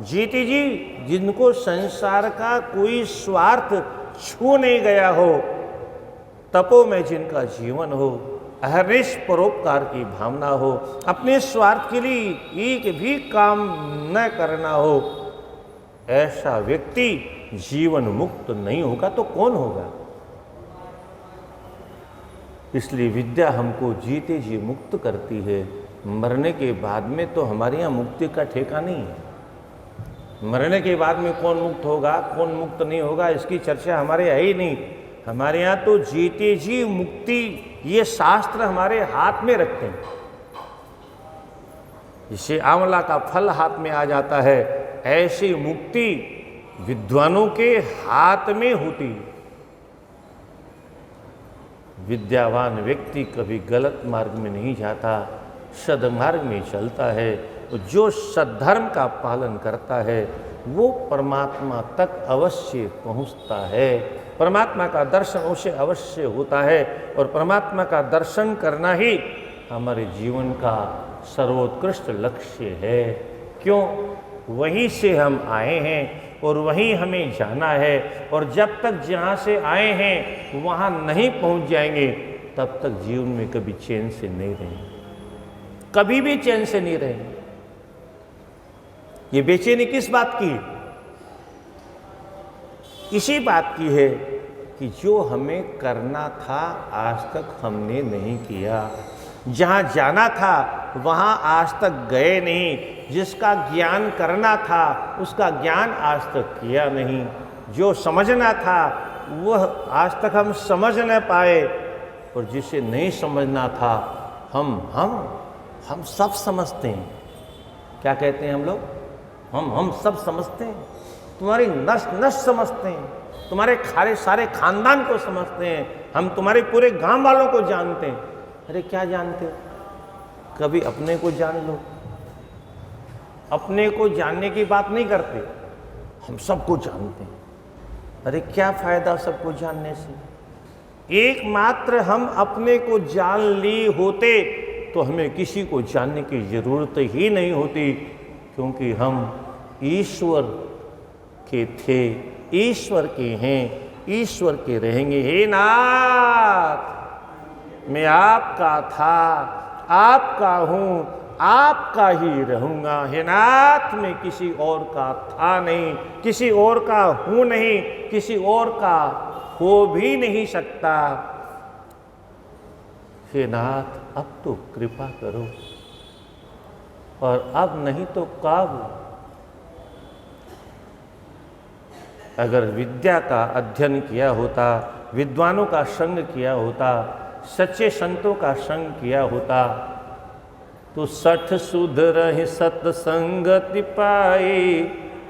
जीते जी, जिनको संसार का कोई स्वार्थ छू नहीं गया हो, तपो में जिनका जीवन हो, अहर्निश परोपकार की भावना हो, अपने स्वार्थ के लिए एक भी काम न करना हो, ऐसा व्यक्ति जीवन मुक्त नहीं होगा तो कौन होगा? इसलिए विद्या हमको जीते जी मुक्त करती है। मरने के बाद में तो हमारे यहाँ मुक्ति का ठेका नहीं है। मरने के बाद में कौन मुक्त होगा, कौन मुक्त नहीं होगा, इसकी चर्चा हमारे है ही नहीं। हमारे यहाँ तो जीते जी मुक्ति, ये शास्त्र हमारे हाथ में रखते हैं। जिसे आंवला का फल हाथ में आ जाता है, ऐसी मुक्ति विद्वानों के हाथ में होती। विद्यावान व्यक्ति कभी गलत मार्ग में नहीं जाता, सद्मार्ग में चलता है। जो सद्धर्म का पालन करता है वो परमात्मा तक अवश्य पहुंचता है। परमात्मा का दर्शन उसे अवश्य होता है, और परमात्मा का दर्शन करना ही हमारे जीवन का सर्वोत्कृष्ट लक्ष्य है। क्यों? वहीं से हम आए हैं और वहीं हमें जाना है, और जब तक जहाँ से आए हैं वहाँ नहीं पहुँच जाएंगे तब तक जीवन में कभी चैन से नहीं रहेंगे, कभी भी चैन से नहीं रहेंगे। ये बेचैनी किस बात की? इसी बात की है कि जो हमें करना था आज तक हमने नहीं किया, जहाँ जाना था वहाँ आज तक गए नहीं, जिसका ज्ञान करना था उसका ज्ञान आज तक किया नहीं, जो समझना था वह आज तक हम समझ न पाए, और जिसे नहीं समझना था हम सब समझते हैं। क्या कहते हैं हम लोग? हम सब समझते हैं, तुम्हारी नस नस समझते हैं, तुम्हारे सारे खानदान को समझते हैं, हम तुम्हारे पूरे गांव वालों को जानते हैं। अरे क्या जानते हो? कभी अपने को जान लो। अपने को जानने की बात नहीं करते, हम सबको जानते हैं। अरे क्या फायदा सबको जानने से? एकमात्र हम अपने को जान लिए होते तो हमें किसी को जानने की जरूरत ही नहीं होती, क्योंकि हम ईश्वर के थे, ईश्वर के हैं, ईश्वर के रहेंगे। हे नाथ, मैं आपका था, आपका हूं, आपका ही रहूंगा। हे नाथ, मैं किसी और का था नहीं, किसी और का हूं नहीं, किसी और का हो भी नहीं सकता। हे नाथ, अब तो कृपा करो, और अब नहीं तो कब? अगर विद्या का अध्ययन किया होता, विद्वानों का संग किया होता, सच्चे संतों का संग किया होता, तो सठ सुधरहि सत्संगति पाई,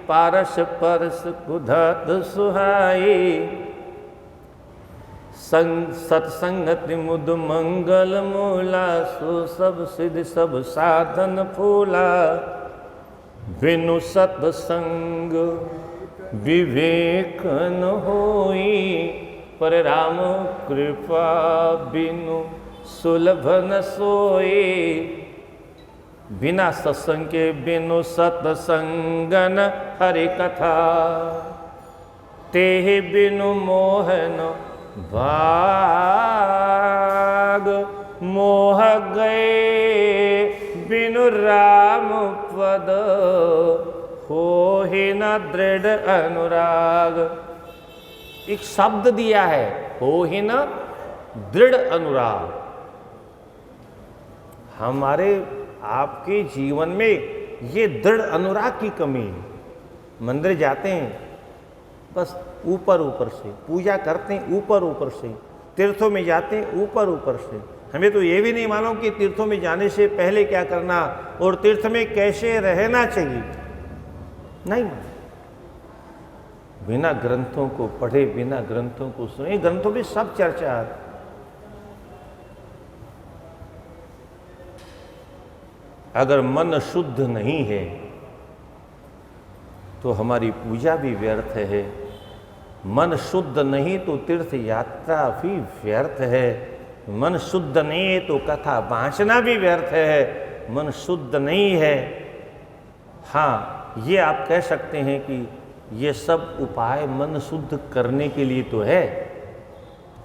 पारस परस कुधत सुहाई। सत्संगति मुद मंगल मूला, सो सब सिद्ध सब साधन फूला। बिनु सत्संग विवेक न होई, पर राम कृपा बिनु सुलभ न सोई। बिना सत्संग के बिनु सत्संगन हरि कथा, तेहि बिनु मोहन भाग। मोह गए बिनु राम पद, होहि न दृढ़ अनुराग। एक शब्द दिया है, होहि न दृढ़ अनुराग। हमारे आपके जीवन में ये दृढ़ अनुराग की कमी है। मंदिर जाते हैं बस ऊपर ऊपर से, पूजा करते हैं ऊपर ऊपर से, तीर्थों में जाते हैं ऊपर ऊपर से। हमें तो ये भी नहीं मालूम कि तीर्थों में जाने से पहले क्या करना और तीर्थ में कैसे रहना चाहिए। नहीं, बिना ग्रंथों को पढ़े, बिना ग्रंथों को सुने, ग्रंथों में सब चर्चा है। अगर मन शुद्ध नहीं है तो हमारी पूजा भी व्यर्थ है। मन शुद्ध नहीं तो तीर्थ यात्रा भी व्यर्थ है। मन शुद्ध नहीं है तो कथा वाचना भी व्यर्थ है। मन शुद्ध नहीं है, हाँ, ये आप कह सकते हैं कि ये सब उपाय मन शुद्ध करने के लिए तो है।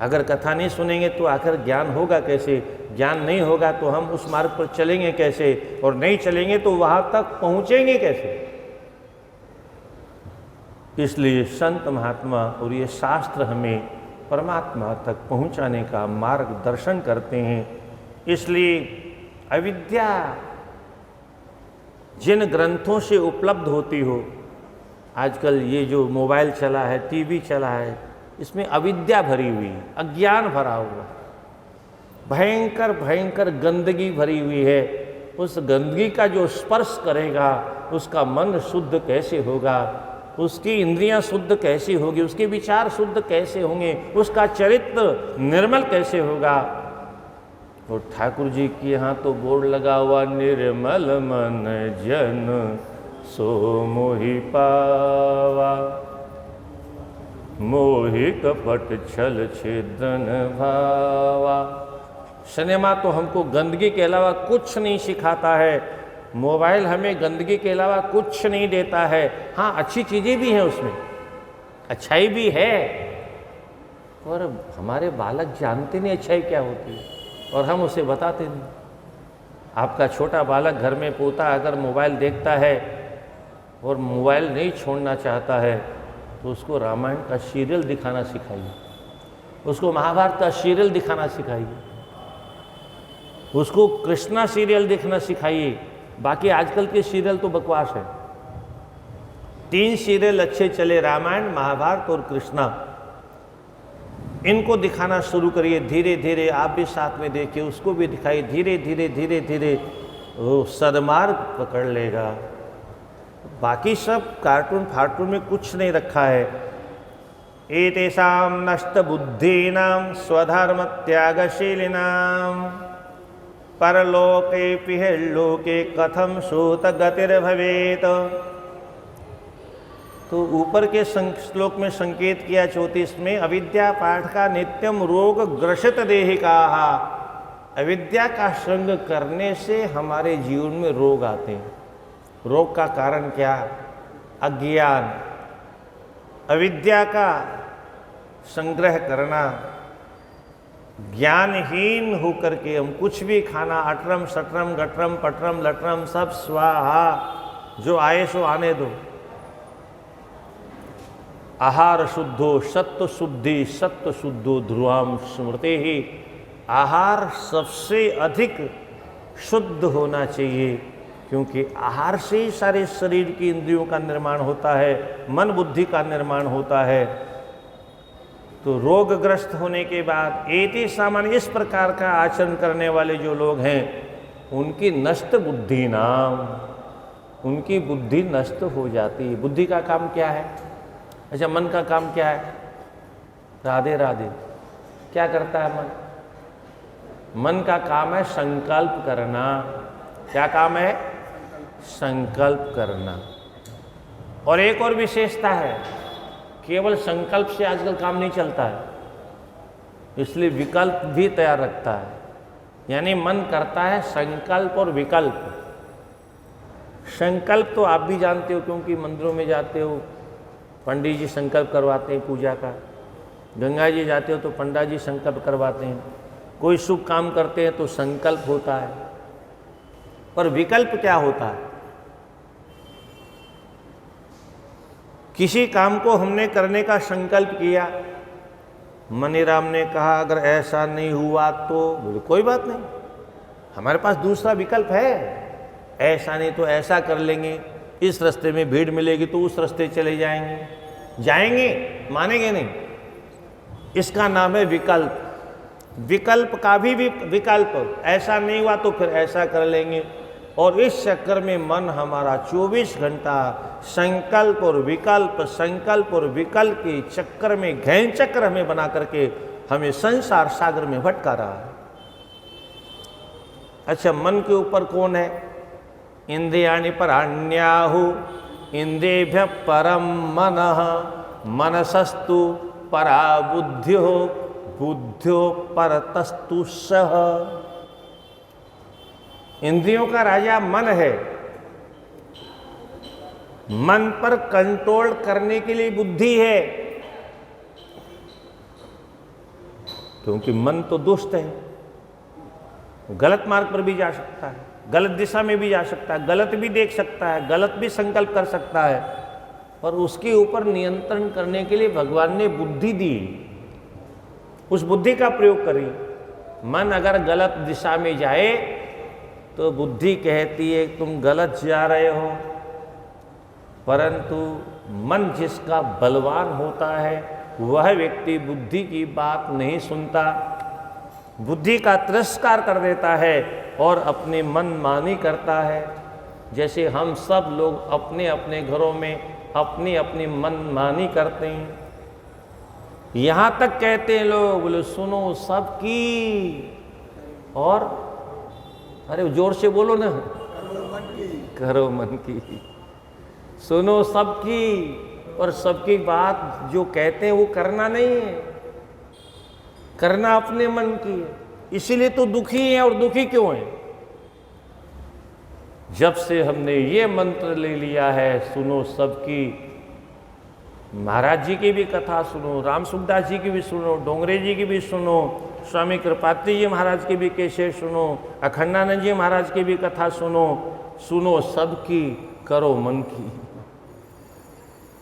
अगर कथा नहीं सुनेंगे तो आखिर ज्ञान होगा कैसे? ज्ञान नहीं होगा तो हम उस मार्ग पर चलेंगे कैसे? और नहीं चलेंगे तो वहां तक पहुंचेंगे कैसे? इसलिए संत महात्मा और ये शास्त्र हमें परमात्मा तक पहुंचाने का मार्गदर्शन करते हैं। इसलिए अविद्या जिन ग्रंथों से उपलब्ध होती हो, आजकल ये जो मोबाइल चला है, टीवी चला है, इसमें अविद्या भरी हुई है, अज्ञान भरा हुआ, भयंकर भयंकर गंदगी भरी हुई है। उस गंदगी का जो स्पर्श करेगा उसका मन शुद्ध कैसे होगा? उसकी इंद्रियां शुद्ध कैसी होगी? उसके विचार शुद्ध कैसे होंगे? उसका चरित्र निर्मल कैसे होगा? और ठाकुर जी के यहाँ तो बोर्ड लगा हुआ, निर्मल मन जन सो मोहि पावा, मोहि कपट छल छिद्रन भावा। सिनेमा तो हमको गंदगी के अलावा कुछ नहीं सिखाता है। मोबाइल हमें गंदगी के अलावा कुछ नहीं देता है। हाँ, अच्छी चीज़ें भी हैं उसमें, अच्छाई भी है, और हमारे बालक जानते नहीं अच्छाई क्या होती है, और हम उसे बताते नहीं। आपका छोटा बालक घर में पोता अगर मोबाइल देखता है और मोबाइल नहीं छोड़ना चाहता है तो उसको रामायण का सीरियल दिखाना सिखाइए, उसको महाभारत का सीरियल दिखाना सिखाइए, उसको कृष्णा सीरियल देखना सिखाइए। बाकी आजकल के सीरियल तो बकवास है। 3 सीरियल अच्छे चले, रामायण, महाभारत और कृष्णा। इनको दिखाना शुरू करिए धीरे धीरे। आप भी साथ में देखिए, उसको भी दिखाइए। धीरे धीरे धीरे धीरे वो सदमार्ग पकड़ लेगा। बाकी सब कार्टून फार्टून में कुछ नहीं रखा है। एतेषां नष्ट बुद्धीनां स्वधर्म त्यागशीलिनां, परलोके पिहल्लोके कथम सूत गतिर्भवेत। तो ऊपर के श्लोक में संकेत किया 34 में, अविद्या पाठ का नित्यम रोग ग्रसित देहिका। अविद्या का संग करने से हमारे जीवन में रोग आते हैं। रोग का कारण क्या? अज्ञान, अविद्या का संग्रह करना। ज्ञानहीन होकर के हम कुछ भी खाना, अटरम सटरम गटरम पटरम लटरम सब स्वाहा, जो आए सो आने दो। आहार शुद्धो सत्व शुद्धि, सत्व शुद्धो ध्रुवाम स्मृते ही। आहार सबसे अधिक शुद्ध होना चाहिए, क्योंकि आहार से ही सारे शरीर की इंद्रियों का निर्माण होता है, मन बुद्धि का निर्माण होता है। तो रोगग्रस्त होने के बाद एति सामान्य, इस प्रकार का आचरण करने वाले जो लोग हैं, उनकी नष्ट बुद्धि नाम, उनकी बुद्धि नष्ट हो जाती है। बुद्धि का काम क्या है? अच्छा, मन का काम क्या है? राधे राधे। क्या करता है मन? मन का काम है संकल्प करना। क्या काम है? संकल्प करना। और एक और विशेषता है, केवल संकल्प से आजकल काम नहीं चलता है, इसलिए विकल्प भी तैयार रखता है। यानी मन करता है संकल्प और विकल्प। संकल्प तो आप भी जानते हो, क्योंकि मंदिरों में जाते हो, पंडित जी संकल्प करवाते हैं पूजा का। गंगा जी जाते हो तो पंडित जी संकल्प करवाते हैं। कोई शुभ काम करते हैं तो संकल्प होता है। पर विकल्प क्या होता है? किसी काम को हमने करने का संकल्प किया, मनीराम ने कहा अगर ऐसा नहीं हुआ तो, बोले कोई बात नहीं, हमारे पास दूसरा विकल्प है, ऐसा नहीं तो ऐसा कर लेंगे, इस रास्ते में भीड़ मिलेगी तो उस रास्ते चले जाएंगे, मानेंगे नहीं। इसका नाम है विकल्प। विकल्प का भी विकल्प, ऐसा नहीं हुआ तो फिर ऐसा कर लेंगे। और इस चक्कर में मन हमारा 24 घंटा संकल्प और विकल्प के चक्कर में, घैन चक्र हमें बना करके हमें संसार सागर में भटका रहा है। अच्छा, मन के ऊपर कौन है? इंद्रियाणि पराण्याहु इंद्रियभ्यः परम मनः, मनसस्तु परा बुद्ध्यो, बुद्ध्यो परतस्तु सः। इंद्रियों का राजा मन है। मन पर कंट्रोल करने के लिए बुद्धि है, क्योंकि मन तो दुष्ट है, गलत मार्ग पर भी जा सकता है, गलत दिशा में भी जा सकता है, गलत भी देख सकता है, गलत भी संकल्प कर सकता है। और उसके ऊपर नियंत्रण करने के लिए भगवान ने बुद्धि दी। उस बुद्धि का प्रयोग करिए। मन अगर गलत दिशा में जाए तो बुद्धि कहती है तुम गलत जा रहे हो, परंतु मन जिसका बलवान होता है वह व्यक्ति बुद्धि की बात नहीं सुनता, बुद्धि का तिरस्कार कर देता है और अपनी मनमानी करता है। जैसे हम सब लोग अपने अपने घरों में अपनी अपनी मनमानी करते हैं। यहाँ तक कहते हैं लोग, बोले सुनो सबकी, और अरे जोर से बोलो ना, करो मन की, सुनो सबकी, और सबकी बात जो कहते हैं वो करना नहीं है, करना अपने मन की है। इसीलिए तो दुखी है। और दुखी क्यों है? जब से हमने ये मंत्र ले लिया है, सुनो सबकी, महाराज जी की भी कथा सुनो, राम सुखदास जी की भी सुनो, डोंगरे जी की भी सुनो, स्वामी कृपात्री जी महाराज की भी कैसे सुनो, अखंडानंद जी महाराज की भी कथा सुनो, सुनो सबकी, करो मन की।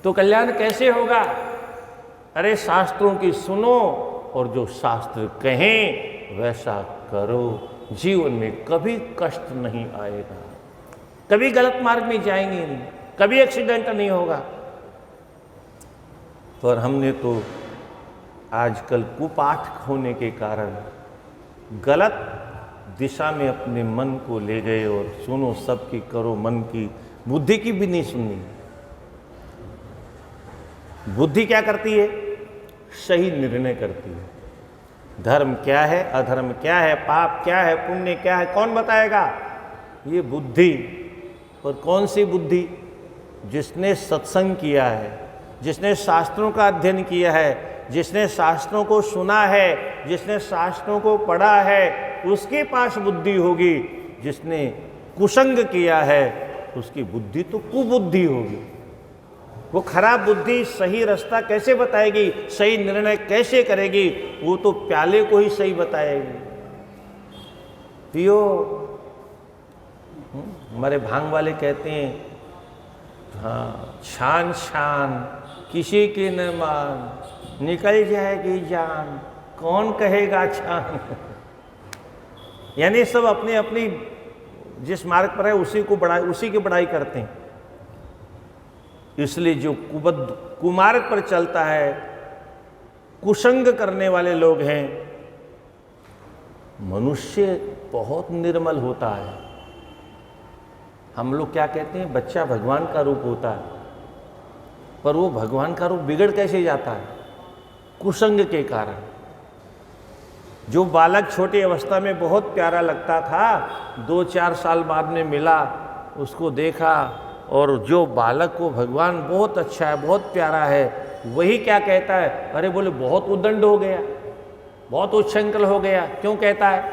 तो कल्याण कैसे होगा? अरे शास्त्रों की सुनो और जो शास्त्र कहें वैसा करो, जीवन में कभी कष्ट नहीं आएगा, कभी गलत मार्ग में जाएंगे नहीं, कभी एक्सीडेंट नहीं होगा। पर हमने तो आजकल कुपाठ होने के कारण गलत दिशा में अपने मन को ले गए और सुनो सबकी, करो मन की, बुद्धि की भी नहीं सुननी। बुद्धि क्या करती है? सही निर्णय करती है। धर्म क्या है, अधर्म क्या है, पाप क्या है, पुण्य क्या है, कौन बताएगा? ये बुद्धि। और कौन सी बुद्धि? जिसने सत्संग किया है, जिसने शास्त्रों का अध्ययन किया है, जिसने शास्त्रों को सुना है, जिसने शास्त्रों को पढ़ा है, उसके पास बुद्धि होगी। जिसने कुसंग किया है उसकी बुद्धि तो कुबुद्धि होगी। वो खराब बुद्धि सही रास्ता कैसे बताएगी, सही निर्णय कैसे करेगी? वो तो प्याले को ही सही बताएगी। पियो। हमारे भांग वाले कहते हैं, हाँ, छान छान किसी की न मान, निकल जाएगी जान, कौन कहेगा छान। यानी सब अपनी अपनी जिस मार्ग पर है उसी की बड़ाई करते हैं। इसलिए जो कुमार्ग पर चलता है, कुसंग करने वाले लोग हैं, मनुष्य बहुत निर्मल होता है। हम लोग क्या कहते हैं, बच्चा भगवान का रूप होता है, पर वो भगवान का रूप बिगड़ कैसे जाता है? कुसंग के कारण। जो बालक छोटी अवस्था में बहुत प्यारा लगता था, 2-4 साल बाद में मिला, उसको देखा, और जो बालक को भगवान बहुत अच्छा है, बहुत प्यारा है, वही क्या कहता है? अरे बोले बहुत उद्दंड हो गया, बहुत उच्छृंखल हो गया। क्यों कहता है?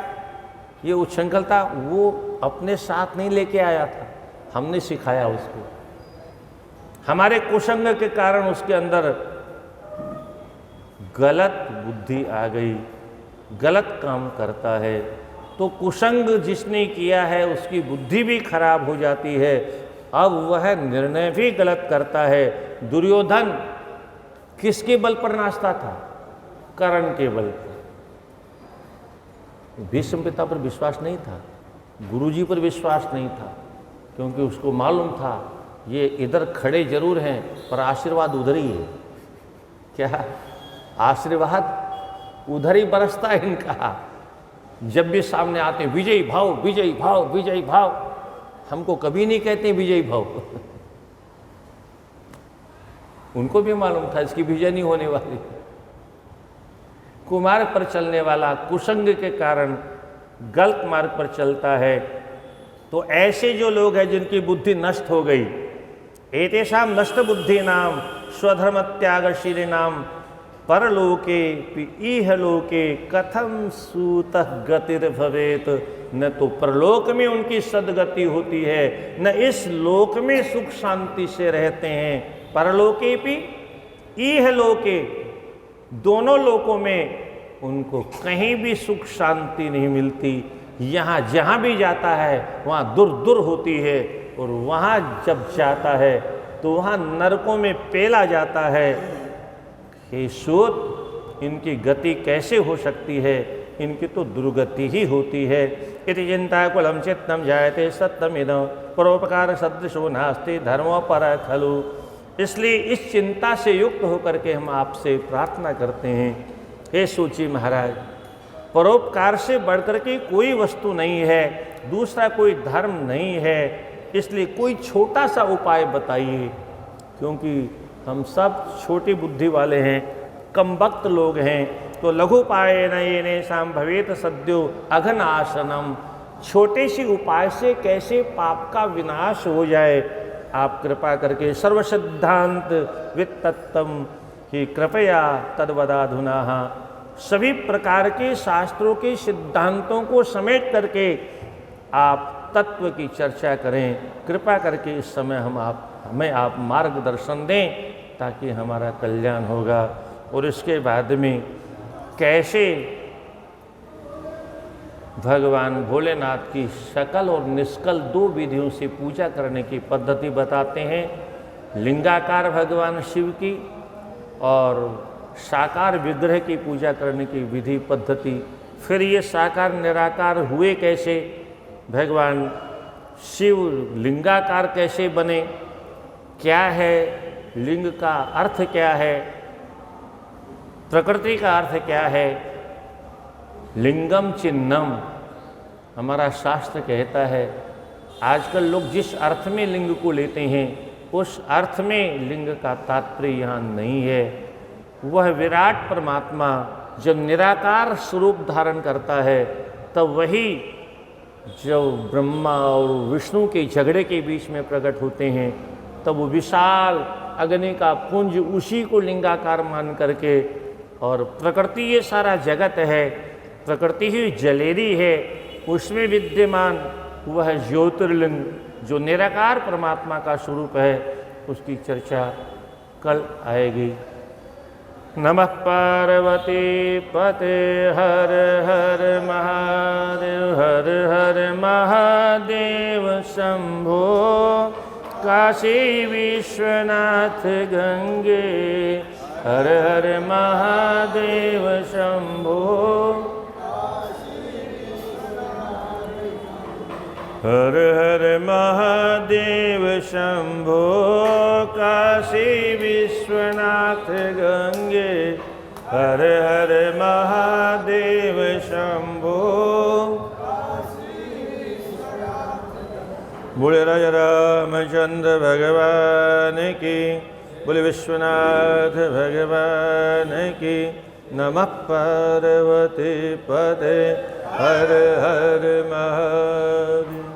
ये उच्छृंखलता वो अपने साथ नहीं लेके आया था, हमने सिखाया उसको। हमारे कुसंग के कारण उसके अंदर गलत बुद्धि आ गई, गलत काम करता है। तो कुसंग जिसने किया है उसकी बुद्धि भी खराब हो जाती है, अब वह निर्णय भी गलत करता है। दुर्योधन किसके बल पर नाचता था? कर्ण के बल पर। भीष्म पिता पर विश्वास नहीं था, गुरुजी पर विश्वास नहीं था, क्योंकि उसको मालूम था ये इधर खड़े जरूर हैं पर आशीर्वाद उधर ही है। क्या आशीर्वाद उधर ही बरसता है इनका। जब भी सामने आते विजयी भाव, विजयी भाव, विजयी भाव। हमको कभी नहीं कहते विजयी भाव। उनको भी मालूम था इसकी विजय नहीं होने वाली। कुमार्ग पर चलने वाला कुसंग के कारण गलत मार्ग पर चलता है। तो ऐसे जो लोग हैं जिनकी बुद्धि नष्ट हो गई, एतेषां नष्ट बुद्धि नाम स्वधर्म त्यागशीली नाम परलोके इहलोके कथम सूतः गतिर्भवेत। न तो परलोक में उनकी सदगति होती है, न इस लोक में सुख शांति से रहते हैं। परलोके भी इहलोके, दोनों लोकों में उनको कहीं भी सुख शांति नहीं मिलती। यहाँ जहाँ भी जाता है वहाँ दूर दूर होती है, और वहाँ जब जाता है तो वहाँ नरकों में पेला जाता है। हे सूत, इनकी गति कैसे हो सकती है? इनकी तो दुर्गति ही होती है। इति चिंताकुलं चित्तं जायते सत्यमिदं परोपकार सदृशो नास्ति धर्मो पर खलु। इसलिए इस चिंता से युक्त होकर के हम आपसे प्रार्थना करते हैं, हे सूची महाराज, परोपकार से बढ़कर के कोई वस्तु नहीं है, दूसरा कोई धर्म नहीं है। इसलिए कोई छोटा सा उपाय बताइए, क्योंकि हम सब छोटी बुद्धि वाले हैं, कम वक्त लोग हैं। तो लघुपायेन येनेषां भवेत सद्यो अघनाशनम, छोटे से उपाय से कैसे पाप का विनाश हो जाए, आप कृपा करके सर्व सिद्धांत वित्तत्तम ही कृपया तद्वदाधुना। सभी प्रकार के शास्त्रों के सिद्धांतों को समेट करके आप तत्व की चर्चा करें। कृपा करके इस समय हमें आप मार्गदर्शन दें, ताकि हमारा कल्याण होगा। और इसके बाद में कैसे भगवान भोलेनाथ की सकल और निष्कल 2 विधियों से पूजा करने की पद्धति बताते हैं। लिंगाकार भगवान शिव की और साकार विग्रह की पूजा करने की विधि पद्धति। फिर ये साकार निराकार हुए कैसे, भगवान शिव लिंगाकार कैसे बने, क्या है लिंग का अर्थ, क्या है प्रकृति का अर्थ, क्या है लिंगम चिन्हम। हमारा शास्त्र कहता है, आजकल लोग जिस अर्थ में लिंग को लेते हैं उस अर्थ में लिंग का तात्पर्य यहाँ नहीं है। वह विराट परमात्मा जब निराकार स्वरूप धारण करता है, तब वही जो ब्रह्मा और विष्णु के झगड़े के बीच में प्रकट होते हैं, तब वो विशाल अग्नि का पुंज उसी को लिंगाकार मान करके, और प्रकृति ये सारा जगत है, प्रकृति ही जलेरी है, उसमें विद्यमान वह ज्योतिर्लिंग जो निराकार परमात्मा का स्वरूप है, उसकी चर्चा कल आएगी। नमः पार्वती पते हर हर महादेव, हर हर महादेव शंभो। काशी विश्वनाथ गंगे, हर हर महादेव शंभो। हर हर महादेव शंभो। काशी विश्वनाथ गंगे, हर हर महादेव शंभो। बोले राजा रामचंद्र भगवान की, बोले विश्वनाथ भगवान की। नमः पार्वती पते हर हर महादेव।